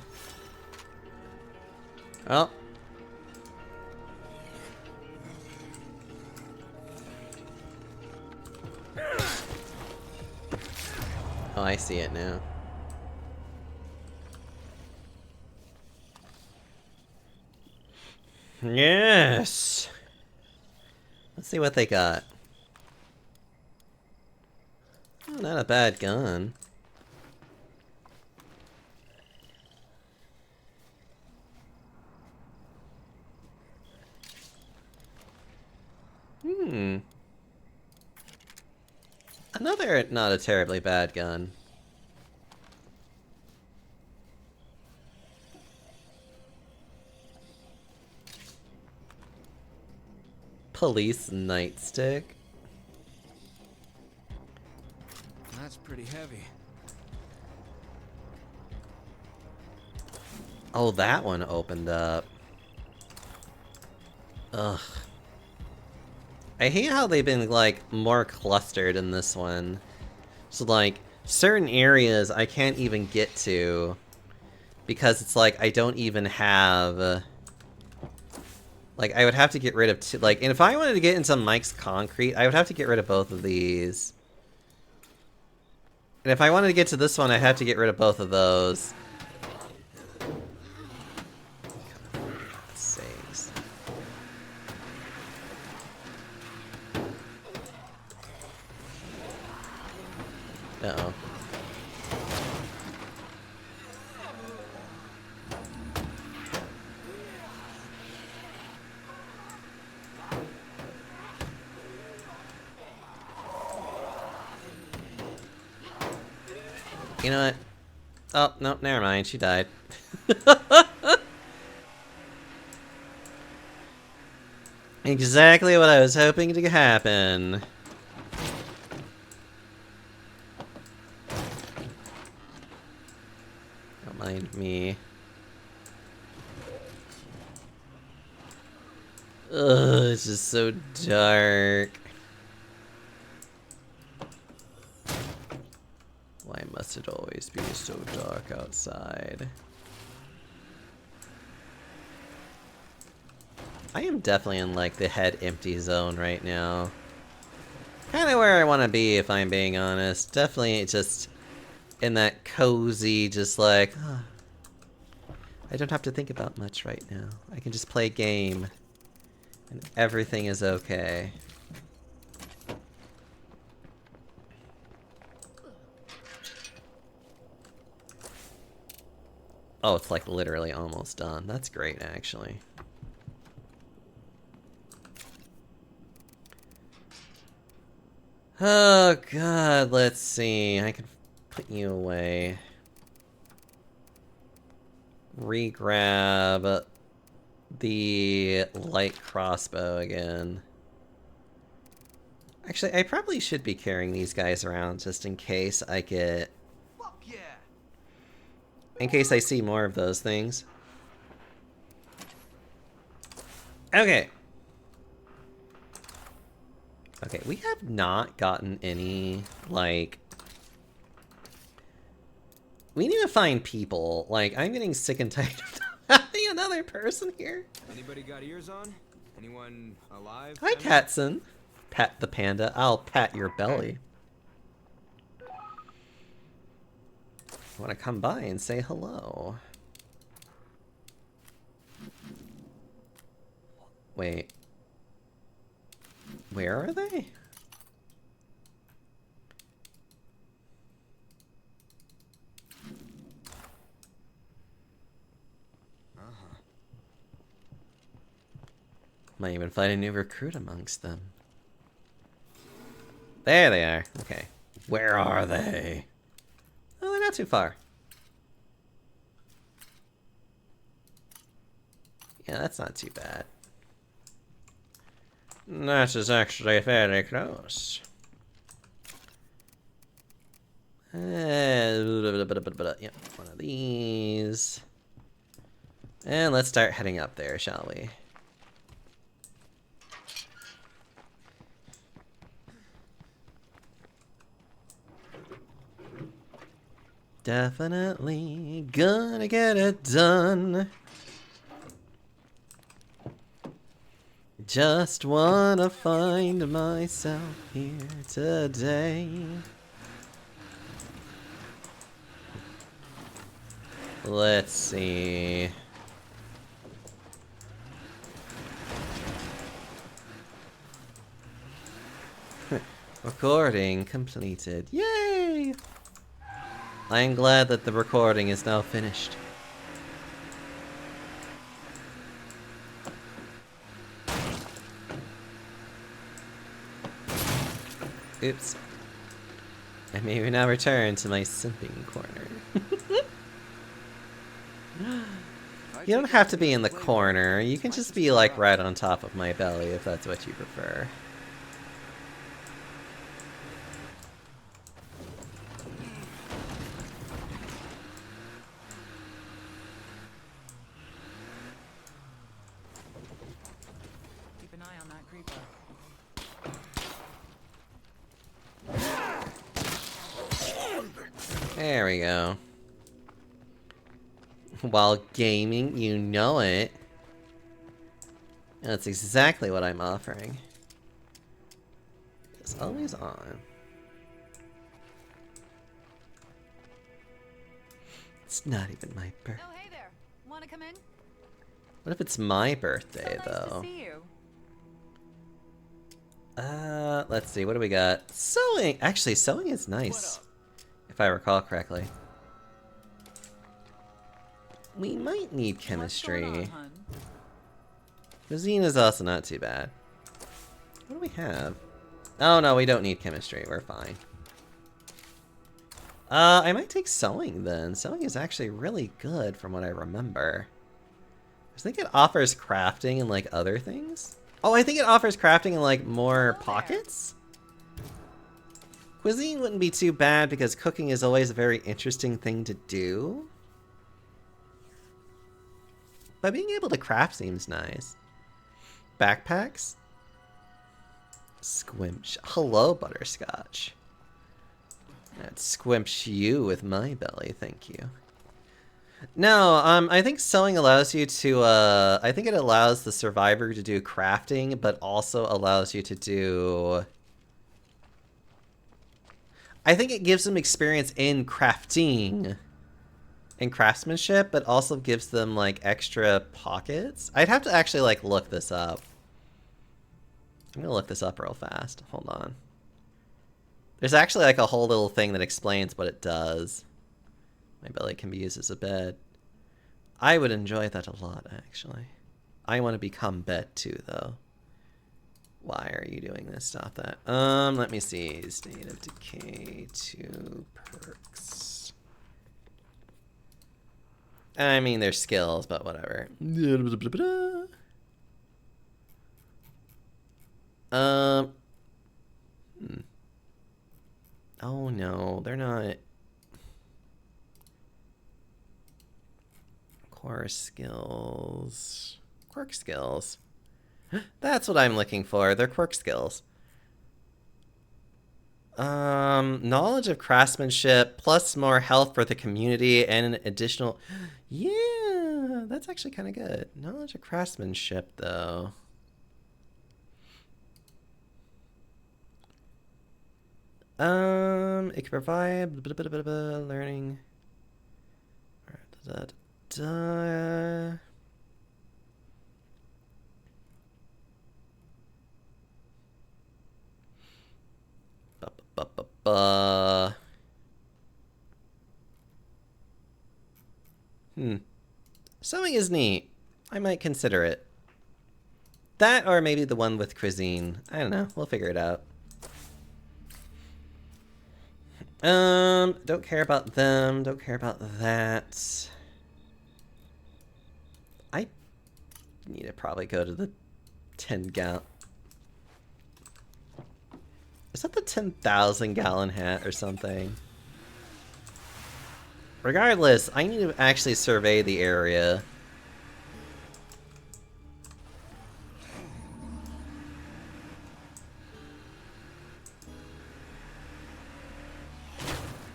Oh. Oh, I see it now. Yes! Let's see what they got. Oh, not a bad gun. Another not a terribly bad gun. Police nightstick. That's pretty heavy. Oh, that one opened up. Ugh. I hate how they've been, like, more clustered in this one. So, like, certain areas I can't even get to because it's like I don't even have... like, I would have to get rid of two... like, and if I wanted to get into Mike's Concrete, I would have to get rid of both of these. And if I wanted to get to this one, I'd have to get rid of both of those. Sakes. Uh-oh. You know what? Oh, no, never mind. She died. Exactly what I was hoping to happen. Don't mind me. Ugh, it's just so dark. Why must it always be so dark outside? I am definitely in, like, the head empty zone right now. Kind of where I want to be, if I'm being honest. Definitely just in that cozy, just like, oh, I don't have to think about much right now. I can just play a game, and everything is okay. Oh, it's like literally almost done. That's great, actually. Oh god, let's see. I can put you away. Re-grab the light crossbow again. Actually, I probably should be carrying these guys around just in case I get... Fuck yeah! in case I see more of those things. Okay. Okay, we have not gotten any, like... we need to find people. Like, I'm getting sick and tired of having another person here. Anybody got ears on? Anyone alive? Hi, Catson. Pat the panda. I'll pat your belly. Want to come by and say hello. Wait. Where are they? Might even find a new recruit amongst them. There they are. Okay. Where are they? Oh, they're not too far. Yeah, that's not too bad. That is actually fairly close. Yep, one of these. And let's start heading up there, shall we? Definitely gonna get it done. Just wanna find myself here today. Let's see. Recording completed. Yay! I am glad that the recording is now finished. Oops. I may now return to my simping corner. You don't have to be in the corner. You can just be like right on top of my belly if that's what you prefer. Keep an eye on that creeper. There we go. While gaming, you know it. That's exactly what I'm offering. It's always on. It's not even my birthday. Oh, hey there. Want to come in? What if it's my birthday, So nice though? to see you. Let's see. What do we got? Sewing! Actually, sewing is nice. If I recall correctly. We might need chemistry. What's going on, hun? Cuisine is also not too bad. What do we have? Oh no, we don't need chemistry. We're fine. I might take sewing then. Sewing is actually really good from what I remember. I think it offers crafting and like other things. Oh, I think it offers crafting and like more pockets? Cuisine wouldn't be too bad because cooking is always a very interesting thing to do. But being able to craft seems nice. Backpacks? Squimch. Hello, Butterscotch. I'd squimch you with my belly, thank you. No, I think sewing allows you to, I think it allows the survivor to do crafting, but also allows you to do... I think it gives them experience in crafting and craftsmanship, but also gives them, like, extra pockets. I'd have to actually, like, look this up. I'm gonna look this up real fast. Hold on. There's actually, like, a whole little thing that explains what it does. My belly can be used as a bed. I would enjoy that a lot, actually. I want to become bed, too, though. Why are you doing this? Stop that. Let me see. State of Decay 2 perks. I mean, they're skills, but whatever. Oh no, they're not. Core skills. Quirk skills. That's what I'm looking for. They're quirk skills. Knowledge of craftsmanship plus more health for the community and an additional... Yeah, that's actually kind of good. Knowledge of craftsmanship, though. It can provide learning. Sewing is neat. I might consider it. That or maybe the one with cuisine. I don't know. We'll figure it out. Don't care about them. Don't care about that. I need to probably go to the 10 gallon. Is that the 10,000 gallon hat or something? Regardless, I need to actually survey the area.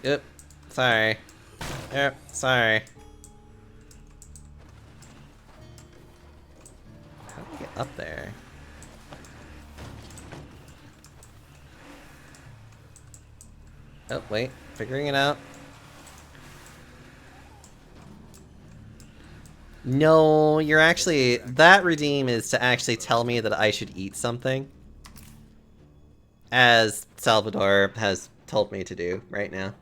Yep. Sorry. Yep. Sorry. How do I get up there? Oh, wait. Figuring it out. No, you're actually... That redeem is to actually tell me that I should eat something. as Salvador has told me to do right now.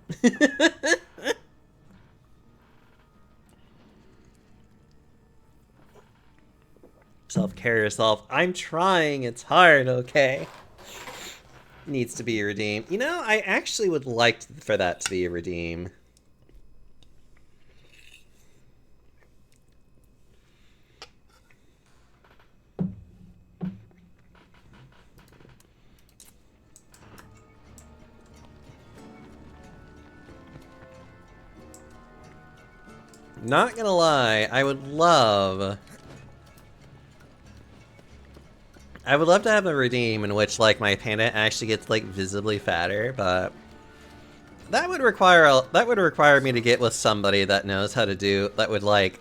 Self-care yourself. I'm trying. It's hard, okay? Needs to be redeemed. You know, I actually would like for that to be a redeem. Not gonna lie, I would love to have a redeem in which, like, my panda actually gets, like, visibly fatter, but that would require me to get with somebody that knows how to do, that would, like,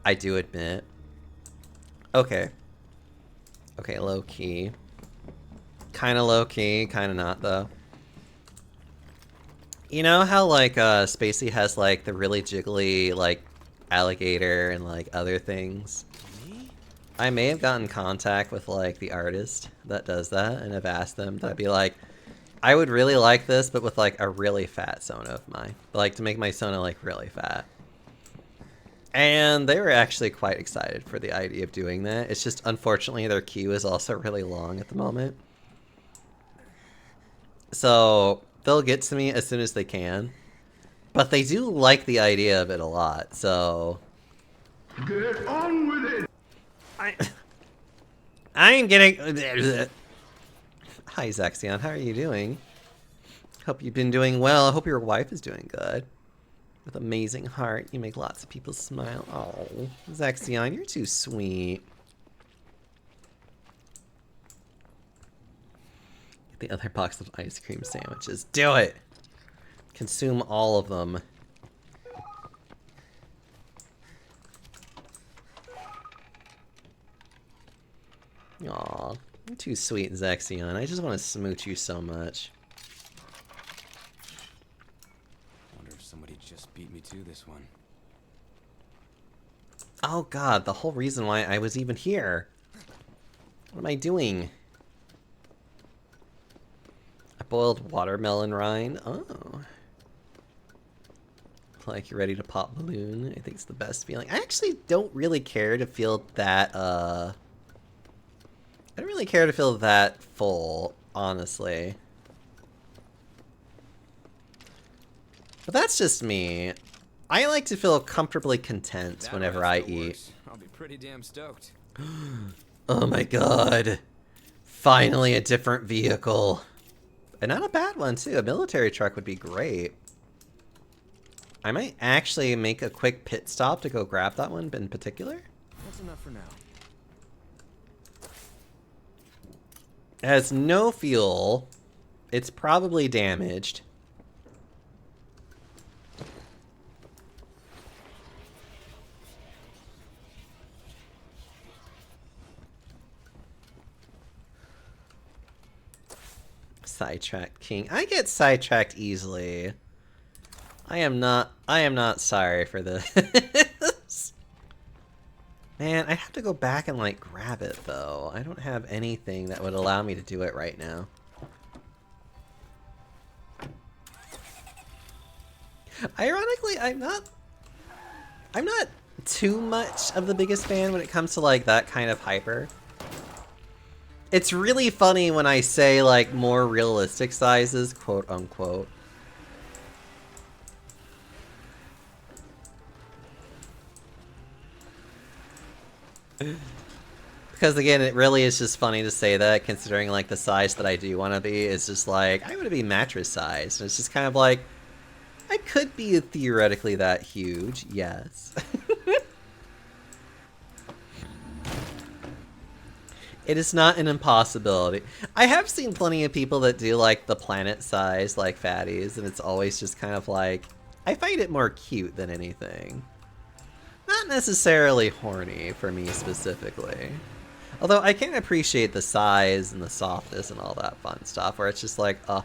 I do admit. Okay. Okay, low-key. Kinda low-key, kinda not, though. You know how, like, Spacey has, like, the really jiggly, like, alligator and, like, other things? I may have gotten contact with, like, the artist that does that, and have asked them to be like, I would really like this, but with, like, a really fat Sona of mine. Like, to make my Sona, like, really fat. And they were actually quite excited for the idea of doing that. It's just, unfortunately, their queue is also really long at the moment. So, they'll get to me as soon as they can. But they do like the idea of it a lot, so... Get on with it! I'm getting... Hi, Zaxion. How are you doing? Hope you've been doing well. I hope your wife is doing good. With amazing heart, you make lots of people smile. Oh, Zaxion, you're too sweet. Get the other box of ice cream sandwiches. Do it! Consume all of them. Aw, you're too sweet, Zaxion. I just want to smooch you so much. Wonder if somebody just beat me to this one. Oh god, the whole reason why I was even here. What am I doing? A boiled watermelon rind? Oh. Like you're ready to pop balloon. I think it's the best feeling. I actually don't really care to feel that, I don't really care to feel that full, honestly. But that's just me. I like to feel comfortably content whenever I eat. I'll be pretty damn stoked. Oh my god. Finally a different vehicle. And not a bad one, too. A military truck would be great. I might actually make a quick pit stop to go grab that one in particular. That's enough for now. It has no fuel. It's probably damaged. Sidetracked king. I get sidetracked easily. I am not sorry for this. Man, I have to go back and like grab it though. I don't have anything that would allow me to do it right now. Ironically, I'm not too much of the biggest fan when it comes to like that kind of hyper. It's really funny when I say like more realistic sizes, quote unquote. Because again, it really is just funny to say that, considering like the size that I do want to be is just like, I want to be mattress size. And it's just kind of like, I could be theoretically that huge, yes. It is not an impossibility. I have seen plenty of people that do like the planet size, like fatties, and it's always just kind of like, I find it more cute than anything. Not necessarily horny for me specifically. Although I can appreciate the size and the softness and all that fun stuff where it's just like, oh.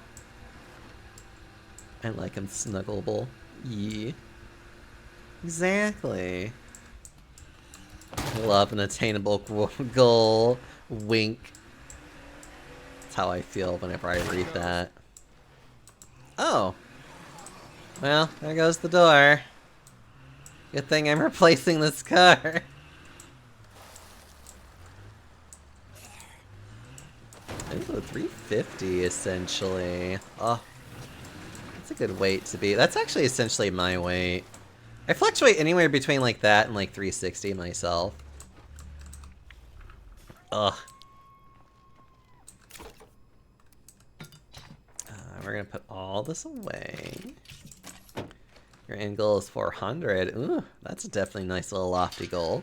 I like him snuggleable. Yeah. Exactly. Love an attainable goal. Wink. That's how I feel whenever I read that. Oh. Well, there goes the door. Good thing I'm replacing this car. Ooh, 350 essentially. Oh. That's a good weight to be. That's actually essentially my weight. I fluctuate anywhere between like that and like 360 myself. Ugh. We're gonna put all this away. Your end goal is 400. Ooh, that's a definitely nice little lofty goal.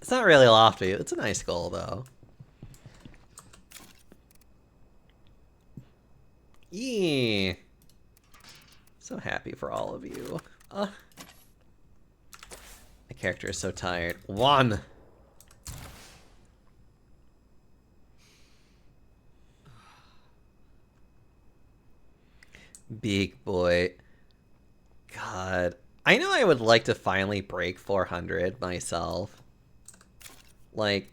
It's not really lofty. It's a nice goal though. Yee. So happy for all of you. My character is so tired. 1. Big boy. God. I know I would like to finally break 400 myself. Like,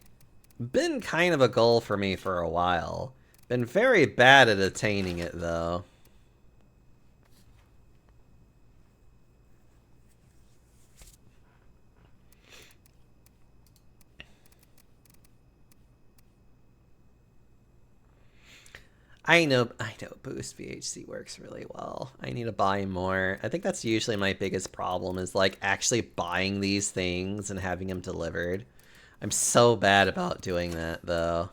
been kind of a goal for me for a while. Been very bad at attaining it, though. I know Boost VHC works really well. I need to buy more. I think that's usually my biggest problem is like actually buying these things and having them delivered. I'm so bad about doing that though.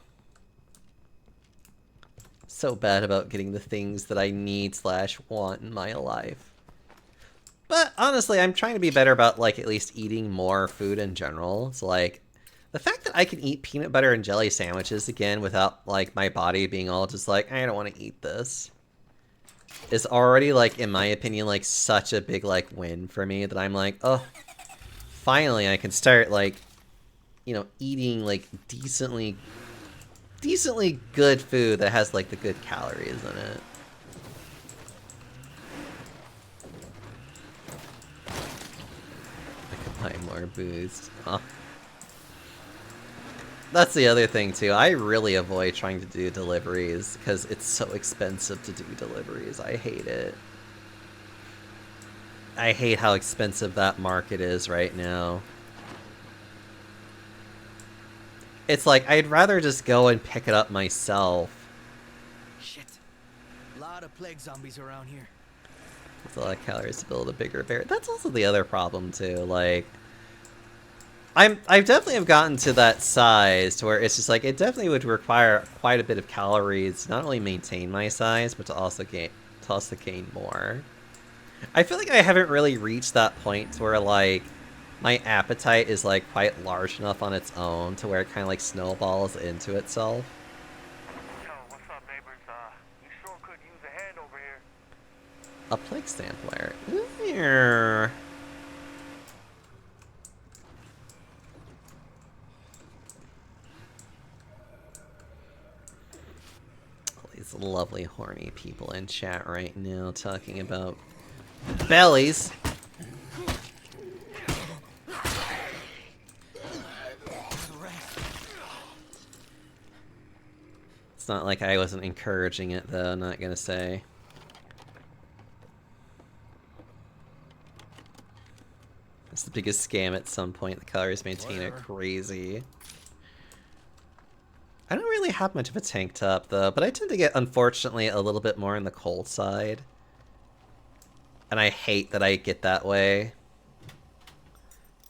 So bad about getting the things that I need / want in my life. But honestly, I'm trying to be better about like at least eating more food in general. It's like the fact that I can eat peanut butter and jelly sandwiches again without, like, my body being all just like, I don't want to eat this, is already, like, in my opinion, like, such a big, like, win for me that I'm like, oh, finally I can start, like, you know, eating, like, decently good food that has, like, the good calories in it. I could buy more Boost. Huh. That's the other thing, too. I really avoid trying to do deliveries, because it's so expensive to do deliveries. I hate it. I hate how expensive that market is right now. It's like, I'd rather just go and pick it up myself. Shit. A lot of plague zombies around here. It's a lot of calories to build a bigger bear. That's also the other problem, too. Like, I definitely have gotten to that size to where it's just like it definitely would require quite a bit of calories to not only maintain my size but to also gain more. I feel like I haven't really reached that point where like my appetite is like quite large enough on its own to where it kind of like snowballs into itself. Yo, what's up, neighbors? You sure could use a hand over here. A plague sampler. Ooh. These lovely horny people in chat right now talking about bellies. It's not like I wasn't encouraging it though, not gonna say. It's the biggest scam at some point. The calories maintained are crazy. I don't really have much of a tank top, though, but I tend to get, unfortunately, a little bit more on the cold side. And I hate that I get that way.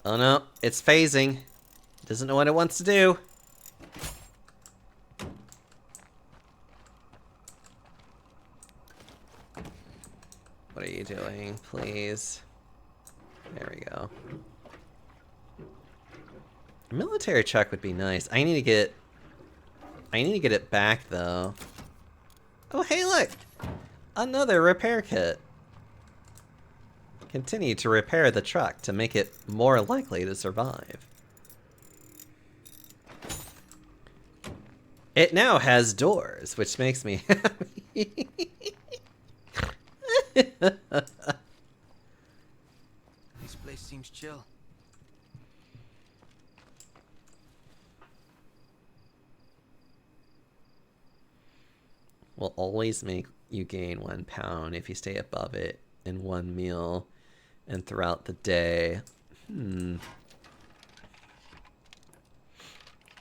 Oh no, it's phasing. It doesn't know what it wants to do. What are you doing, please? There we go. A military truck would be nice. I need to get it back, though. Oh, hey, look! Another repair kit. Continue to repair the truck to make it more likely to survive. It now has doors, which makes me happy. This place seems chill. will always make you gain 1 pound if you stay above it in one meal and throughout the day.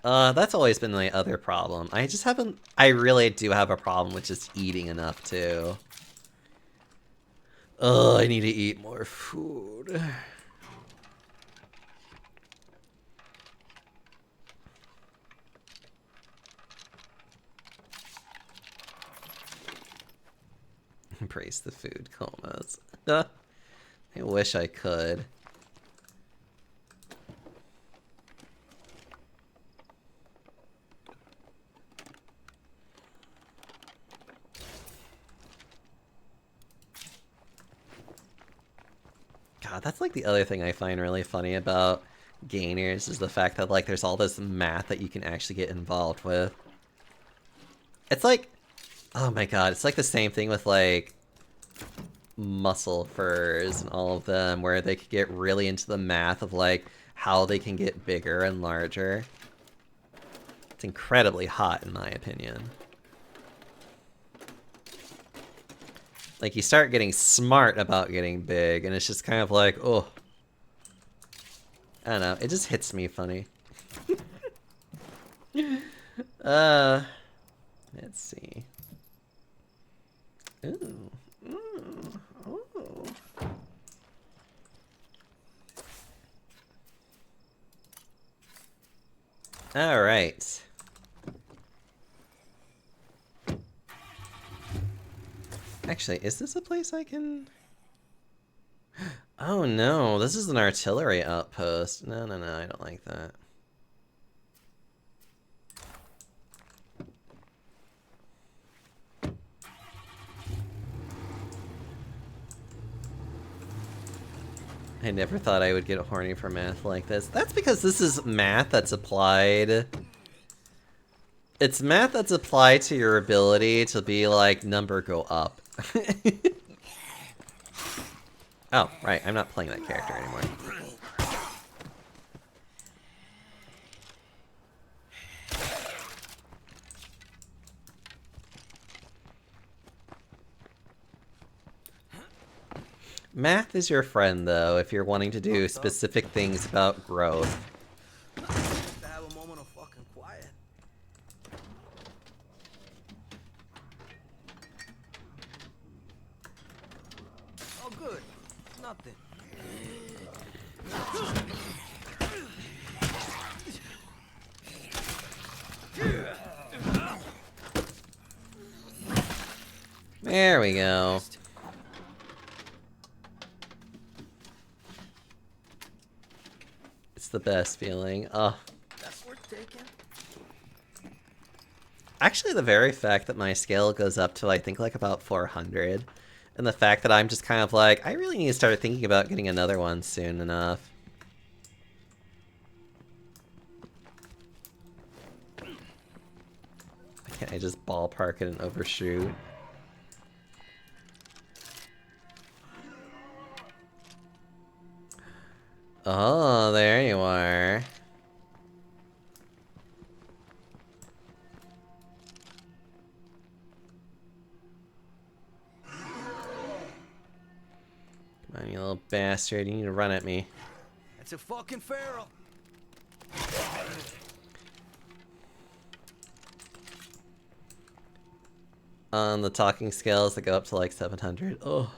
That's always been my other problem. I really do have a problem with just eating enough too. I need to eat more food. Embrace the food comas. I wish I could. God, that's like the other thing I find really funny about gainers is the fact that like there's all this math that you can actually get involved with. It's like, oh my god, it's like the same thing with like muscle furs and all of them where they could get really into the math of like how they can get bigger and larger. It's incredibly hot in my opinion. Like, you start getting smart about getting big, and it's just kind of like, oh. I don't know, it just hits me funny. Let's see. Ooh. Ooh. Alright. Actually, is this a place I can... Oh no, this is an artillery outpost. No, no, no, I don't like that. I never thought I would get horny for math like this. That's because this is math that's applied... It's math that's applied to your ability to be like, number go up. Oh, right, I'm not playing that character anymore. Math is your friend, though, if you're wanting to do specific things about growth. Have a moment of fucking quiet. Oh, good. Nothing. There we go. It's the best feeling. Oh. That's worth taking. Actually, the very fact that my scale goes up to, I think, like about 400, and the fact that I'm just kind of like, I really need to start thinking about getting another one soon enough. Why can't I just ballpark it and overshoot? Oh, there you are. Come on, you little bastard. You need to run at me. That's a fucking feral. On the talking scales that go up to like 700. Oh.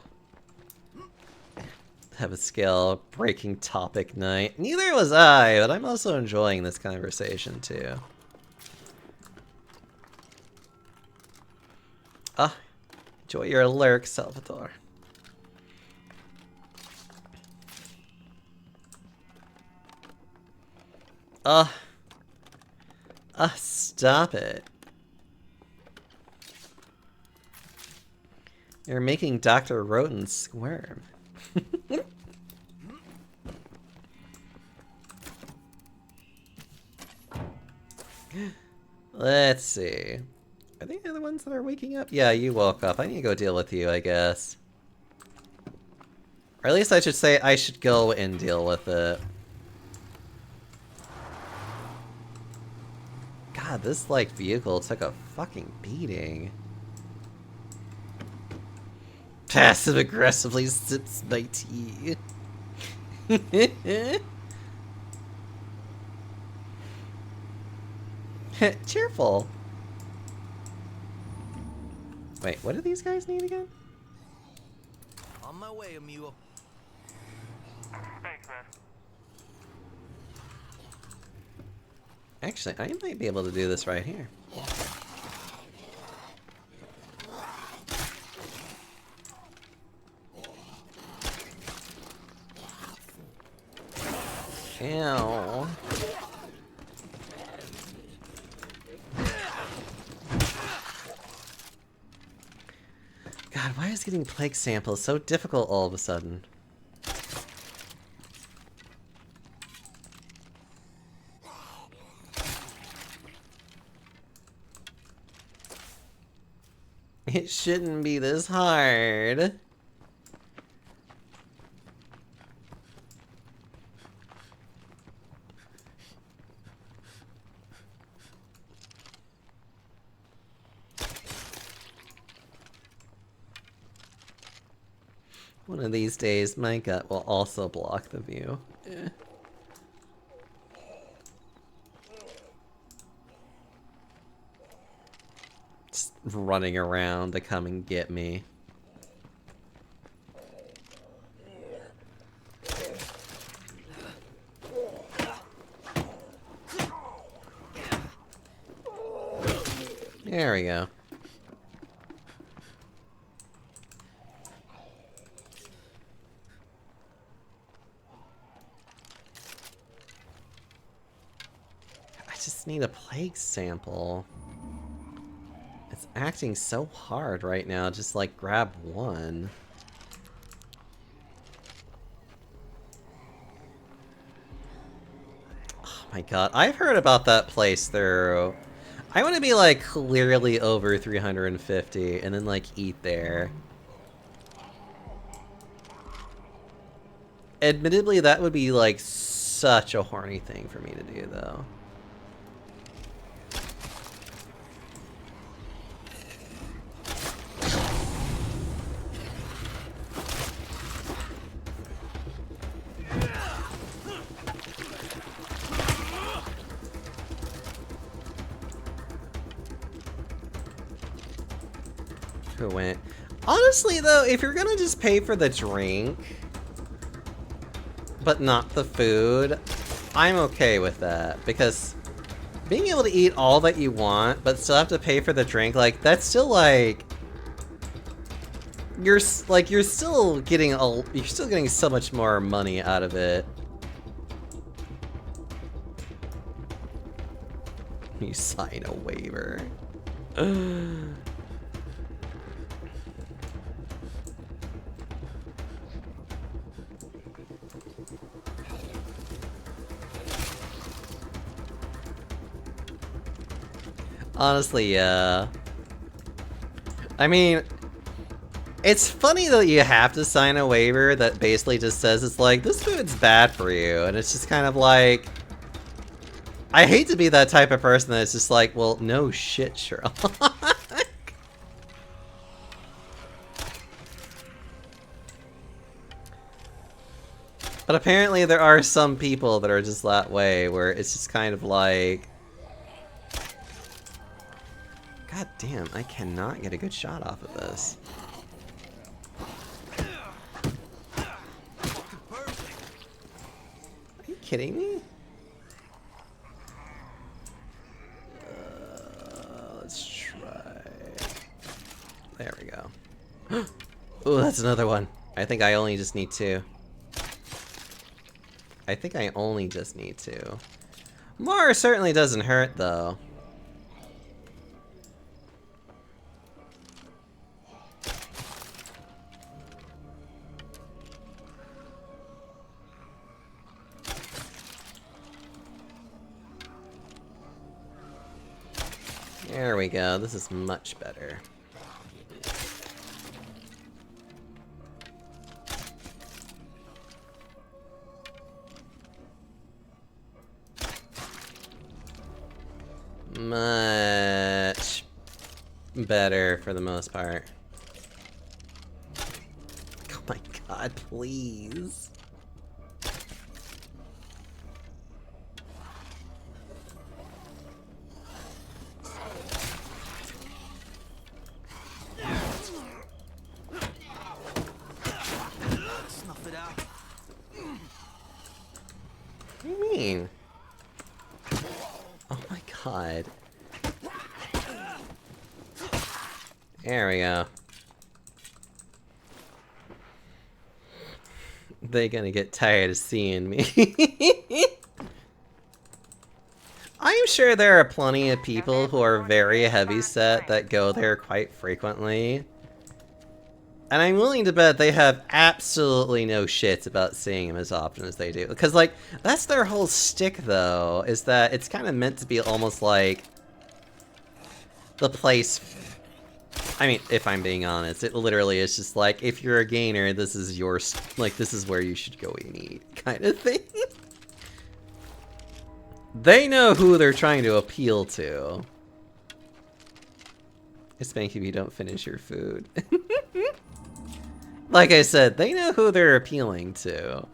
Have a scale breaking topic night. Neither was I, but I'm also enjoying this conversation too. Ah, enjoy your lurk, Salvatore. Stop it. You're making Dr. Roten squirm. Let's see. Are they the other ones that are waking up? Yeah, you woke up. I need to go deal with you, I guess. Or at least I should say I should go and deal with it. God, this, like, vehicle took a fucking beating. passive aggressively sips my tea. Cheerful. Wait, what do these guys need again? On my way, amigo. Thanks, man. Actually, I might be able to do this right here. Ow. God, why is getting plague samples so difficult all of a sudden? It shouldn't be this hard. One of these days, my gut will also block the view. Eh. Just running around to come and get me. There we go. Need a plague sample. It's acting so hard right now, just like grab one. Oh my god, I've heard about that place through. I want to be like clearly over 350 and then like eat there. Admittedly, that would be like such a horny thing for me to do though. Who went? Honestly though, if you're gonna just pay for the drink, but not the food, I'm okay with that. Because being able to eat all that you want, but still have to pay for the drink, like, that's still like... You're still getting so much more money out of it. You sign a waiver. Honestly, yeah. I mean, it's funny that you have to sign a waiver that basically just says it's like, this food's bad for you, and it's just kind of like... I hate to be that type of person that's just like, well, no shit, Sherlock. But apparently there are some people that are just that way, where it's just kind of like... God damn, I cannot get a good shot off of this. Are you kidding me? Let's try... There we go. Ooh, that's another one. I think I only just need two. I think I only just need two. More certainly doesn't hurt, though. There we go. This is much better. Much better for the most part. God, please. Snuff it out. What do you mean? Oh my god. There we go. They gonna get tired of seeing me. I'm sure there are plenty of people who are very heavyset that go there quite frequently. And I'm willing to bet they have absolutely no shits about seeing him as often as they do. Because, like, that's their whole stick, though, is that it's kind of meant to be almost like the place... I mean, if I'm being honest, it literally is just like, if you're a gainer, this is your... Like, this is where you should go and eat, kind of thing. They know who they're trying to appeal to. I spank you if you don't finish your food. Like I said, they know who they're appealing to.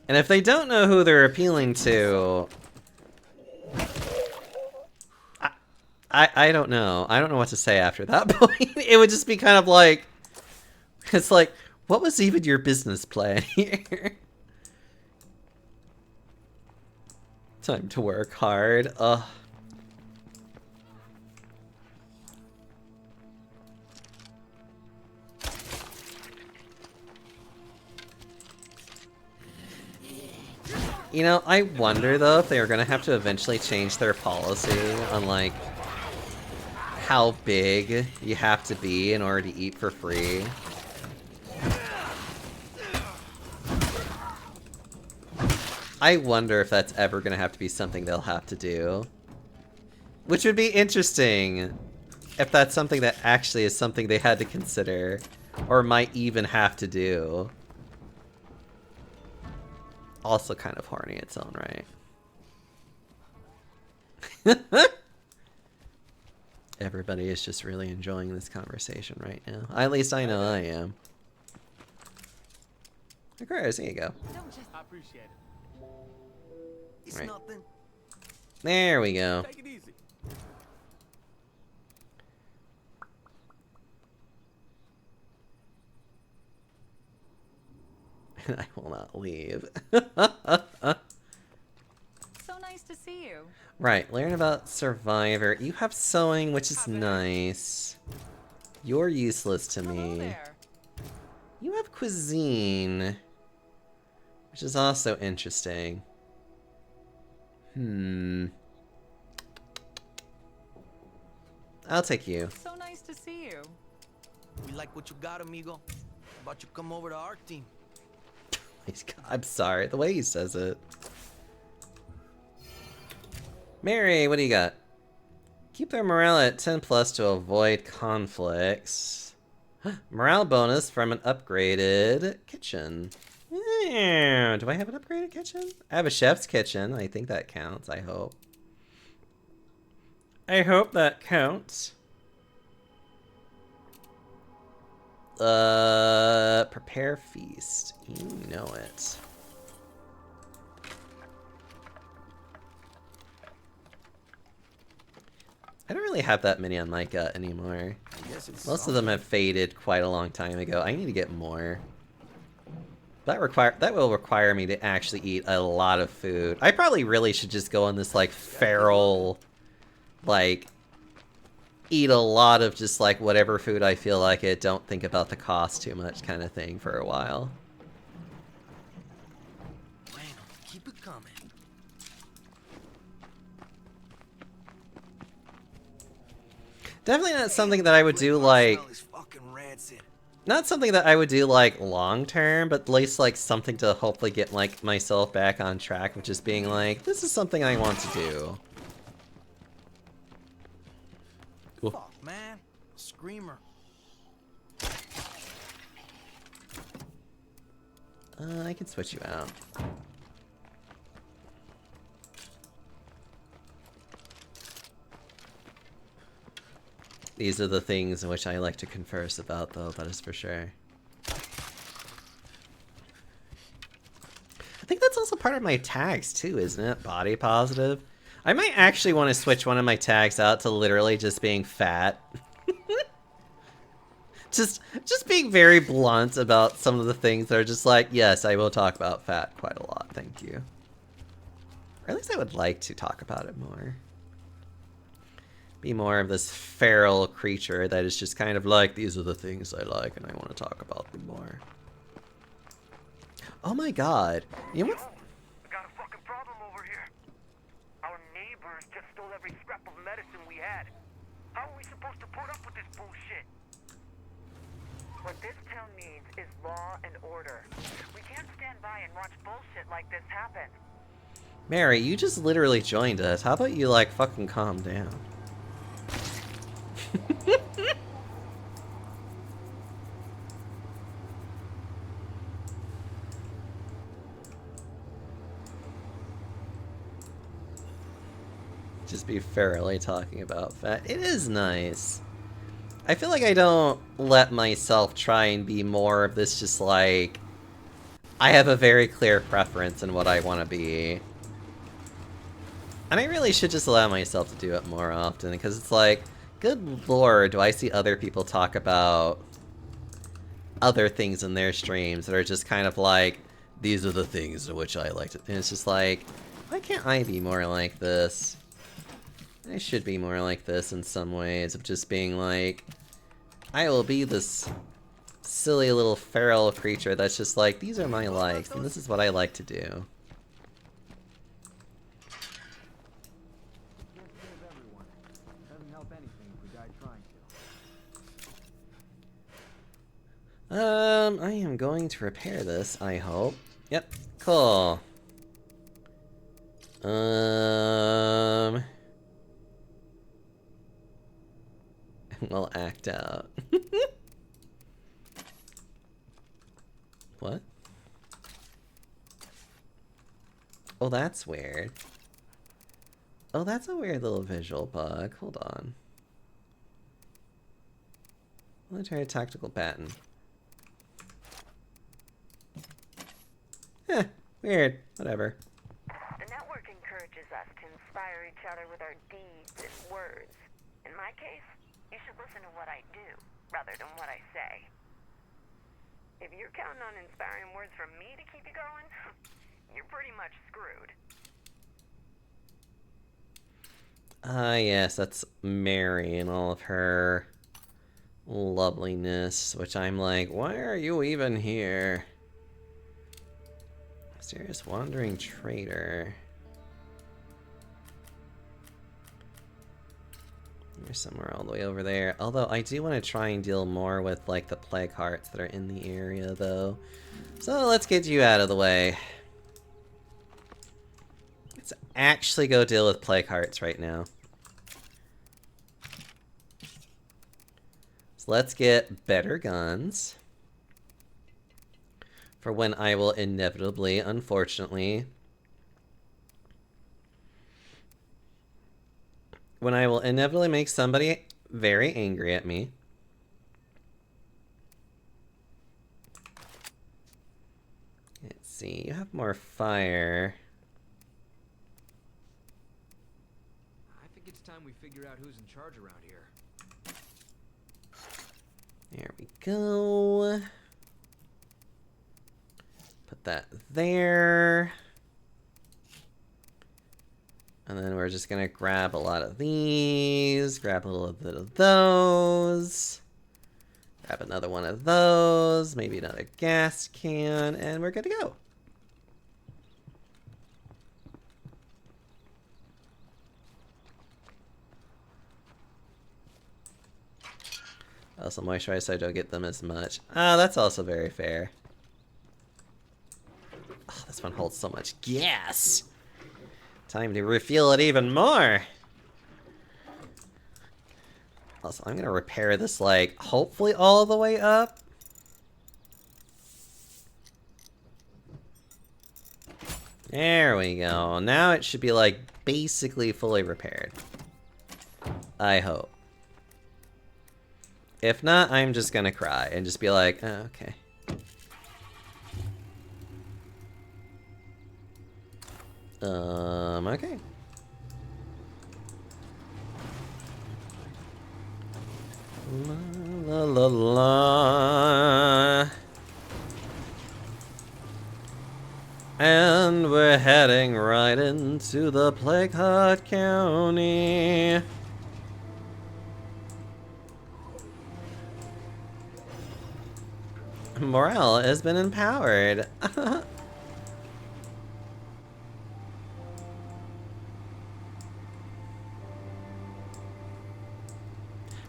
And if they don't know who they're appealing to... I don't know. I don't know what to say after that point. It would just be kind of like... It's like, what was even your business plan here? Time to work hard. Ugh. You know, I wonder though if they are gonna have to eventually change their policy on like how big you have to be in order to eat for free. I wonder if that's ever gonna have to be something they'll have to do. Which would be interesting if that's something that actually is something they had to consider or might even have to do. Also kind of horny in its own right. Everybody is just really enjoying this conversation right now. At least I know I am. Aquarius, here you go. I appreciate it. It's Right. nothing. There we go. Take it easy. I will not leave. So nice to see you. Right, learn about Survivor. You have sewing, which is nice. You're useless to Hello me. there. You have cuisine, which is also interesting. I'll take you. So nice to see you. We like what you got, amigo. How about you come over to our team? I'm sorry, the way he says it. Mary, what do you got? Keep their morale at 10 plus to avoid conflicts. Morale bonus from an upgraded kitchen. Yeah, do I have an upgraded kitchen? I have a chef's kitchen. I think that counts, I hope. I hope that counts. Prepare feast. You know it. I don't really have that many on my gut anymore. Most of them have faded quite a long time ago. I need to get more. That will require me to actually eat a lot of food. I probably really should just go on this like feral, like, eat a lot of just like whatever food I feel like it, don't think about the cost too much kind of thing for a while. Bueno, keep it coming. Definitely not something that I would do like, Smell is fucking rancid. not something that I would do like long term, but at least like something to hopefully get like myself back on track, which is being like, this is something I want to do. Cool. Fuck, man. A screamer. I can switch you out. These are the things in which I like to converse about, though, that is for sure. I think that's also part of my tags, too, isn't it? Body positive. I might actually want to switch one of my tags out to literally just being fat. just being very blunt about some of the things that are just like, yes, I will talk about fat quite a lot, thank you. Or at least I would like to talk about it more. Be more of this feral creature that is just kind of like, these are the things I like and I want to talk about them more. Oh my god. You know what? We got a fucking problem over here. Our neighbors just stole every scrap of medicine we had. How are we supposed to put up with this bullshit? What this town needs is law and order. We can't stand by and watch bullshit like this happen. Mary, you just literally joined us. How about you, like, fucking calm down? Just be fairly talking about fat. It is nice. I feel like I don't let myself try and be more of this just like... I have a very clear preference in what I want to be. And I really should just allow myself to do it more often, because it's like, good lord, do I see other people talk about other things in their streams that are just kind of like, these are the things in which I like to... And it's just like, why can't I be more like this? I should be more like this in some ways, of just being like, I will be this silly little feral creature that's just like, these are my likes, and this is what I like to do. I am going to repair this, I hope. Yep, cool. We'll act out. What? Oh, that's weird. Oh, that's a weird little visual bug. Hold on. Military tactical baton. Eh, weird. Whatever. The network encourages us to inspire each other with our deeds and words. In my case, you should listen to what I do, rather than what I say. If you're counting on inspiring words from me to keep you going, you're pretty much screwed. Ah, yes, that's Mary and all of her loveliness, which I'm like, why are you even here? Mysterious wandering trader. You're somewhere all the way over there. Although I do want to try and deal more with like the plague hearts that are in the area though. So let's get you out of the way. Let's actually go deal with plague hearts right now. So let's get better guns. For when I will inevitably, unfortunately, when I will inevitably make somebody very angry at me. Let's see, you have more fire. I think it's time we figure out who's in charge around here. There we go. Put that there. And then we're just gonna grab a lot of these, grab a little bit of those, grab another one of those, maybe another gas can, and we're good to go. Also moisturize so I don't get them as much. Ah, that's also very fair. Oh, this one holds so much gas. Time to refuel it even more. Also, I'm gonna repair this, like, hopefully all the way up. There we go. Now it should be, like, basically fully repaired. I hope. If not, I'm just gonna cry and just be like, oh, okay. Okay. La la la. And we're heading right into the Plague Hot County. Morale has been empowered. I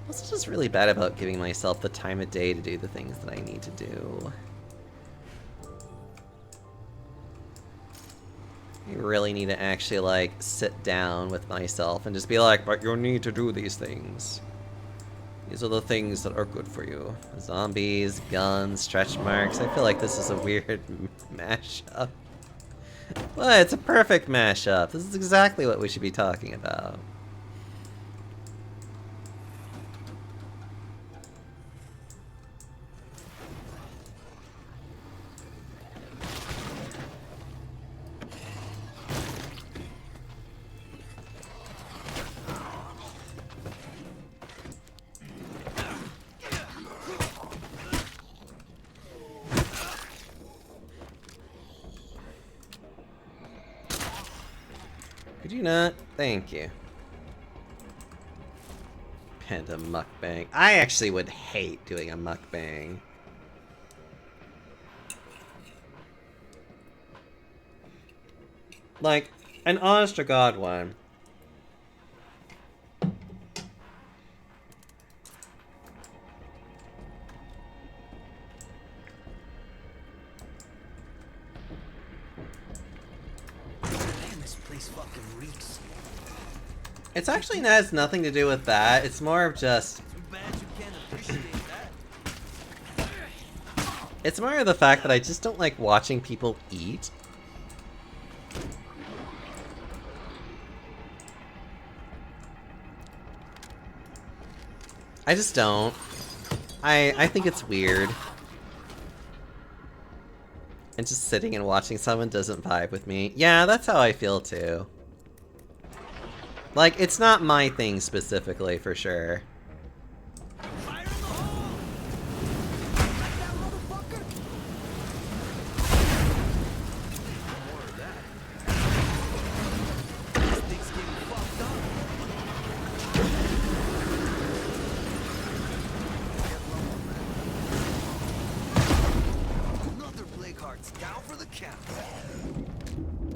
was just really bad about giving myself the time of day to do the things that I need to do. I really need to actually, like, sit down with myself and just be like, but you need to do these things. These are the things that are good for you. Zombies, guns, stretch marks. I feel like this is a weird mashup. Well, it's a perfect mashup. This is exactly what we should be talking about. Could you not? Thank you. Panda mukbang. I actually would hate doing a mukbang. Like, an honest to God one. It's actually has nothing to do with that. It's more of just... It's more of the fact that I just don't like watching people eat. I just don't. I think it's weird. And just sitting and watching someone doesn't vibe with me. Yeah, that's how I feel too. Like, it's not my thing specifically, for sure. Fire in the hole! Like that motherfucker! More of that. This thing's getting fucked up. Another Plague Heart's down for the count.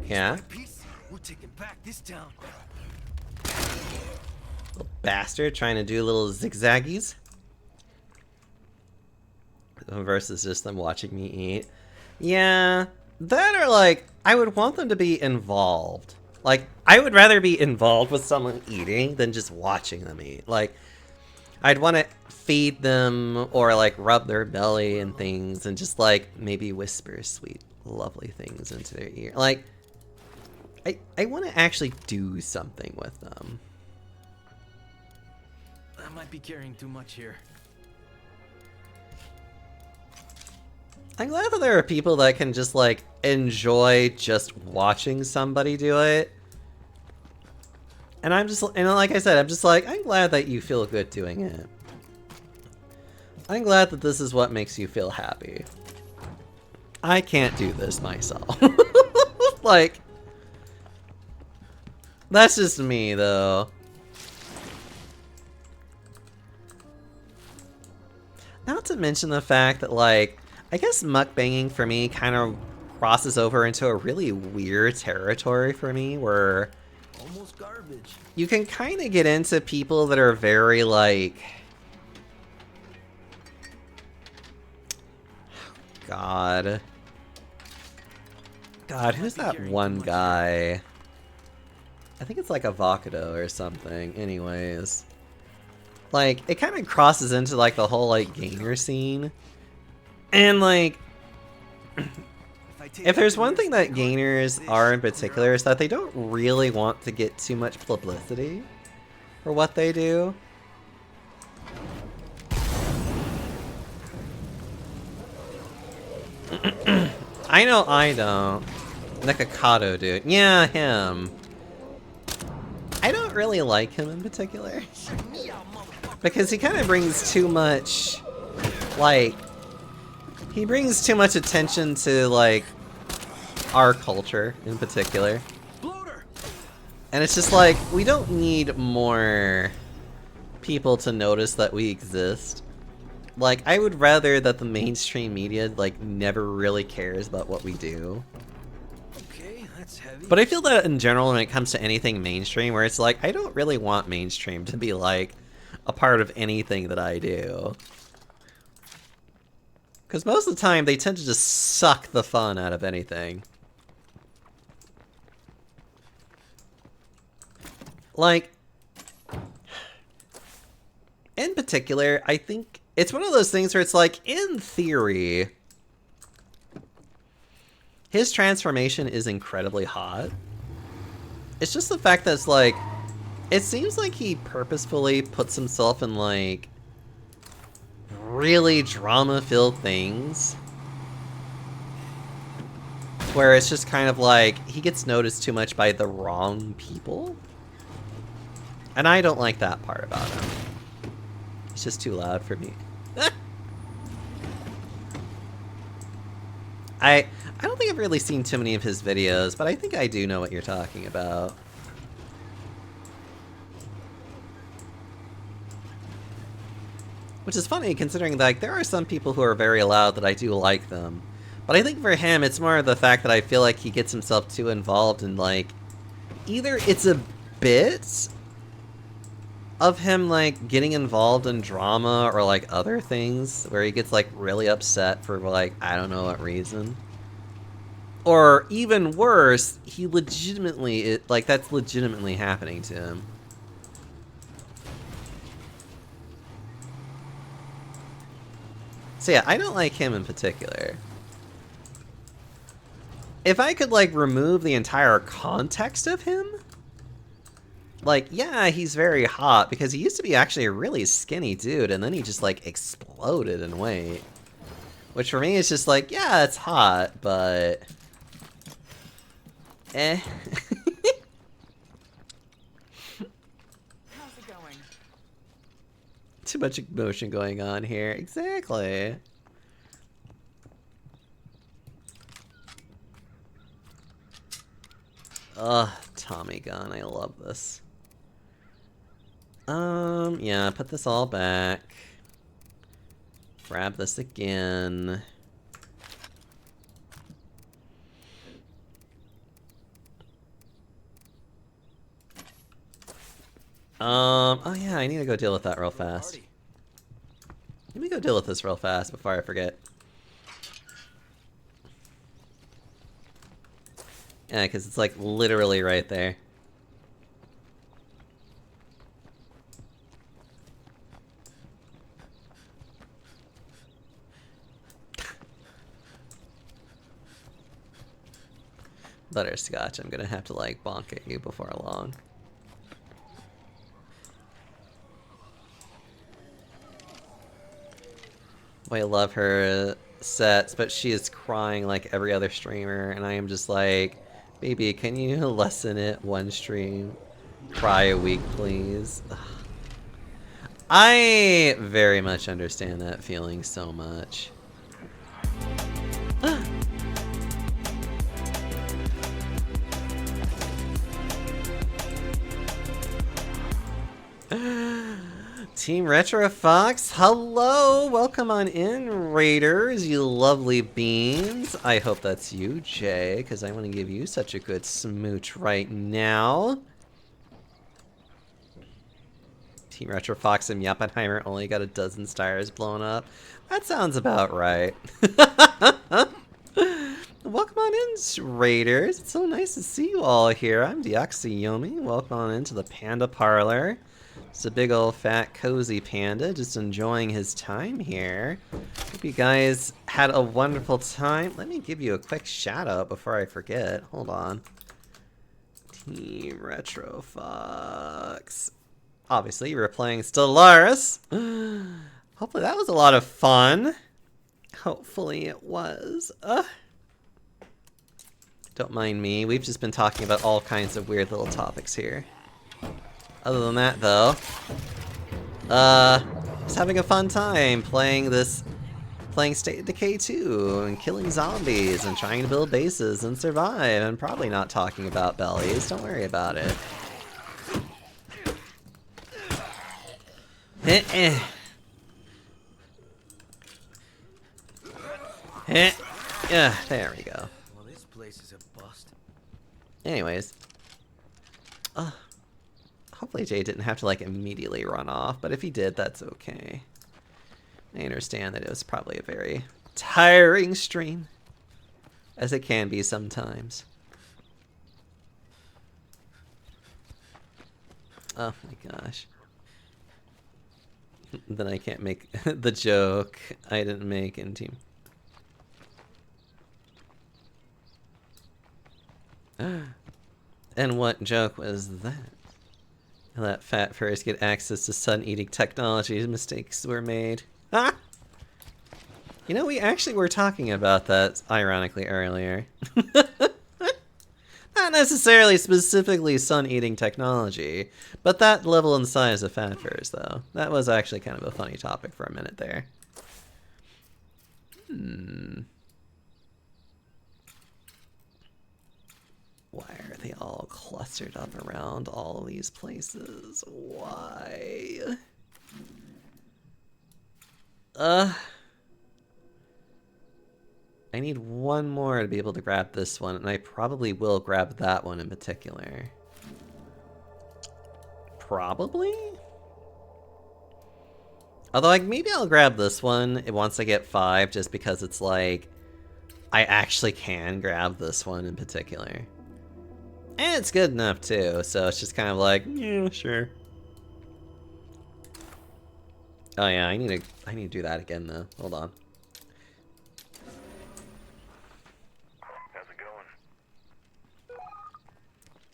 Yeah? Peace. We're taking back this town. Little bastard trying to do little zigzaggies. Versus just them watching me eat. Yeah, that or like, I would want them to be involved. Like, I would rather be involved with someone eating than just watching them eat. Like, I'd want to feed them or like rub their belly and things and just like maybe whisper sweet, lovely things into their ear. Like, I want to actually do something with them. I might be carrying too much here. I'm glad that there are people that can just like enjoy just watching somebody do it. And I'm just, and like I said, I'm just like, I'm glad that you feel good doing it. I'm glad that this is what makes you feel happy. I can't do this myself. Like, that's just me though. Not to mention the fact that, like, I guess mukbanging for me kind of crosses over into a really weird territory for me where Almost garbage. you can kind of get into people that are very, like... God, who's that one guy? I think it's like Avocado or something. Anyways. Like, it kind of crosses into, like, the whole, like, gamer scene. And, like, if there's one thing that gainers are in particular is that they don't really want to get too much publicity for what they do. I know I don't. Nikocado dude. Yeah, him. I don't really like him in particular. Because he kind of brings too much, like, he brings too much attention to, like, our culture in particular. And it's just like, we don't need more people to notice that we exist. Like, I would rather that the mainstream media, like, never really cares about what we do. Okay, that's heavy. But I feel that in general when it comes to anything mainstream, where it's like, I don't really want mainstream to be, like, a part of anything that I do. Because most of the time, they tend to just suck the fun out of anything. Like, in particular, I think it's one of those things where it's like, in theory, his transformation is incredibly hot. It's just the fact that it's like, it seems like he purposefully puts himself in, like, really drama-filled things. Where it's just kind of like, he gets noticed too much by the wrong people. And I don't like that part about him. It's just too loud for me. I don't think I've really seen too many of his videos, but I think I do know what you're talking about. Which is funny, considering, like, there are some people who are very loud that I do like them. But I think for him, it's more of the fact that I feel like he gets himself too involved in, like, either it's a bit of him, like, getting involved in drama or, like, other things where he gets, like, really upset for, like, I don't know what reason. Or even worse, he legitimately, like, that's legitimately happening to him. So yeah, I don't like him in particular. If I could, like, remove the entire context of him, like, yeah, he's very hot, because he used to be actually a really skinny dude, and then he just, like, exploded in weight. Which for me is just like, yeah, it's hot, but... eh. How's it going? Too much emotion going on here. Exactly. Ugh, Tommy gun. I love this. Yeah, put this all back. Grab this again. Oh yeah, I need to go deal with that real fast. Let me go deal with this real fast before I forget. Yeah, because it's like literally right there. Butterscotch, I'm gonna have to like bonk at you before long. Boy, I love her sets, but she is crying like every other streamer, and I am just like, baby, can you lessen it one stream? Cry a week, please. Ugh. I very much understand that feeling so much. Team Retro Fox, hello! Welcome on in, Raiders, you lovely beans. I hope that's you, Jay, because I want to give you such a good smooch right now. Team Retro Fox and Yappenheimer only got 12 stars blown up. That sounds about right. Welcome on in, Raiders. It's so nice to see you all here. I'm Deoxyomi. Welcome on into the Panda Parlor. It's a big old fat cozy panda just enjoying his time here. Hope you guys had a wonderful time. Let me give you a quick shout out before I forget. Hold on. Team Retro Fox. Obviously you were playing Stellaris. Hopefully that was a lot of fun. Hopefully it was. Don't mind me. We've just been talking about all kinds of weird little topics here. Other than that, though, just having a fun time playing State of Decay 2 and killing zombies and trying to build bases and survive and probably not talking about bellies. Don't worry about it. Yeah, there we go. Well, this place is a bust. Anyways. Hopefully Jay didn't have to like immediately run off, but if he did, that's okay. I understand that it was probably a very tiring stream, as it can be sometimes. Oh my gosh. Then I can't make the joke I didn't make in team. And what joke was that? Let fat furries get access to sun-eating technology. Mistakes were made. Ah! You know, we actually were talking about that, ironically, earlier. Not necessarily specifically sun-eating technology, but that level and size of fat furs, though. That was actually kind of a funny topic for a minute there. Why are they all clustered up around all these places? Why? I need one more to be able to grab this one, and I probably will grab that one in particular. Probably? Although, like, maybe I'll grab this one once I get 5, just because it's like, I actually can grab this one in particular. And it's good enough, too, so it's just kind of like, yeah, sure. Oh yeah, I need to do that again, though. Hold on. How's it going?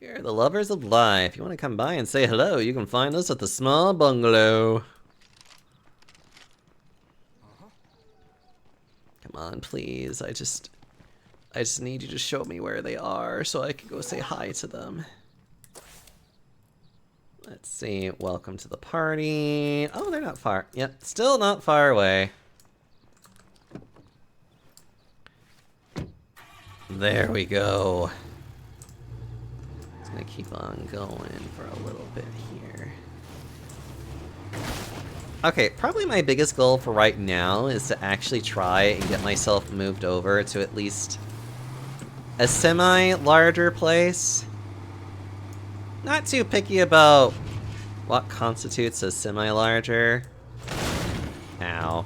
You're the lovers of life. You want to come by and say hello, you can find us at the small bungalow. Come on, please. I just need you to show me where they are so I can go say hi to them. Let's see. Welcome to the party. Oh, they're not far. Yep, still not far away. There we go. Just gonna keep on going for a little bit here. Okay, probably my biggest goal for right now is to actually try and get myself moved over to at least a semi-larger place. Not too picky about what constitutes a semi-larger. Ow.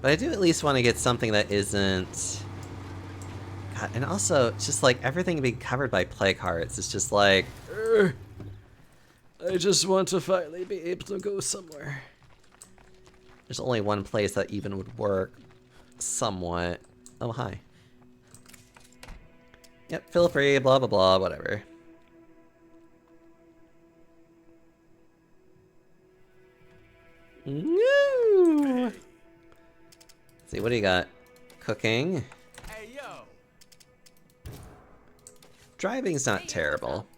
But I do at least want to get something that isn't... God, and also, just like everything being covered by plague hearts, it's just like... I just want to finally be able to go somewhere. There's only one place that even would work somewhat. Oh, hi. Yep, feel free, blah blah blah, whatever. Woo! Let's see, what do you got? Cooking. Hey, yo. Driving's not terrible.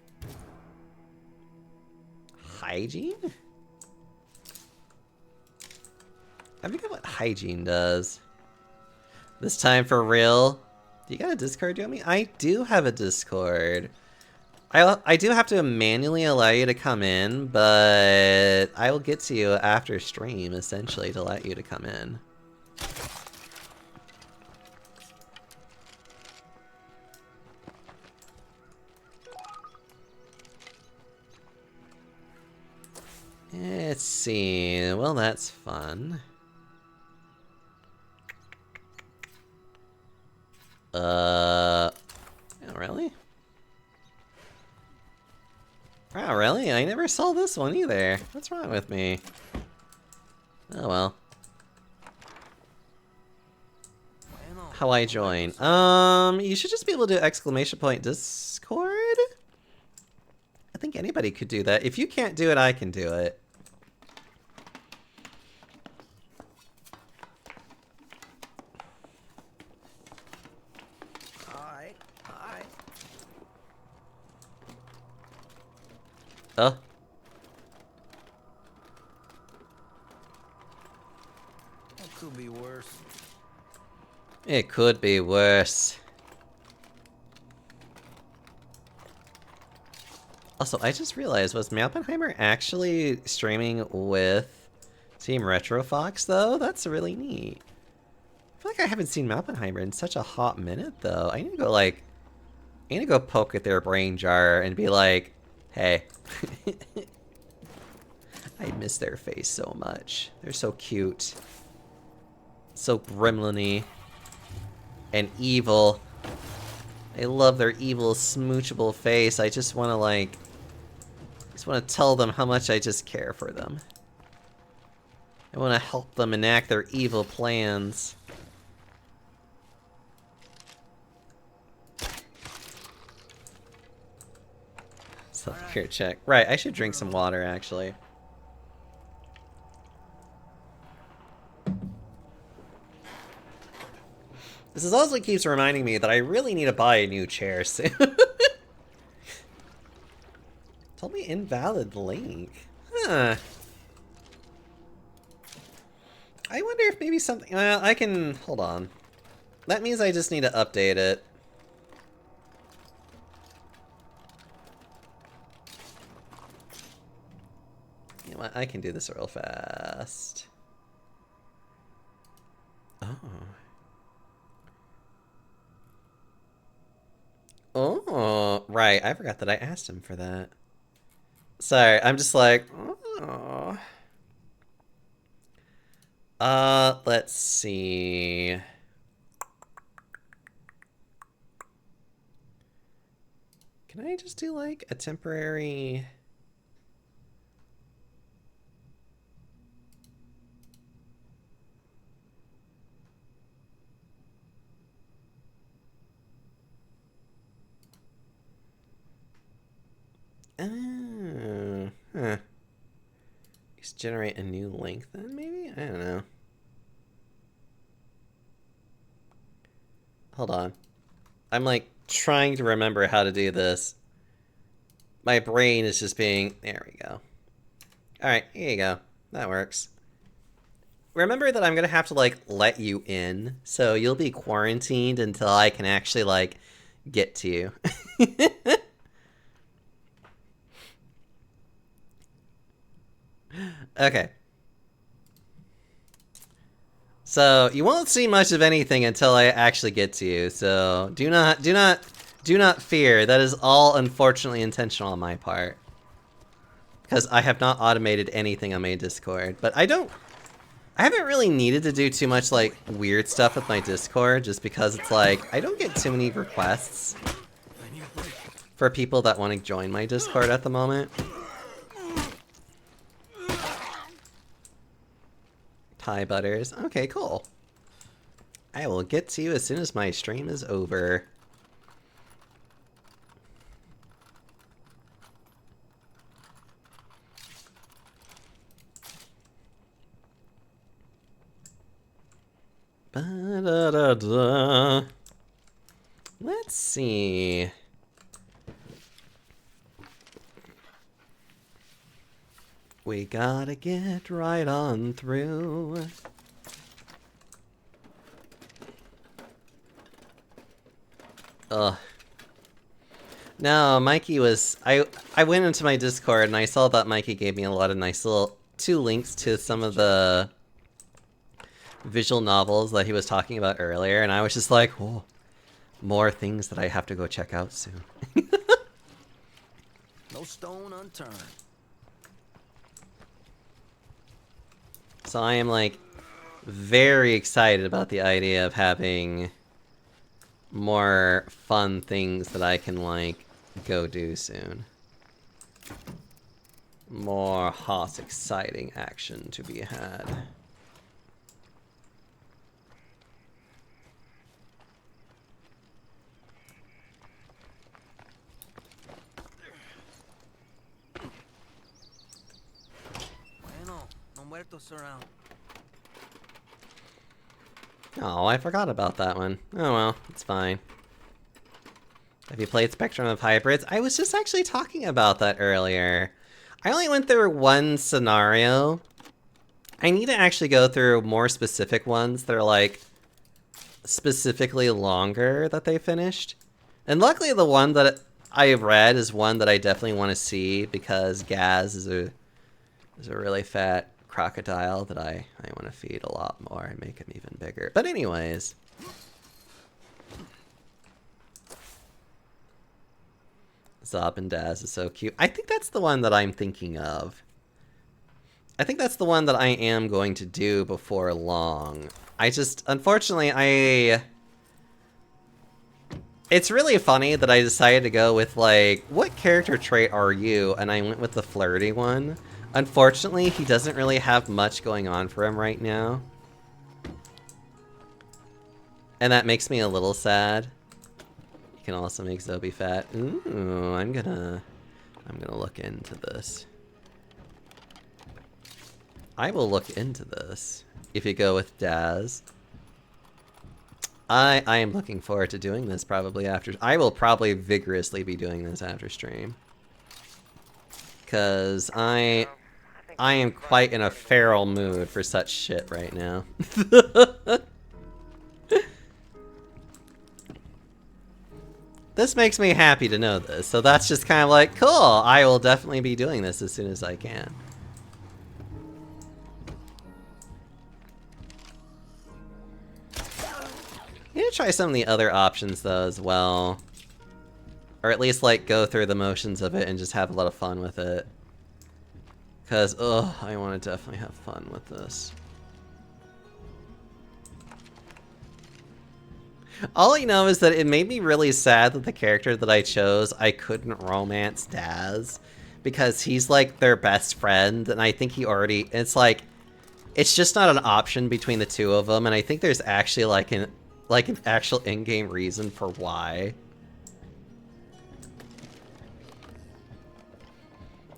Hygiene? I forget what hygiene does. This time for real? Do you got a Discord, Yomi? I do have a Discord. I do have to manually allow you to come in, but I will get to you after stream, essentially, to let you to come in. Let's see. Well, that's fun. Oh, really? Oh, really? I never saw this one either. What's wrong with me? Oh, well. How I join? You should just be able to exclamation point Discord? I think anybody could do that. If you can't do it, I can do it. Could be worse. It could be worse. Also, I just realized, was Malpenheimer actually streaming with Team RetroFox, though? That's really neat. I feel like I haven't seen Malpenheimer in such a hot minute, though. I need to go, like... I need to go poke at their brain jar and be like, hey. I miss their face so much. They're so cute. So gremlin-y. And evil. I love their evil, smoochable face. I just want to, like... I just want to tell them how much I just care for them. I want to help them enact their evil plans. Self-care check. Right, I should drink some water, actually. This is also keeps reminding me that I really need to buy a new chair soon. Told me invalid link. Huh. I wonder if maybe something... Well, I can... Hold on. That means I just need to update it. You know what? I can do this real fast. Oh. Oh, right. I forgot that I asked him for that. Sorry, I'm just like, oh. Let's see. Can I just do like a temporary... Oh, huh. Just generate a new link then, maybe? I don't know. Hold on. I'm like trying to remember how to do this. My brain is just being... There we go. Alright, here you go. That works. Remember that I'm gonna have to like let you in, so you'll be quarantined until I can actually like get to you. Okay. So you won't see much of anything until I actually get to you. So do not fear. That is all unfortunately intentional on my part, because I have not automated anything on my Discord. But I haven't really needed to do too much like weird stuff with my Discord, just because it's like I don't get too many requests for people that want to join my Discord at the moment. Pie butters. Okay, cool. I will get to you as soon as my stream is over. Ba-da-da-da. Let's see. We gotta get right on through. Ugh. No, Mikey was... I went into my Discord and I saw that Mikey gave me a lot of nice little... 2 links to some of the visual novels that he was talking about earlier, and I was just like, oh, more things that I have to go check out soon. No stone unturned. So I am, like, very excited about the idea of having more fun things that I can, like, go do soon. More hot, exciting action to be had. Around. Oh, I forgot about that one. Oh well, it's fine. Have you played Spectrum of Hybrids? I was just actually talking about that earlier. I only went through one scenario. I need to actually go through more specific ones that are like specifically longer that they finished. And luckily the one that I have read is one that I definitely want to see because Gaz is a really fat crocodile that I want to feed a lot more and make him even bigger. But anyways. Zob and Daz is so cute. I think that's the one that I'm thinking of. I think that's the one that I am going to do before long. I just, unfortunately, it's really funny that I decided to go with, like, what character trait are you? And I went with the flirty one. Unfortunately, he doesn't really have much going on for him right now. And that makes me a little sad. You can also make Zobi fat. Ooh, I'm gonna look into this. I will look into this if you go with Daz. I am looking forward to doing this probably after. I will probably vigorously be doing this after stream. Because I am quite in a feral mood for such shit right now. This makes me happy to know this. So that's just kind of like, cool, I will definitely be doing this as soon as I can. I'm gonna try some of the other options though as well. Or at least like go through the motions of it and just have a lot of fun with it. Cause, ugh, I want to definitely have fun with this. All I know is that it made me really sad that the character that I chose, I couldn't romance Daz. Because he's like their best friend, and I think he already, it's like, it's just not an option between the two of them, and I think there's actually like an actual in-game reason for why.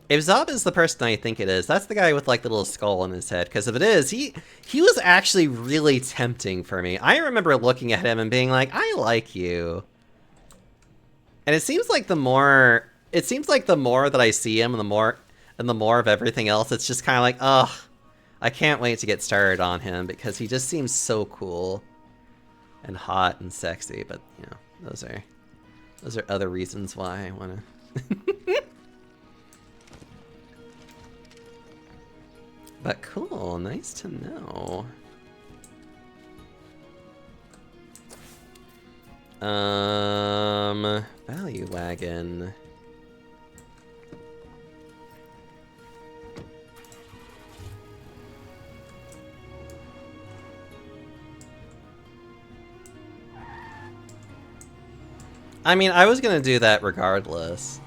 If Zob is the person I think it is, that's the guy with like the little skull on his head. Because if it is, he was actually really tempting for me. I remember looking at him and being like, I like you. And it seems like the more that I see him and the more of everything else, it's just kind of like, ugh, I can't wait to get started on him because he just seems so cool and hot and sexy. But you know, those are other reasons why I want to. But cool, nice to know. Value wagon. I mean, I was gonna do that regardless.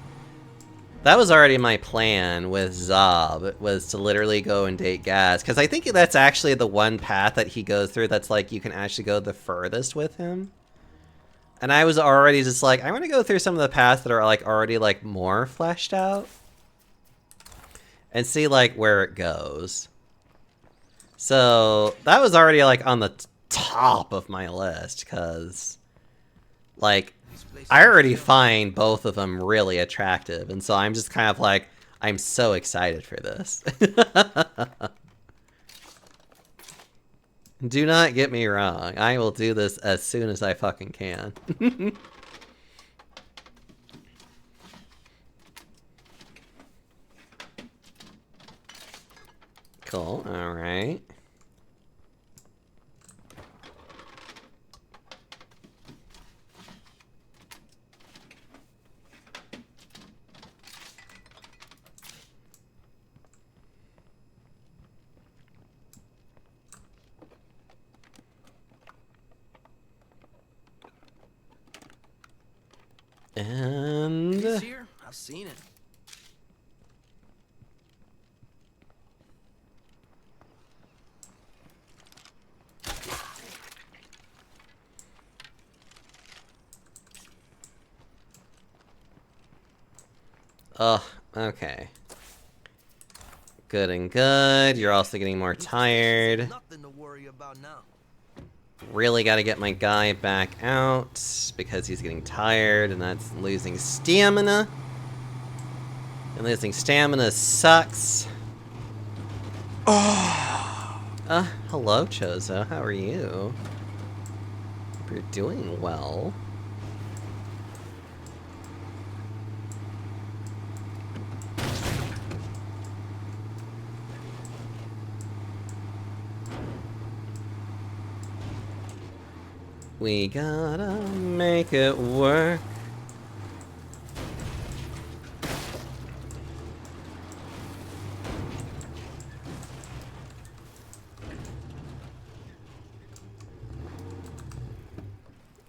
That was already my plan with Zob, was to literally go and date Gaz. Because I think that's actually the one path that he goes through that's like, you can actually go the furthest with him. And I was already just like, I want to go through some of the paths that are like already like more fleshed out. And see like where it goes. So that was already like on the top of my list, because like, I already find both of them really attractive, and so I'm just kind of like, I'm so excited for this. Do not get me wrong, I will do this as soon as I fucking can. Cool, alright. And This year, I've seen it. oh, okay. Good and good. You're also getting more tired. Nothing to worry about now. Really got to get my guy back out because he's getting tired, and that's losing stamina. And losing stamina sucks. Oh. Hello, Chozo. How are you? Hope you're doing well. We gotta make it work.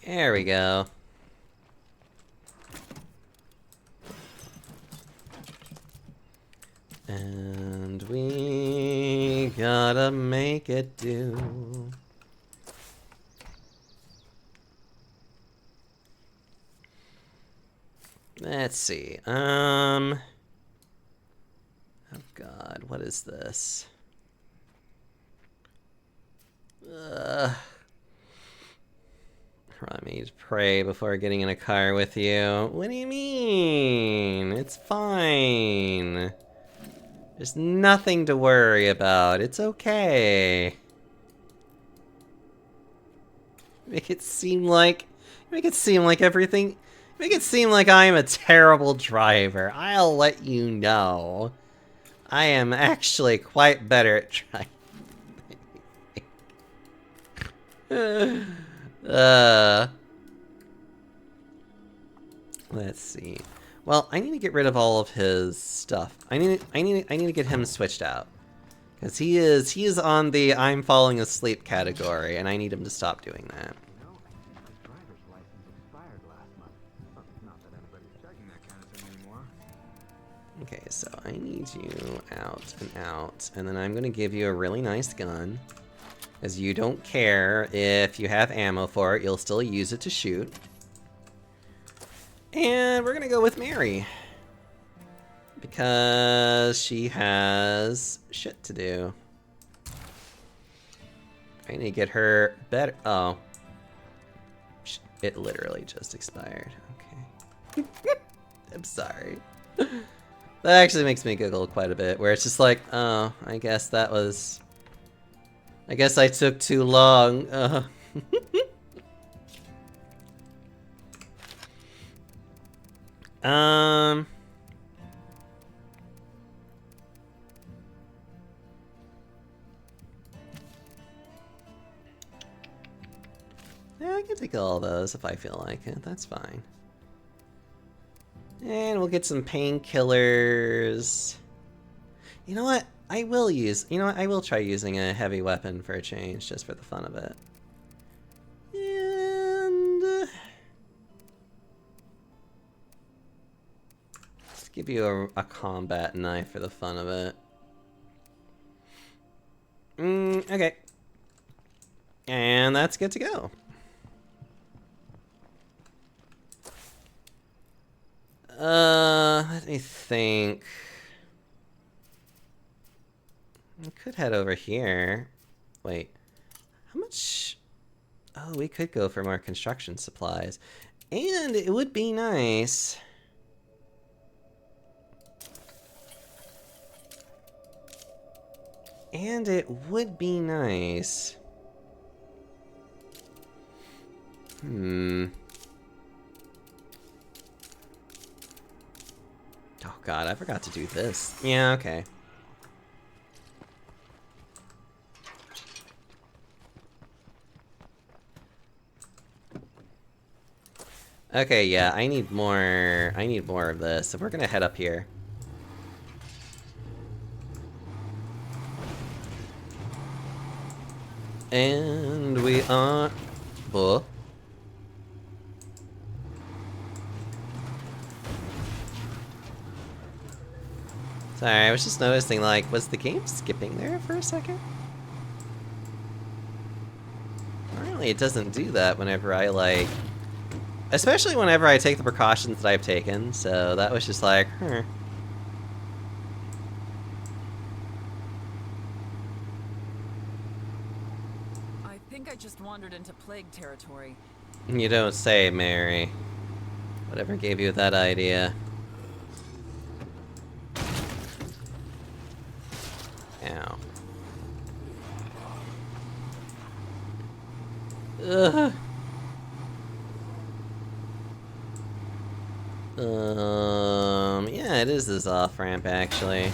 There we go. And we gotta make it do. Let's see. Oh God, what is this? Remind me to pray before getting in a car with you. What do you mean? It's fine. There's nothing to worry about. It's okay. Make it seem like everything. Make it seem like I am a terrible driver. I'll let you know. I am actually quite better at driving. Let's see. Well, I need to get rid of all of his stuff. I need to get him switched out. Because he is on the I'm falling asleep category, and I need him to stop doing that. You know, I think his driver's license expired last month. Well, not that anybody's checking that kind of thing anymore. Okay, so I need you out, and then I'm gonna give you a really nice gun. As you don't care if you have ammo for it, you'll still use it to shoot. And we're gonna go with Mary. Because she has shit to do. I need to get her better. Oh. It literally just expired. Okay. I'm sorry. That actually makes me giggle quite a bit, where it's just like, oh, I guess that was... I guess I took too long. Yeah, I can take all those if I feel like it. That's fine. And we'll get some painkillers. You know what? I will try using a heavy weapon for a change, just for the fun of it. And... let's give you a combat knife for the fun of it. Okay. And that's good to go. Let me think. We could head over here. Wait. How much? Oh, we could go for more construction supplies. And it would be nice. And it would be nice. Oh God, I forgot to do this. Yeah, okay. Okay, yeah, I need more of this. So we're gonna head up here. And we are... Buh. Sorry, I was just noticing, like, was the game skipping there for a second? Apparently it doesn't do that whenever I, like... Especially whenever I take the precautions that I've taken, so that was just like, I think I just wandered into plague territory. You don't say, Mary. Whatever gave you that idea? Ow. Ugh. Yeah, it is this off-ramp, actually.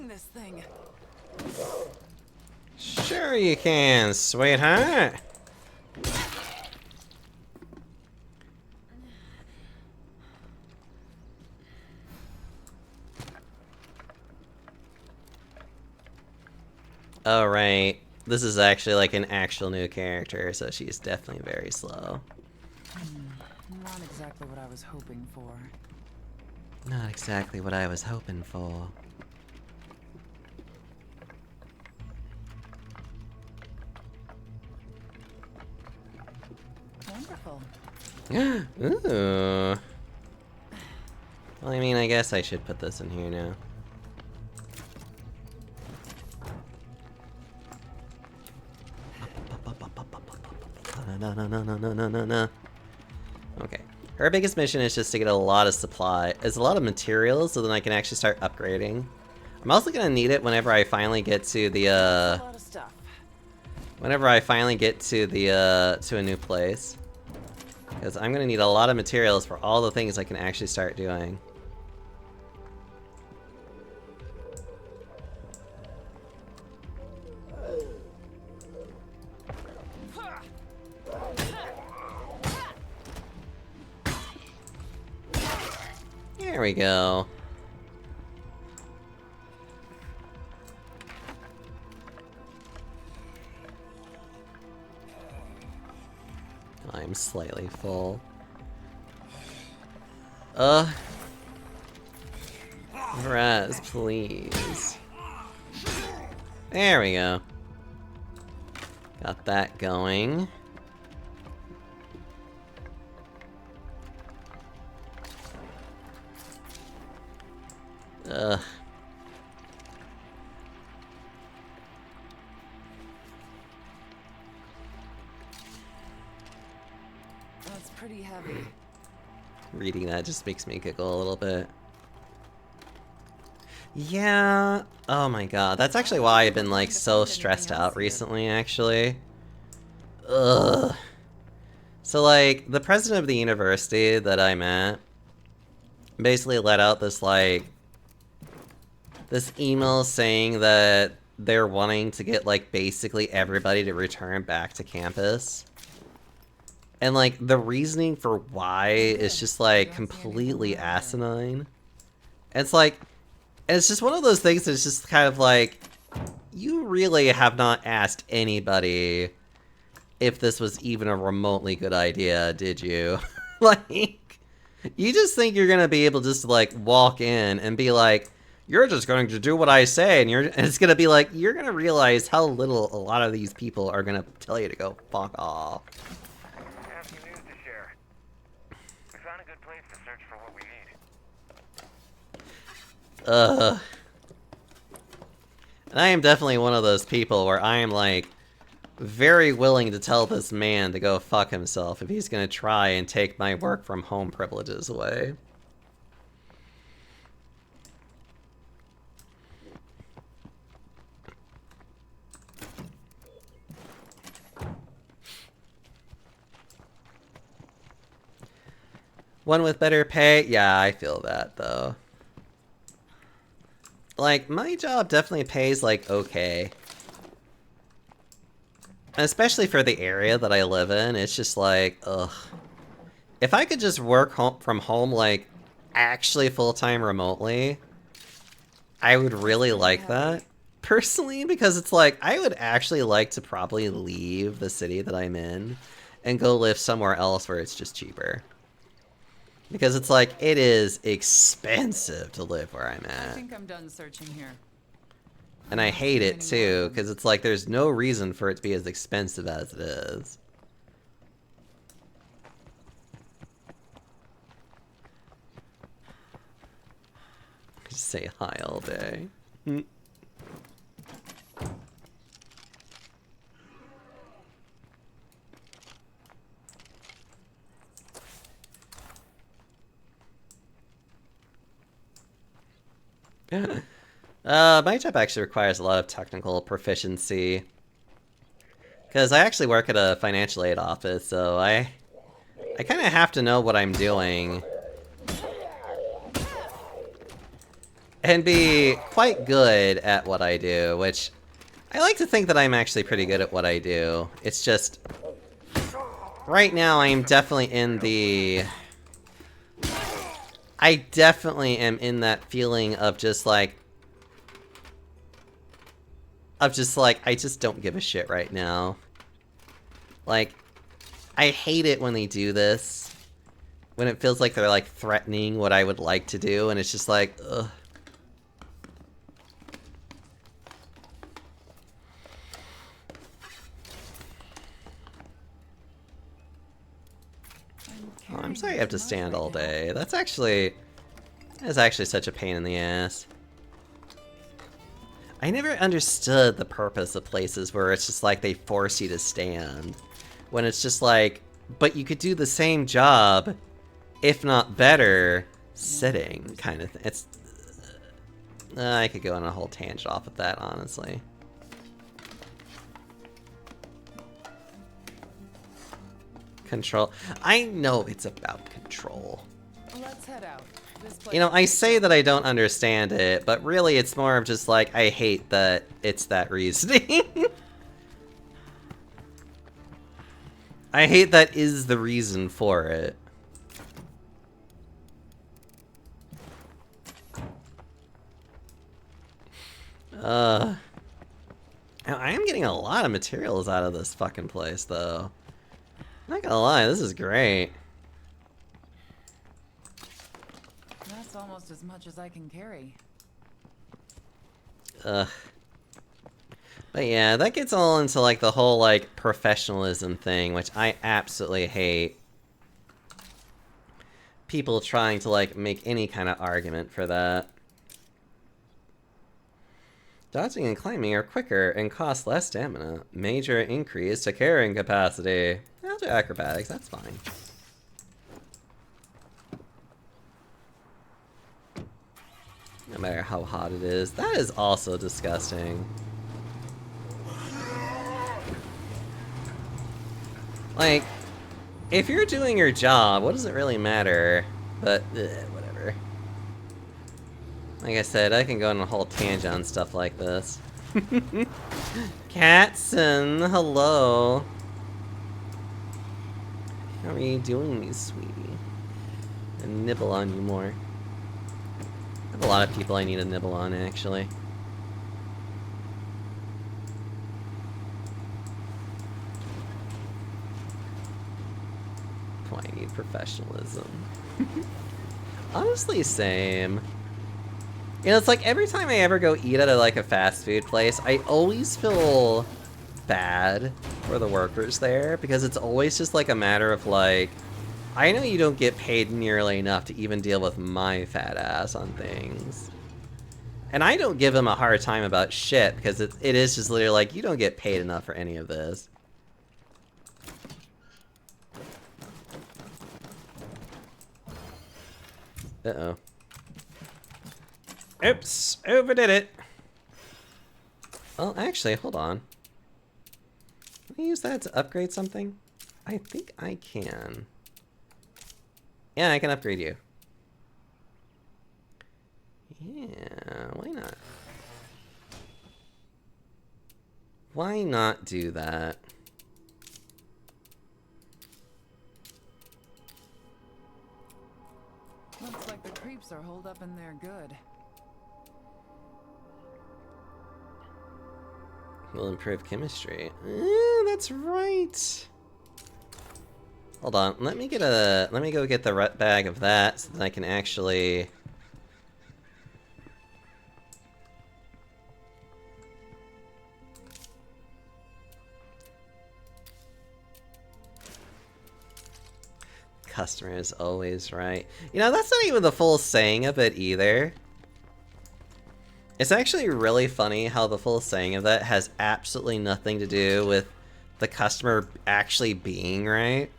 This thing. Sure you can, sweetheart. Oh, right. This is actually like an actual new character, so she's definitely very slow. Not exactly what I was hoping for. Not exactly what I was hoping for. Wonderful. Ooh. Well, I mean, I guess I should put this in here now. No. Okay. Our biggest mission is just to get a lot of supply. It's a lot of materials, so then I can actually start upgrading. I'm also gonna need it whenever I finally get to the A lot of stuff. whenever I finally get to the to a new place. Because I'm gonna need a lot of materials for all the things I can actually start doing. There we go. I'm slightly full. Raz, please. There we go. Got that going. Ugh. That's pretty heavy. Reading that just makes me giggle a little bit. Yeah. Oh my god. That's actually why I've been like so stressed out recently, actually. Ugh. So like, the president of the university that I'm at basically let out this like this email saying that they're wanting to get like basically everybody to return back to campus. And like the reasoning for why is just like completely asinine. And it's like, it's just one of those things that's just kind of like, you really have not asked anybody if this was even a remotely good idea, did you? Like, you just think you're gonna be able just to like walk in and be like, you're just going to do what I say, and it's gonna be like, you're gonna realize how little a lot of these people are gonna tell you to go fuck off. I have some news to share. We found a good place to search for what we need. And I am definitely one of those people where I am like very willing to tell this man to go fuck himself if he's gonna try and take my work from home privileges away. One with better pay? Yeah, I feel that, though. Like, my job definitely pays, like, okay. Especially for the area that I live in, it's just like, ugh. If I could just work from home, like, actually full-time remotely, I would really like that. Personally, because it's like, I would actually like to probably leave the city that I'm in and go live somewhere else where it's just cheaper. Because it's like, it is expensive to live where I'm at. I think I'm done searching here. And I hate it too, because it's like there's no reason for it to be as expensive as it is. Just say hi all day. Hmm. My job actually requires a lot of technical proficiency. Because I actually work at a financial aid office, so I kind of have to know what I'm doing. And be quite good at what I do, which I like to think that I'm actually pretty good at what I do. It's just, right now I'm definitely in the... I definitely am in that feeling of just like, I just don't give a shit right now. Like, I hate it when they do this. When it feels like they're like threatening what I would like to do, and it's just like, ugh. Oh, I'm sorry I have to stand all day. That's actually such a pain in the ass. I never understood the purpose of places where it's just like they force you to stand. When it's just like, but you could do the same job, if not better, sitting, kind of thing. It's... I could go on a whole tangent off of that, honestly. Control. I know it's about control. Let's head out. You know, I say that I don't understand it, but really it's more of just like, I hate that it's that reasoning. I hate that is the reason for it. Now, I am getting a lot of materials out of this fucking place, though. I'm not gonna lie, this is great. That's almost as much as I can carry. Ugh. But yeah, that gets all into like the whole like professionalism thing, which I absolutely hate. People trying to like make any kind of argument for that. Dodging and climbing are quicker and cost less stamina. Major increase to carrying capacity. I'll do acrobatics, that's fine. No matter how hot it is. That is also disgusting. Like, if you're doing your job, what does it really matter? But, whatever. Like I said, I can go on a whole tangent on stuff like this. Catson, hello. How are you doing, sweetie? I nibble on you more. I have a lot of people I need to nibble on, actually. Oh, I need professionalism. Honestly, same. You know, it's like every time I ever go eat at a fast food place, I always feel bad for the workers there, because it's always just like a matter of like, I know you don't get paid nearly enough to even deal with my fat ass on things. And I don't give them a hard time about shit, because it is just literally like, you don't get paid enough for any of this. Uh-oh. Oops, overdid it. Well, actually, hold on. Can I use that to upgrade something? I think I can. Yeah, I can upgrade you. Yeah, why not? Why not do that? Looks like the creeps are holed up in there good. Will improve chemistry. That's right. Hold on, let me go get the bag of that so that I can actually... Customer is always right. You know, that's not even the full saying of it either. It's actually really funny how the full saying of that has absolutely nothing to do with the customer actually being right.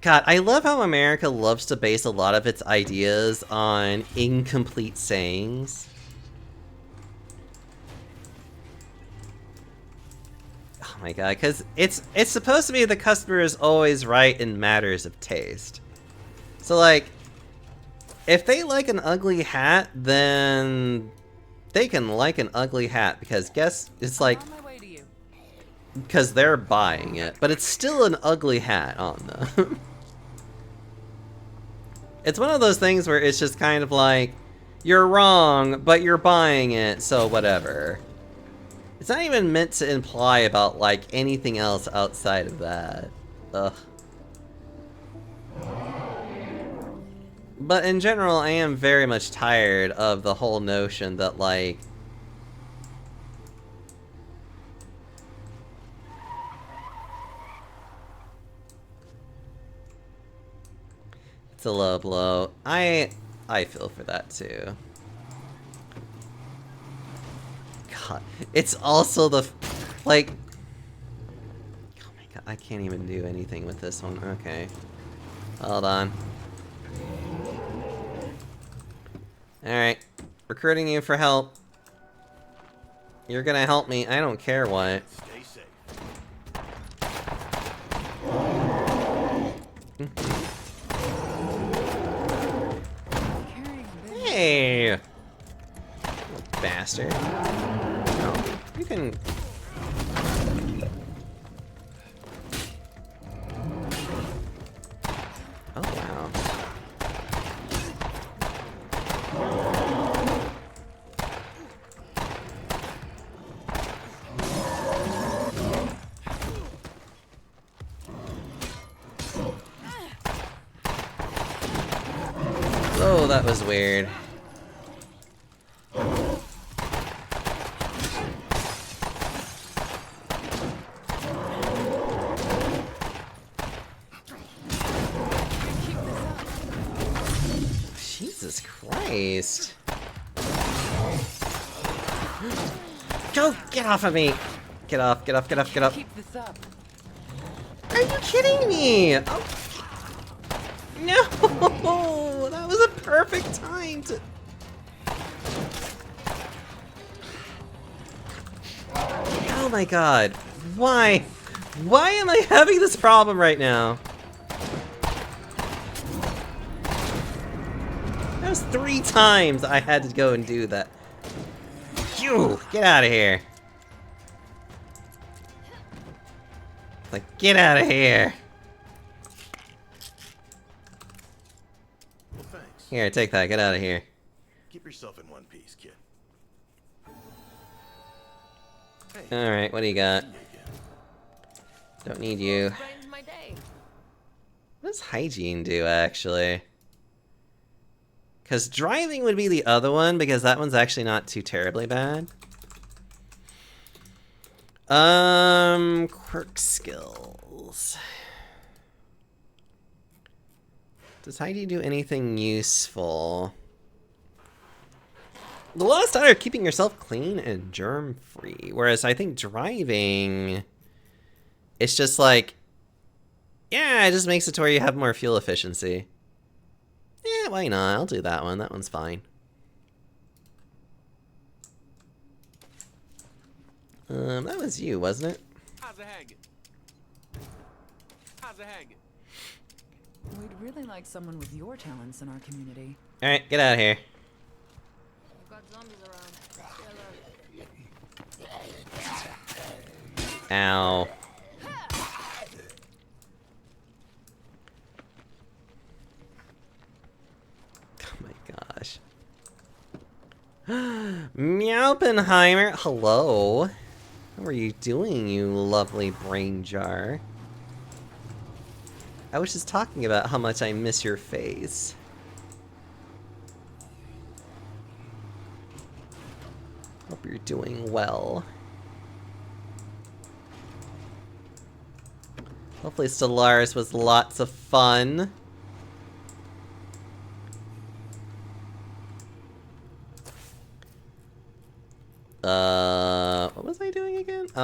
God, I love how America loves to base a lot of its ideas on incomplete sayings. Oh my god, because it's supposed to be the customer is always right in matters of taste. So like, if they like an ugly hat, then they can like an ugly hat because it's like, because they're buying it, but it's still an ugly hat on them. It's one of those things where it's just kind of like, you're wrong, but you're buying it, so whatever. It's not even meant to imply about, like, anything else outside of that. Ugh. But in general, I am very much tired of the whole notion that, like, it's a low blow. I feel for that too. God, it's also the like. Oh my god, I can't even do anything with this one. Okay, hold on. All right, recruiting you for help. You're gonna help me. I don't care what. Stay safe. Hey! Bastard. No, you can... Oh, wow. Oh, that was weird. Jesus Christ. Go! Get off of me! Get off, get off, get off, get off. Keep this up. Are you kidding me? Oh. No! That was a perfect time to... Oh my god. Why? Why am I having this problem right now? That was 3 times I had to go and do that. Phew! Get out of here. Like, get out of here. Well, thanks. Here, take that. Get out of here. Keep yourself in one piece, kid. Alright, what do you got? See you again. Don't need you. Brightens my day. What does hygiene do, actually? Because driving would be the other one, because that one's actually not too terribly bad. Quirk skills. Does hygiene do anything useful? The last are keeping yourself clean and germ-free, whereas I think driving, it's just like, yeah, it just makes it to where you have more fuel efficiency. Yeah, why not? I'll do that one. That one's fine. That was you, wasn't it? How's it hanging? How's it hanging? We'd really like someone with your talents in our community. Alright, get out of here. We've got zombies around. Ow. Oh my gosh. Meowpenheimer, hello. How are you doing, you lovely brain jar? I was just talking about how much I miss your face. Hope you're doing well. Hopefully Stellaris was lots of fun.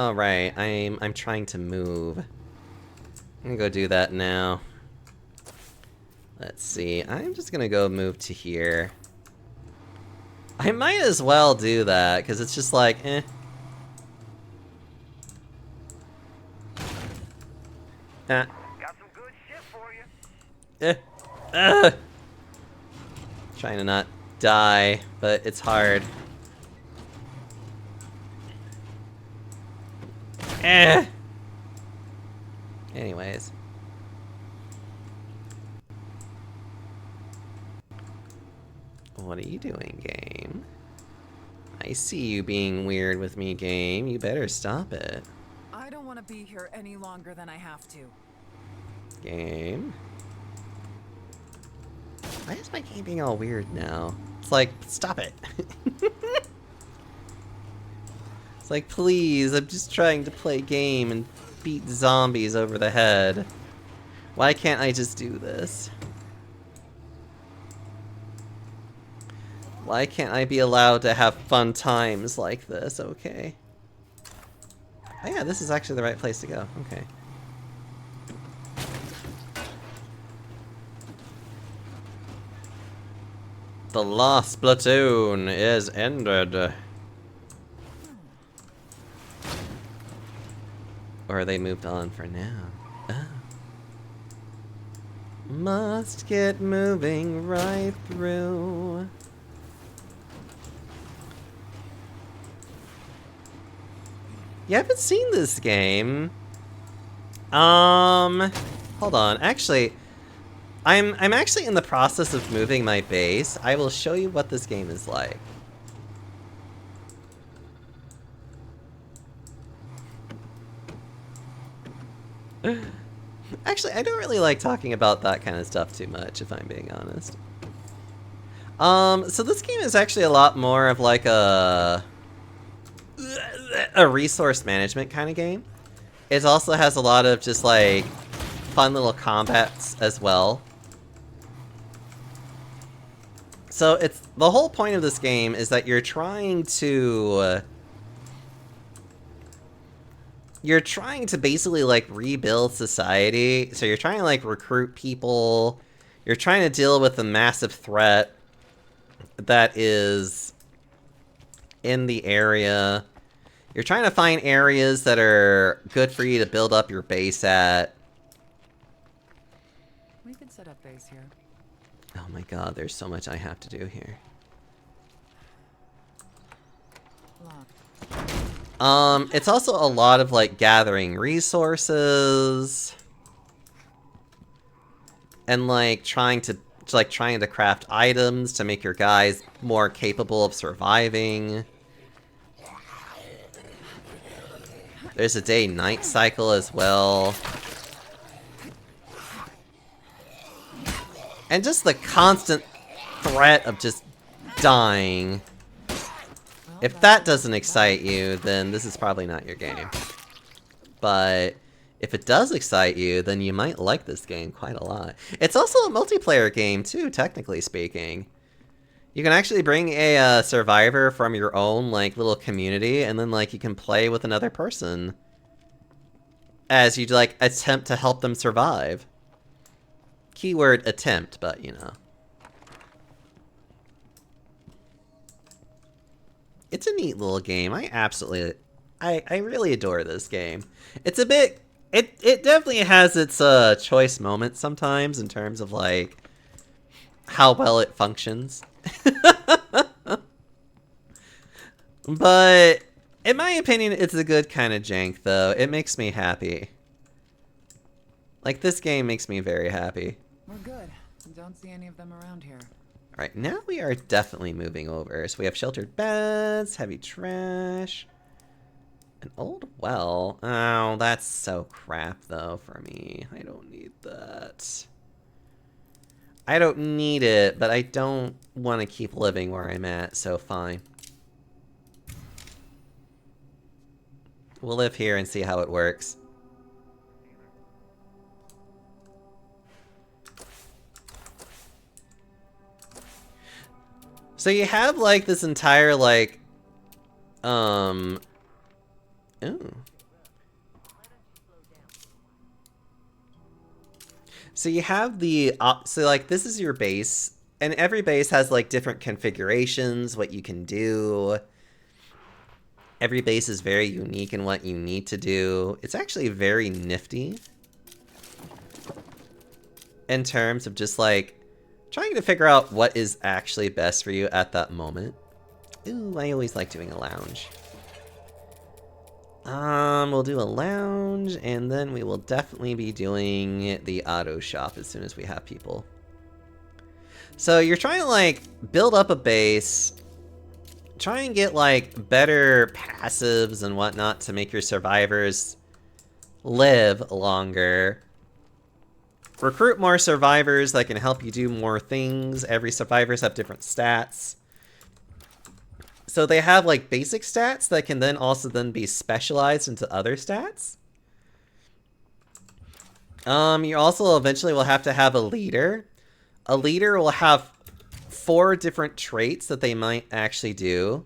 Oh right, I'm trying to move. I'm gonna go do that now. Let's see. I'm just gonna go move to here. I might as well do that because it's just like, eh. Got some good shit for you. Trying to not die, but it's hard. Anyways. What are you doing, game? I see you being weird with me, game. You better stop it. I don't want to be here any longer than I have to. Game? Why is my game being all weird now? It's like, stop it. It's like, please, I'm just trying to play game and beat zombies over the head. Why can't I just do this? Why can't I be allowed to have fun times like this? Okay. Oh yeah, this is actually the right place to go. Okay. The last platoon is ended. Or they moved on for now. Oh. Must get moving right through. You haven't seen this game. Hold on. Actually, I'm actually in the process of moving my base. I will show you what this game is like. Actually, I don't really like talking about that kind of stuff too much, if I'm being honest. So this game is actually a lot more of like a resource management kind of game. It also has a lot of just like fun little combats as well. So it's the whole point of this game is that you're trying to basically like rebuild society. So you're trying to like recruit people. You're trying to deal with the massive threat that is in the area. You're trying to find areas that are good for you to build up your base at. We could set up base here. Oh my god, there's so much I have to do here. Locked. It's also a lot of like gathering resources and like trying to craft items to make your guys more capable of surviving. There's a day-night cycle as well. And just the constant threat of just dying. If that doesn't excite you, then this is probably not your game. But if it does excite you, then you might like this game quite a lot. It's also a multiplayer game too, technically speaking. You can actually bring a survivor from your own like little community, and then like you can play with another person as you like attempt to help them survive. Keyword attempt, but you know. It's a neat little game. I really adore this game. It's a bit, it definitely has its choice moments sometimes in terms of like how well it functions. But in my opinion, it's a good kind of jank though. It makes me happy. Like this game makes me very happy. We're good. Don't see any of them around here. Alright, now we are definitely moving over. So we have sheltered beds, heavy trash, an old well. Oh, that's so crap though for me. I don't need that. I don't need it, but I don't want to keep living where I'm at, so fine. We'll live here and see how it works. So you have like this entire like ooh, So you have the, so like this is your base, and every base has like different configurations, what you can do. Every base is very unique in what you need to do. It's actually very nifty in terms of just like trying to figure out what is actually best for you at that moment. Ooh, I always like doing a lounge. We'll do a lounge, and then we will definitely be doing the auto shop as soon as we have people. So you're trying to like build up a base, try and get like better passives and whatnot to make your survivors live longer. Recruit more survivors that can help you do more things. Every survivors have different stats. So they have like basic stats that can then also then be specialized into other stats. You also eventually will have to have a leader. A leader will have 4 different traits that they might actually do.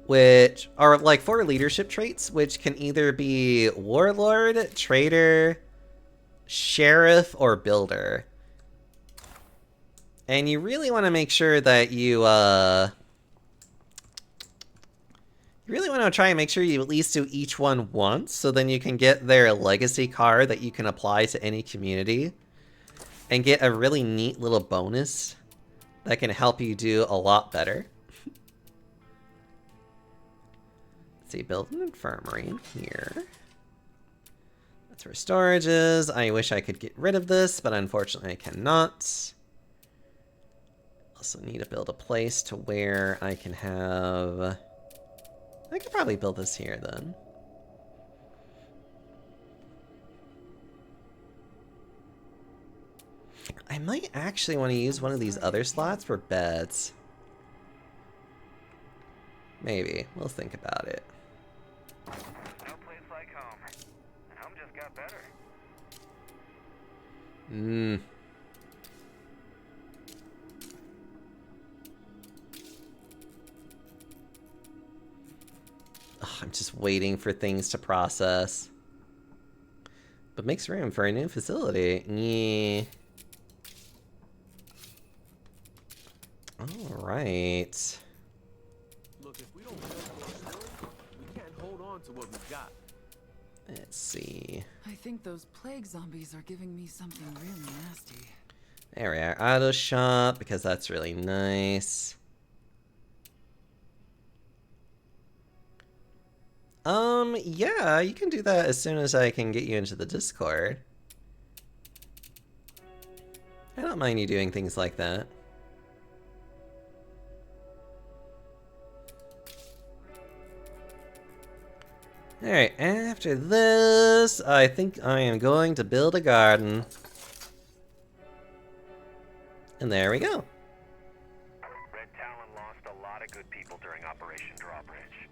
Which are like 4 leadership traits, which can either be warlord, trader, sheriff, or builder. And you really want to make sure that you really want to try and make sure you at least do each one once, so then you can get their legacy card that you can apply to any community and get a really neat little bonus that can help you do a lot better. Let's see, build an infirmary in here. That's where storage is. I wish I could get rid of this, but unfortunately I cannot. Also need to build a place to where I can have... I could probably build this here then. I might actually want to use one of these other slots for beds. Maybe. We'll think about it. No place like home. And home just got better. I'm just waiting for things to process. But makes room for a new facility. Yeah. Alright. Look, if we don't we can't hold on to what we've got. Let's see. I think those plague zombies are giving me something really nasty. There we are. Auto shop, because that's really nice. Yeah, you can do that as soon as I can get you into the Discord. I don't mind you doing things like that. Alright, after this, I think I am going to build a garden. And there we go. Red Talon lost a lot of good people during Operation Drawbridge.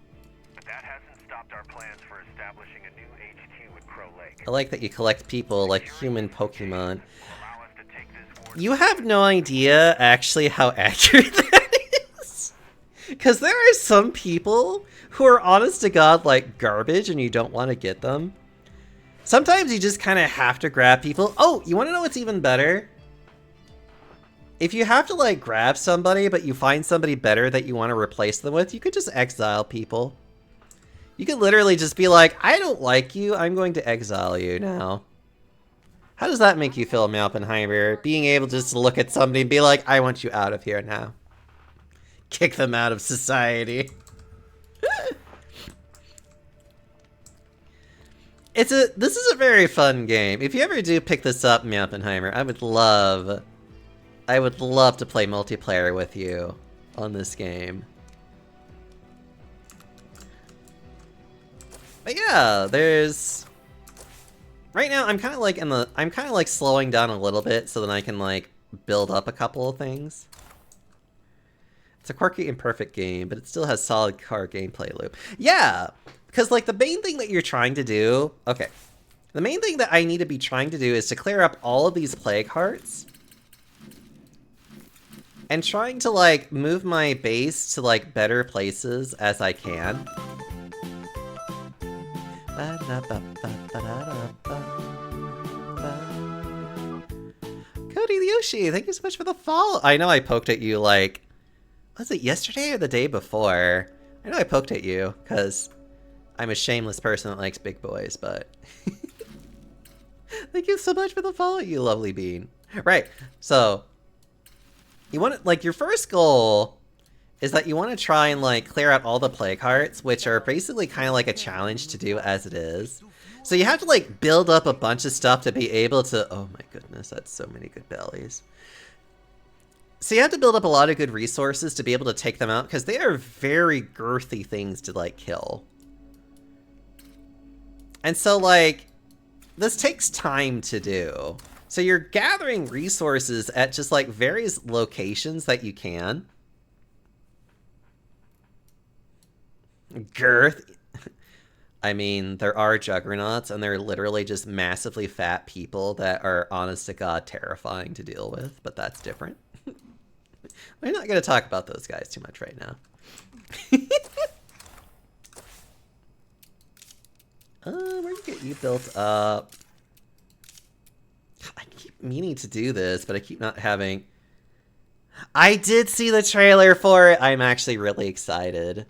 But that hasn't stopped our plans for establishing a new HQ at Crow Lake. I like that you collect people like human Pokemon. You have no idea actually how accurate that is. Because there are some people who are honest to God like garbage and you don't want to get them. Sometimes you just kind of have to grab people. Oh, you want to know what's even better? If you have to like grab somebody but you find somebody better that you want to replace them with, you could just exile people. You could literally just be like, I don't like you, I'm going to exile you now. How does that make you feel, Malpenheimer? Being able just to look at somebody and be like, I want you out of here now. Kick them out of society. This is a very fun game. If you ever do pick this up, Malpenheimer, I would love to play multiplayer with you on this game. But yeah, there's... Right now, I'm kind of like slowing down a little bit so that I can like build up a couple of things. It's a quirky, imperfect game, but it still has solid core gameplay loop. Yeah, because like the main thing that you're trying to do, okay, the main thing that I need to be trying to do is to clear up all of these plague hearts, and trying to like move my base to like better places as I can. Cody the Yoshi, thank you so much for the follow. I know I poked at you like, was it yesterday or the day before? I know I poked at you because I'm a shameless person that likes big boys, but thank you so much for the follow, you lovely bean. Right, so you want to, like, your first goal is that you want to try and like clear out all the plague hearts, which are basically kind of like a challenge to do as it is. So you have to like build up a bunch of stuff to be able to, oh my goodness, that's so many good bellies. So you have to build up a lot of good resources to be able to take them out, because they are very girthy things to like kill. And so like, this takes time to do. So you're gathering resources at just like various locations that you can. Girth. I mean, there are juggernauts, and they're literally just massively fat people that are, honest to God, terrifying to deal with, but that's different. We're not going to talk about those guys too much right now. Where do you get you built up? I keep meaning to do this, but I keep not having... I did see the trailer for it. I'm actually really excited.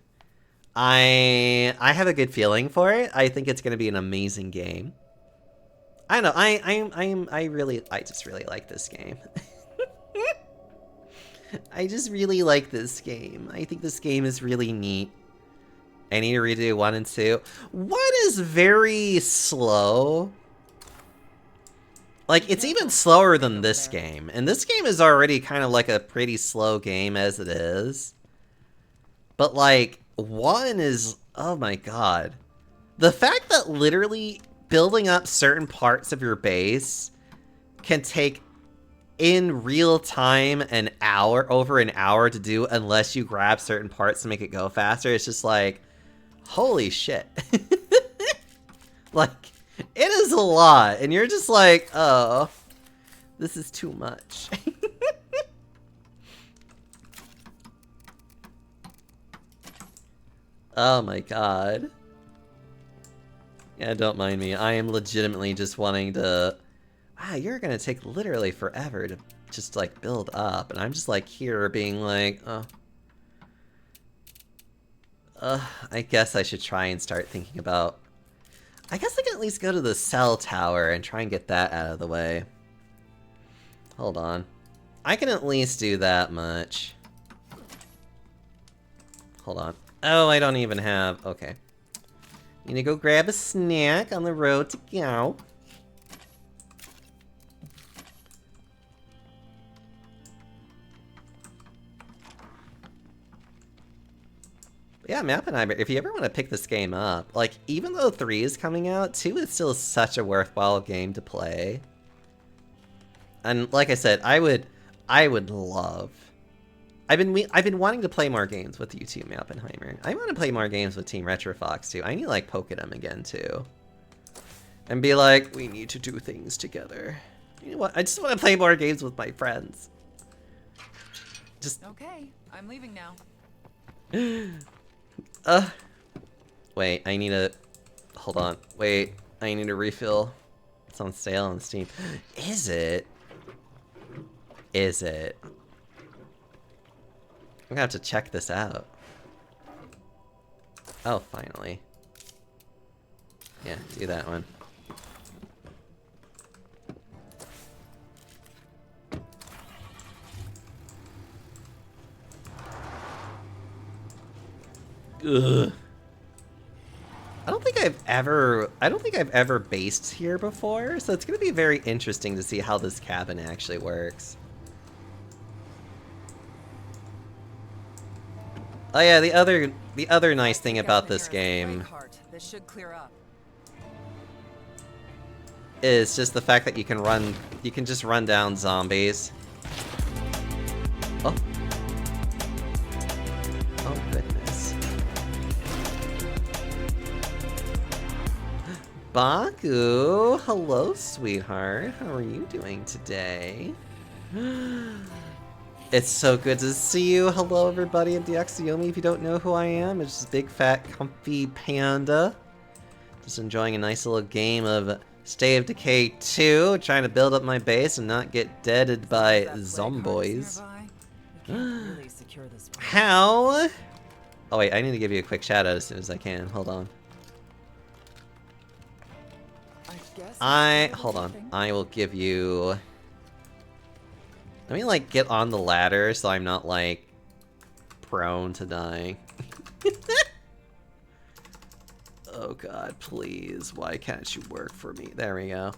I have a good feeling for it. I think it's going to be an amazing game. I don't know. I just really like this game. I just really like this game. I think this game is really neat. I need to redo 1 and 2. 1 is very slow. Like, it's even slower than this game. And this game is already kind of like a pretty slow game as it is. But, like, 1 is... oh my god. The fact that literally building up certain parts of your base can take, in real time, over an hour to do unless you grab certain parts to make it go faster. It's just like, holy shit. Like, it is a lot, and you're just like, oh, this is too much. Oh my god. Yeah, don't mind me. I am legitimately just wanting to... wow, you're gonna take literally forever to just, like, build up, and I'm just, like, here being like, oh... I guess I should try and start thinking about... I guess I can at least go to the cell tower and try and get that out of the way. Hold on. I can at least do that much. Hold on. Oh, I don't even have... okay. Need to go grab a snack on the road to go. Yeah, Map and I, if you ever want to pick this game up, like, even though 3 is coming out, 2 is still such a worthwhile game to play. And like I said, I would love... I've been wanting to play more games with you too, Mappenheimer. I want to play more games with Team Retrofox too. I need to like poke at them again too. And be like, we need to do things together. You know what? I just want to play more games with my friends. Just... okay, I'm leaving now. Wait, I need to... hold on. Wait, I need to refill. It's on sale on Steam. Is it? Is it? I'm gonna have to check this out. Oh, finally. Yeah, do that one. Ugh. I don't think I've ever based here before, so it's gonna be very interesting to see how this cabin actually works. Oh yeah, the other nice thing about this game is just the fact that you can just run down zombies. Oh. Oh goodness. Baku, hello sweetheart. How are you doing today? It's so good to see you. Hello, everybody. I'm Deoxyomi. If you don't know who I am, it's just big, fat, comfy panda. Just enjoying a nice little game of State of Decay 2, trying to build up my base and not get deaded by zomboys. Really secure this one. How? Oh wait, I need to give you a quick shout out as soon as I can. Hold on. Hold on. I will give you... Let me like get on the ladder so I'm not like prone to dying. Oh god, please. Why can't you work for me? There we go.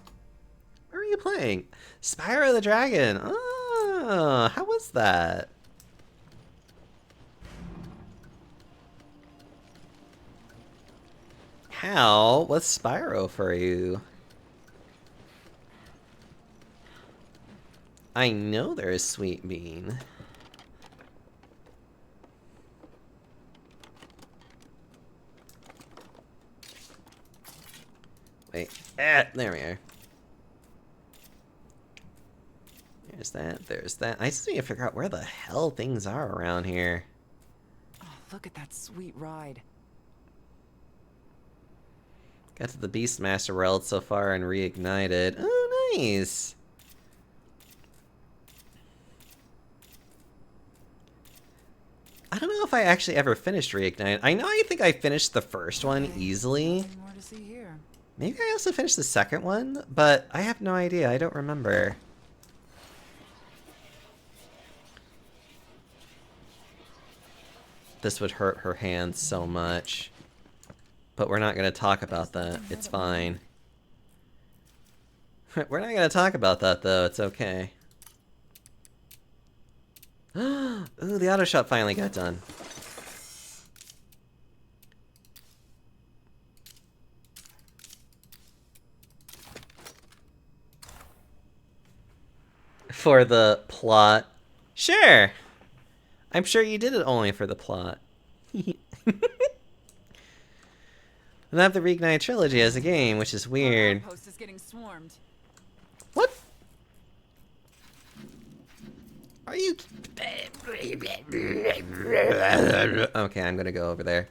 Where are you playing? Spyro the Dragon. Oh, how was that? How was Spyro for you? I know there is Sweet Bean. Wait, there we are. There's that, there's that. I just need to figure out where the hell things are around here. Oh, look at that sweet ride. Got to the Beastmaster world so far and reignited. Oh, nice! I don't know if I actually ever finished Reignite. I think I finished the first one easily. More to see here. Maybe I also finished the second one, but I have no idea. I don't remember. This would hurt her hands so much. But we're not going to talk about that. It's fine. We're not going to talk about that, though. It's okay. Ooh, the auto shop finally got done. For the plot. Sure! I'm sure you did it only for the plot. And I have the Reignite trilogy as a game, which is weird. Our outpost is getting swarmed. What? Are you... Okay, I'm gonna go over there.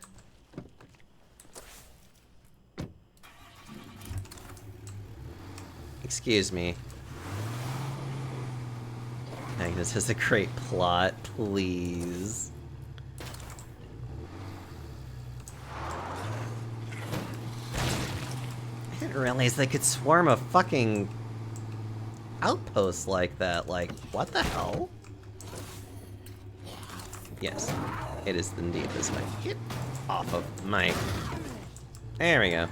Excuse me. Magnus has a great plot, please. I didn't realize they could swarm a fucking outpost like that. Like, what the hell? Yes, it is indeed this way. Get off of my... There we go.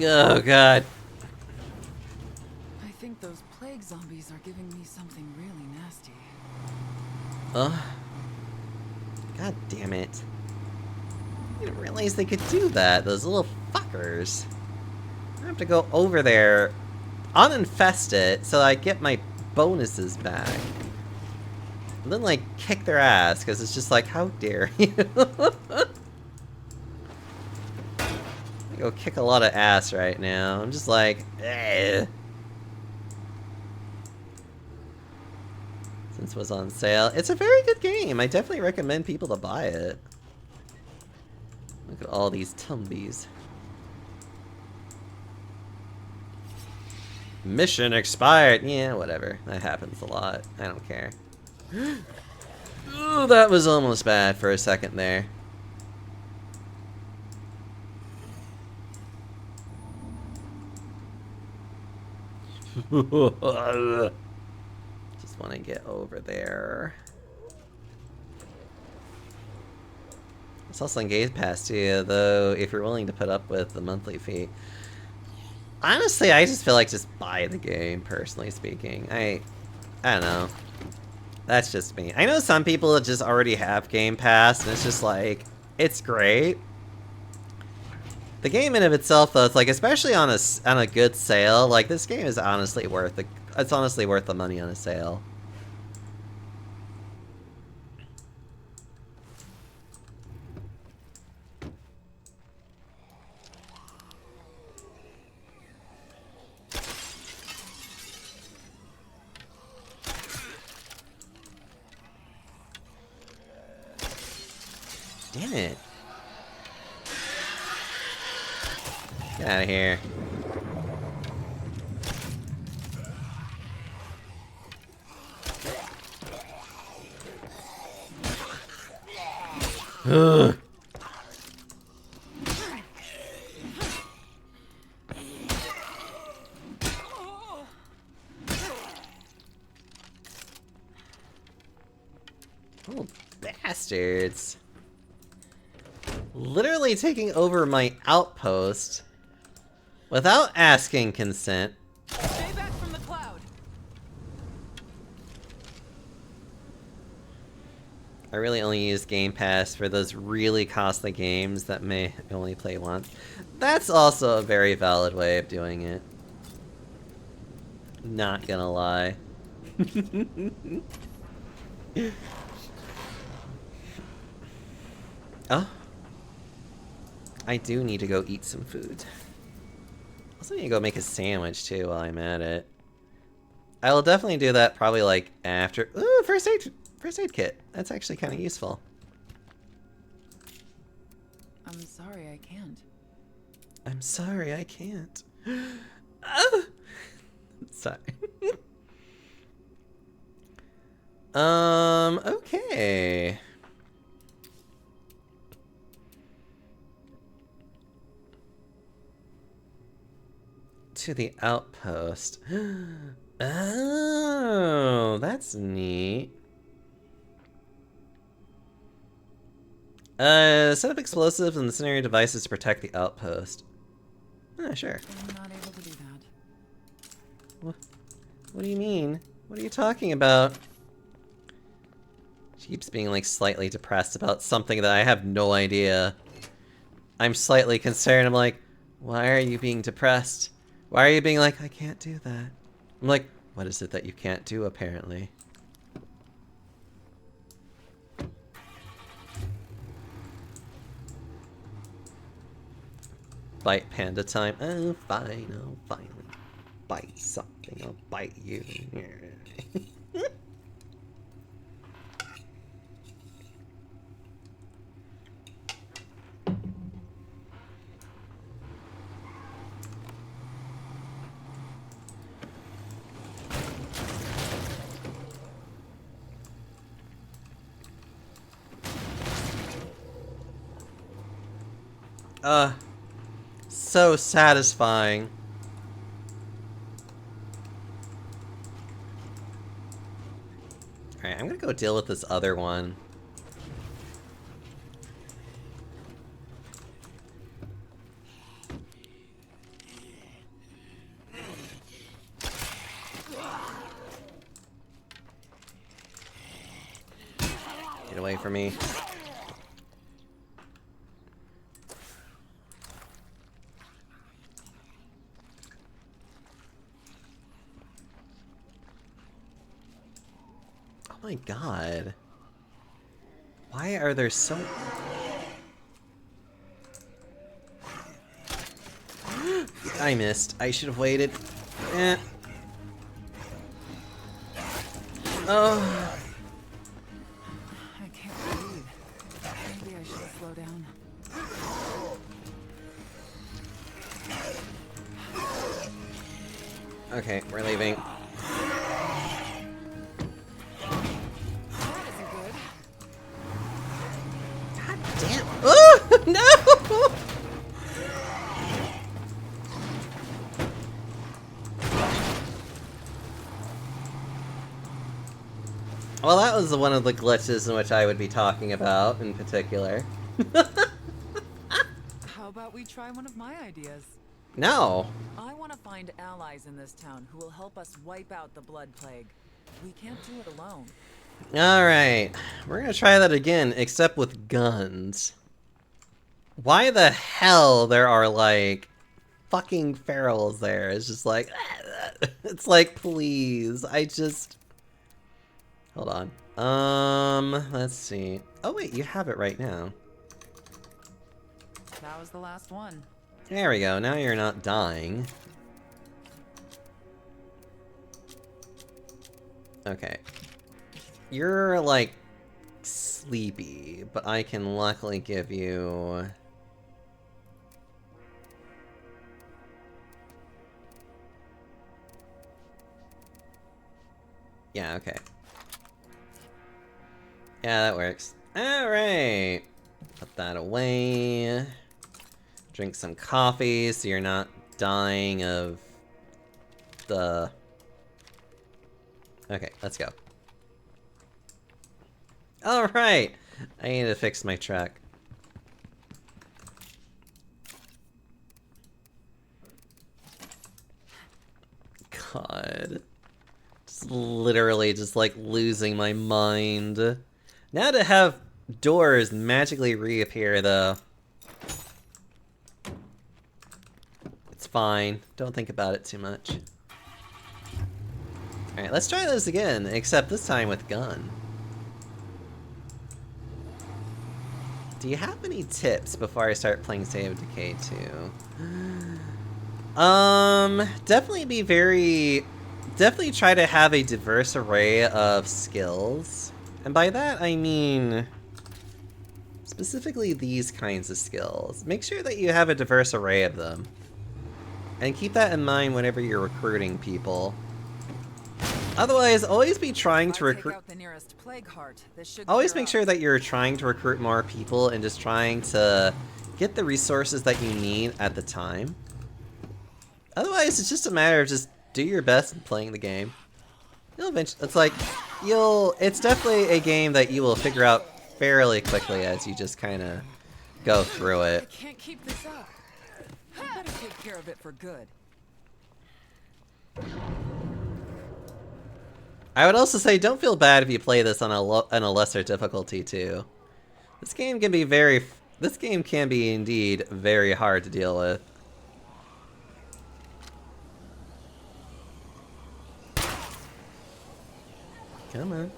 Oh, God. I think those plague zombies are giving me something really nasty. Ugh. God damn it. I didn't realize they could do that, those little fuckers. I have to go over there, uninfest it, so I get my bonuses back. And then, like, kick their ass, because it's just like, how dare you? I go kick a lot of ass right now. I'm just like, eh. Since it was on sale. It's a very good game. I definitely recommend people to buy it. Look at all these tumbies. Mission expired. Yeah, whatever. That happens a lot. I don't care. Ooh, that was almost bad for a second there. Just want to get over there. It's also on Game Pass too, though, if you're willing to put up with the monthly fee. Honestly, I just feel like just buy the game, personally speaking. I don't know. That's just me. I know some people just already have Game Pass, and it's just like, it's great. The game in of itself, though, it's like, especially on a good sale, like, this game is honestly worth it's honestly worth the money on a sale. Damn it. Get out of here. Ugh. Oh, bastards. Literally taking over my outpost without asking consent. Stay back from the cloud. I really only use Game Pass for those really costly games that may only play once. That's also a very valid way of doing it. Not gonna lie. Oh. I do need to go eat some food. I also need to go make a sandwich too while I'm at it. I will definitely do that probably like after. Ooh, first aid kit. That's actually kind of useful. I'm sorry, I can't. I'm sorry, I can't. Ah! Sorry. Okay. To the outpost. Oh, that's neat. Set up explosives and incendiary devices to protect the outpost. Ah, sure. I'm not able to do that. What do you mean? What are you talking about? She keeps being like slightly depressed about something that I have no idea. I'm slightly concerned. I'm like, why are you being depressed? Why are you being like, I can't do that? I'm like, what is it that you can't do apparently? Bite panda time. Oh, fine. I'll finally bite something. I'll bite you. So satisfying. Alright, I'm gonna go deal with this other one. Get away from me. Oh my god. Why are there so... I missed. I should have waited. Eh. Oh. I can't breathe. Maybe I should slow down. Okay, we're leaving. That isn't good. God damn. Oh, no! Well, that was one of the glitches in which I would be talking about in particular. How about we try one of my ideas? No. I want to find allies in this town who will help us wipe out the blood plague. We can't do it alone. Alright. We're gonna try that again, except with guns. Why the hell there are, like, fucking ferals there? It's just like... It's like, please. I just... Hold on. Let's see. Oh, wait, you have it right now. That was the last one. There we go. Now you're not dying. Okay. You're, like, sleepy, but I can luckily give you... Yeah, okay. Yeah, that works. Alright. Put that away. Drink some coffee so you're not dying of the... Okay, let's go. Alright! I need to fix my truck. God. Just literally just like losing my mind. Now to have doors magically reappear though. It's fine. Don't think about it too much. Alright, let's try this again, except this time with gun. Do you have any tips before I start playing State of Decay 2? Definitely try to have a diverse array of skills. And by that I mean specifically these kinds of skills. Make sure that you have a diverse array of them. And keep that in mind whenever you're recruiting people. Otherwise, always be trying to recruit. Always make sure that you're trying to recruit more people and just trying to get the resources that you need at the time. Otherwise, it's just a matter of just do your best in playing the game. You'll eventually, it's definitely a game that you will figure out fairly quickly as you just kind of go through it. I can't keep this up. I better take care of it for good. I would also say don't feel bad if you play this on a lesser difficulty too. This game can be indeed very hard to deal with. Come on.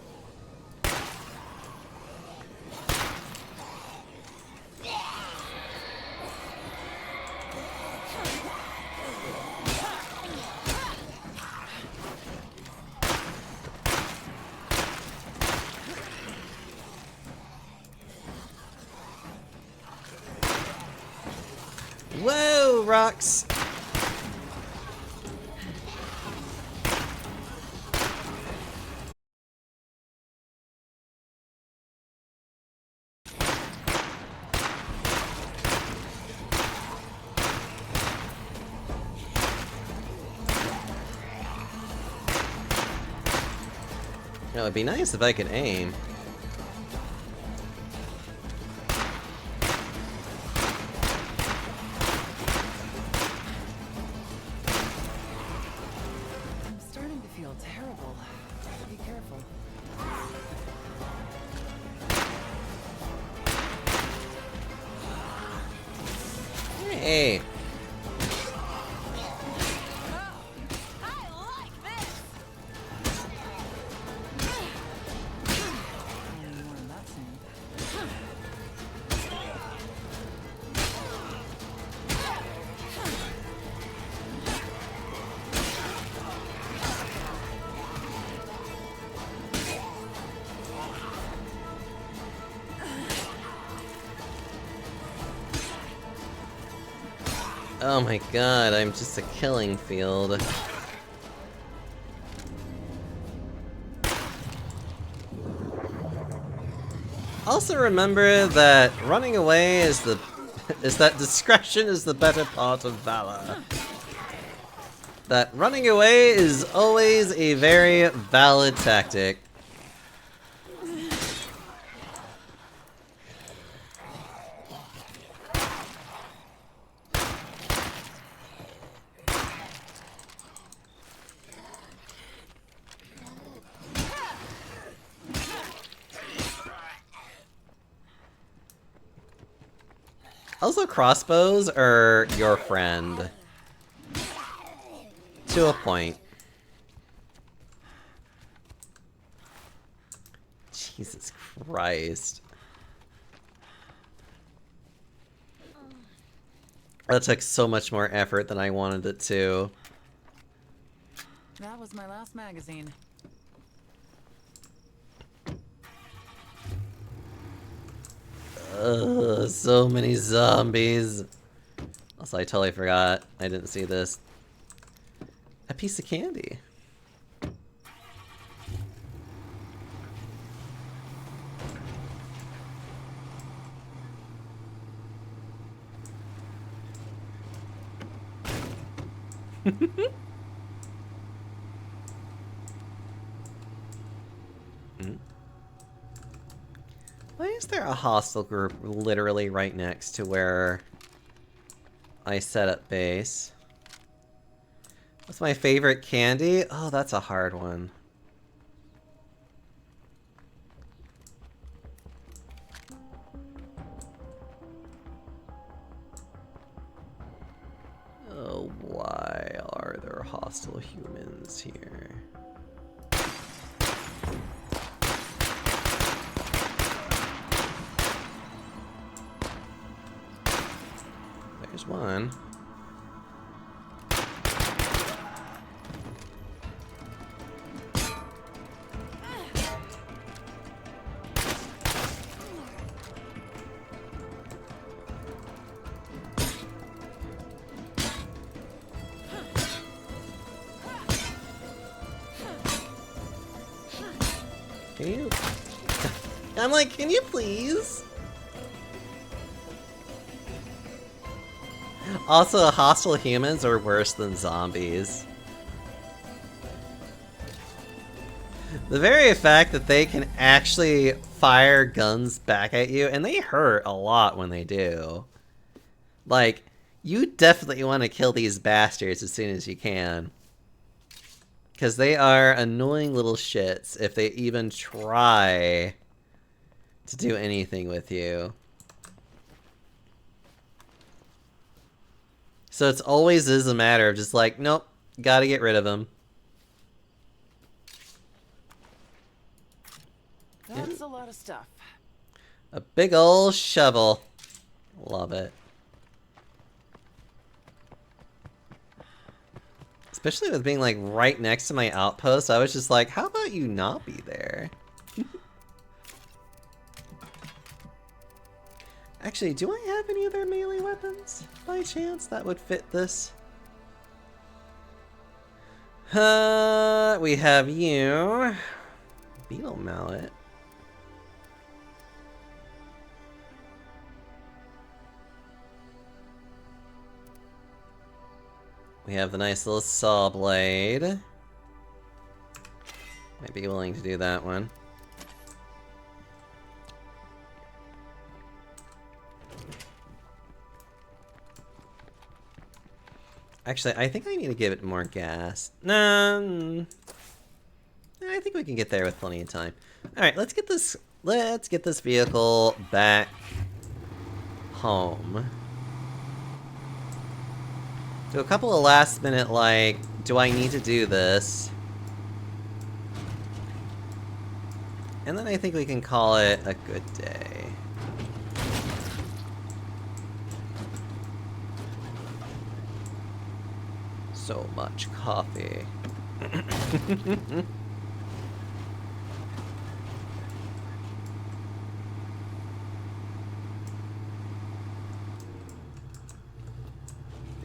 Whoa, rocks! It would be nice if I could aim. I'm starting to feel terrible. Be careful. Hey! Oh my god, I'm just a killing field. Also remember that running away is that discretion is the better part of valor. That running away is always a very valid tactic. Also, crossbows are your friend. To a point. Jesus Christ. That took so much more effort than I wanted it to. That was my last magazine. Ugh, so many zombies. Also, I totally forgot. I didn't see this. A piece of candy. Why is there a hostile group literally right next to where I set up base? What's my favorite candy? Oh, that's a hard one. Oh, why are there hostile humans here? There's one. Can you? I'm like, can you please? Also, hostile humans are worse than zombies. The very fact that they can actually fire guns back at you, and they hurt a lot when they do. Like, you definitely want to kill these bastards as soon as you can. Because they are annoying little shits if they even try to do anything with you. So it's always is a matter of just like, nope, gotta get rid of them. That's a lot of stuff. A big ol' shovel. Love it. Especially with being like right next to my outpost, I was just like, how about you not be there? Actually, do I have any other melee weapons by chance that would fit this? We have you. Beetle mallet. We have the nice little saw blade. Might be willing to do that one. Actually, I think I need to give it more gas. No, I think we can get there with plenty of time. All right, let's get this vehicle back home. Do a couple of last minute, like, do I need to do this? And then I think we can call it a good day. So much coffee.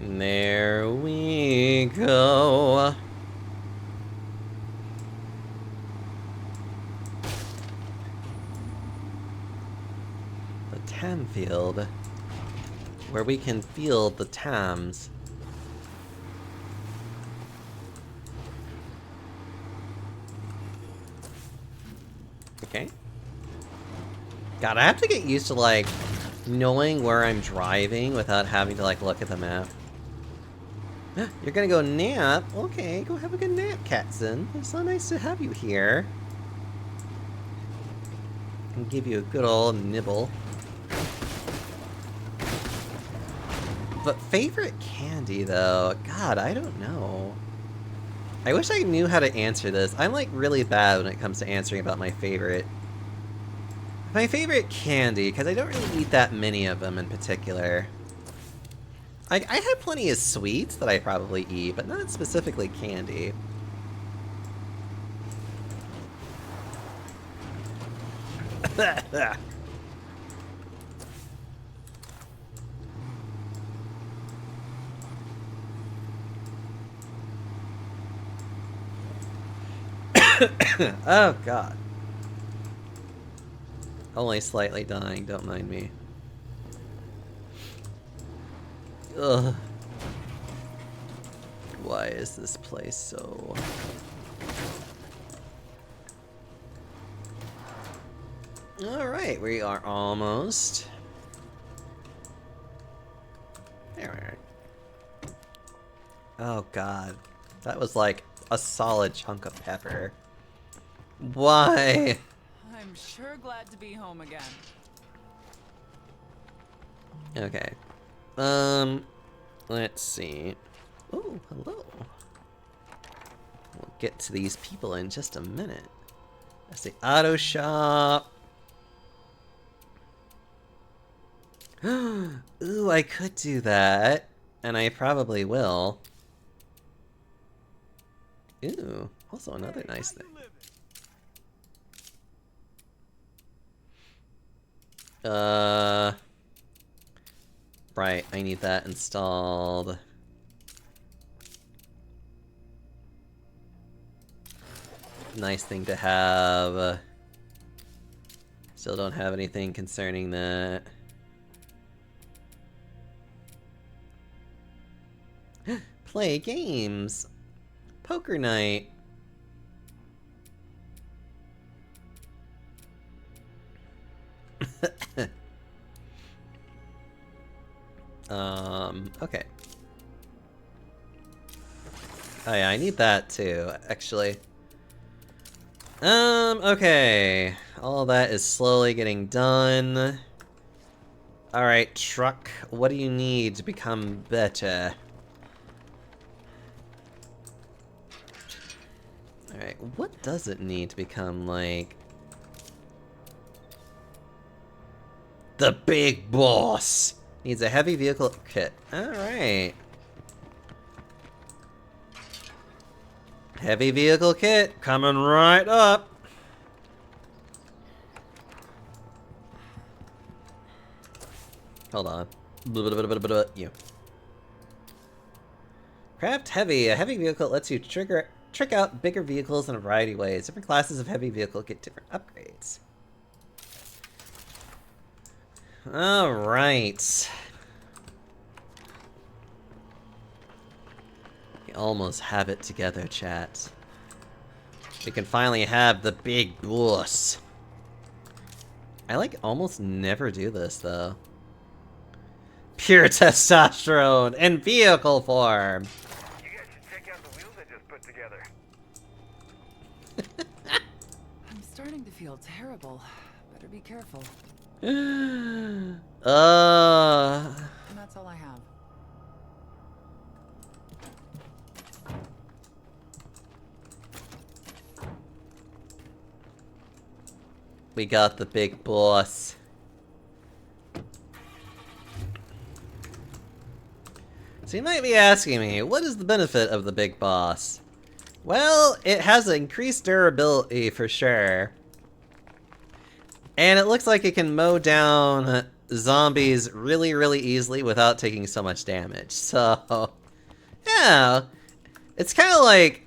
There we go. The Tam field, where we can field the Tams. Okay. God, I have to get used to, like, knowing where I'm driving without having to, like, look at the map. You're gonna go nap? Okay, go have a good nap, Katzen. It's so nice to have you here. And give you a good old nibble. But favorite candy, though? God, I don't know. I wish I knew how to answer this. I'm, like, really bad when it comes to answering about my favorite candy, because I don't really eat that many of them in particular. I have plenty of sweets that I probably eat, but not specifically candy. Oh, God. Only slightly dying, don't mind me. Ugh. why is this place so... Alright, we are almost... There we are. Oh god. That was like a solid chunk of pepper. Why? I'm sure glad to be home again. Okay. Let's see. Oh, hello. We'll get to these people in just a minute. That's the auto shop. Ooh, I could do that. And I probably will. Ooh, also another nice thing. Right, I need that installed. Nice thing to have. Still don't have anything concerning that. Play games. Poker night. Okay. Oh yeah, I need that too, actually. Okay. All that is slowly getting done. Alright, truck, what do you need to become better? Alright, what does it need to become, like... The big boss! Needs a heavy vehicle kit. Alright. Heavy vehicle kit, coming right up! Hold on. You. Craft heavy. A heavy vehicle lets you trick out bigger vehicles in a variety of ways. Different classes of heavy vehicle get different upgrades. Alright. We almost have it together, chat. We can finally have the big boss. I like almost never do this though. Pure testosterone in vehicle form. You guys should check out the wheels I just put together. I'm starting to feel terrible. Better be careful. And that's all I have. we got the big boss. So you might be asking me, what is the benefit of the big boss? Well, it has increased durability for sure. And it looks like it can mow down zombies really, really easily without taking so much damage. So, yeah. It's kind of like...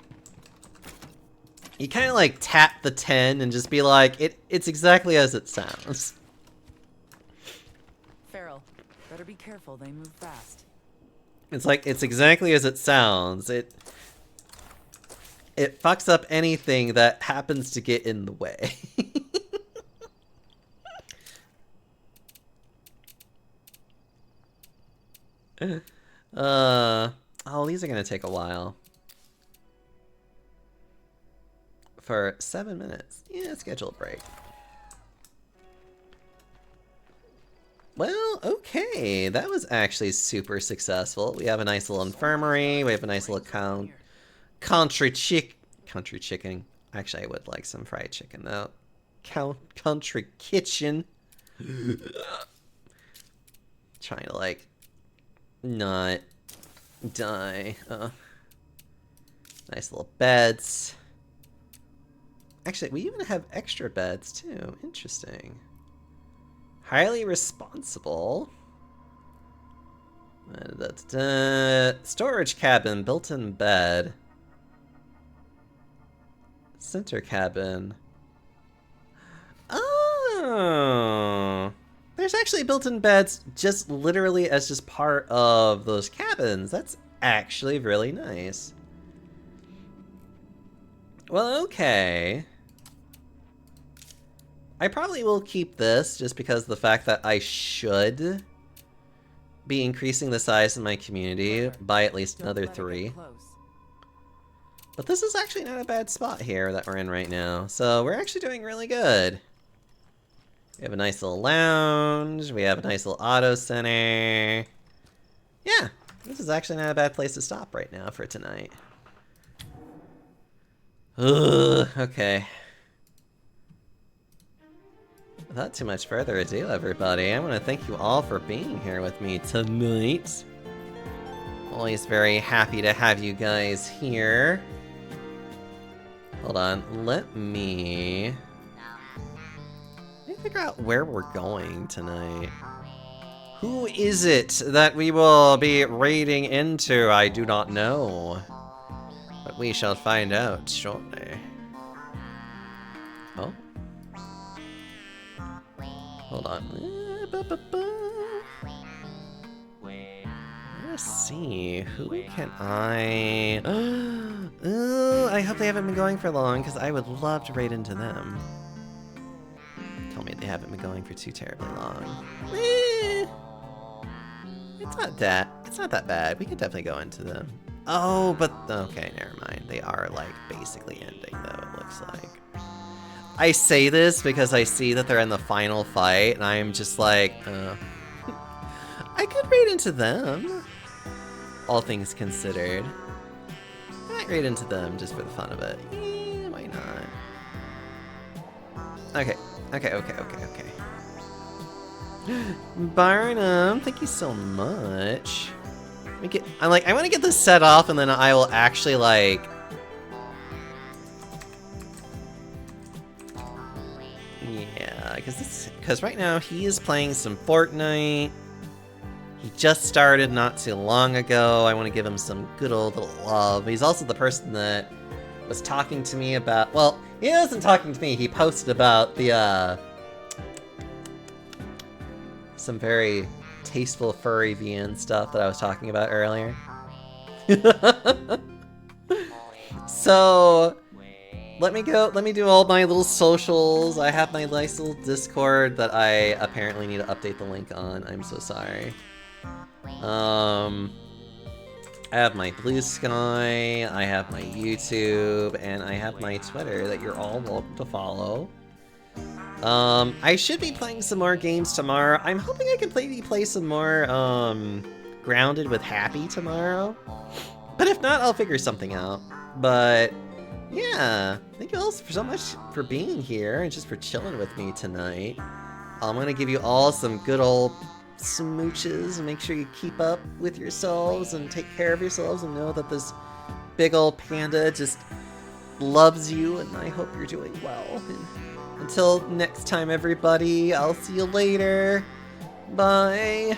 You kind of like tap the 10 and just be like, it's exactly as it sounds. Feral, better be careful, they move fast. It's like, it's exactly as it sounds. It fucks up anything that happens to get in the way. Oh, these are gonna take a while. For 7 minutes. Yeah, schedule a break. Well, okay, that was actually super successful. We have a nice little infirmary, we have a nice little country chicken. Actually, I would like some fried chicken, though. Country kitchen. Trying to, like, not die. Nice little beds. Actually, we even have extra beds, too. Interesting. Highly responsible. Storage cabin, built-in bed. Center cabin. Oh! There's actually built-in beds just literally as just part of those cabins. That's actually really nice. Well, okay. I probably will keep this just because of the fact that I should be increasing the size of my community by at least another 3. But this is actually not a bad spot here that we're in right now. So we're actually doing really good. We have a nice little lounge. We have a nice little auto center. Yeah, this is actually not a bad place to stop right now for tonight. Ugh, okay. Without too much further ado, everybody, I want to thank you all for being here with me tonight. Always very happy to have you guys here. Hold on, let me figure out where we're going tonight. Who is it that we will be raiding into? I do not know. But we shall find out shortly. Oh. Hold on. Let's see. Who can I... Oh, I hope they haven't been going for long, because I would love to raid into them. Tell me they haven't been going for too terribly long. It's not that bad. We could definitely go into them. Oh, but okay, never mind. They are like basically ending though, it looks like. I say this because I see that they're in the final fight, and I'm just like, I could raid into them. All things considered. I might raid into them just for the fun of it. Yeah, why not? Okay. Barnum, thank you so much. I want to get this set off, and then I will actually like. Yeah, because right now he is playing some Fortnite. He just started not too long ago. I want to give him some good old little love. He's also the person that was talking to me about. Well, he wasn't talking to me. He posted about the some very tasteful furry VN stuff that I was talking about earlier. So let me do all my little socials. I have my nice little Discord that I apparently need to update the link on. I'm so sorry. I have my bluesky, I have my YouTube, and I have my Twitter that you're all welcome to follow. I should be playing some more games tomorrow. I'm hoping I can play some more, Grounded with Happy tomorrow. But if not, I'll figure something out. But, yeah. Thank you all so much for being here and just for chilling with me tonight. I'm gonna give you all some good old smooches and make sure you keep up with yourselves and take care of yourselves and know that this big old panda just loves you, and I hope you're doing well. And until next time, everybody, I'll see you later. Bye.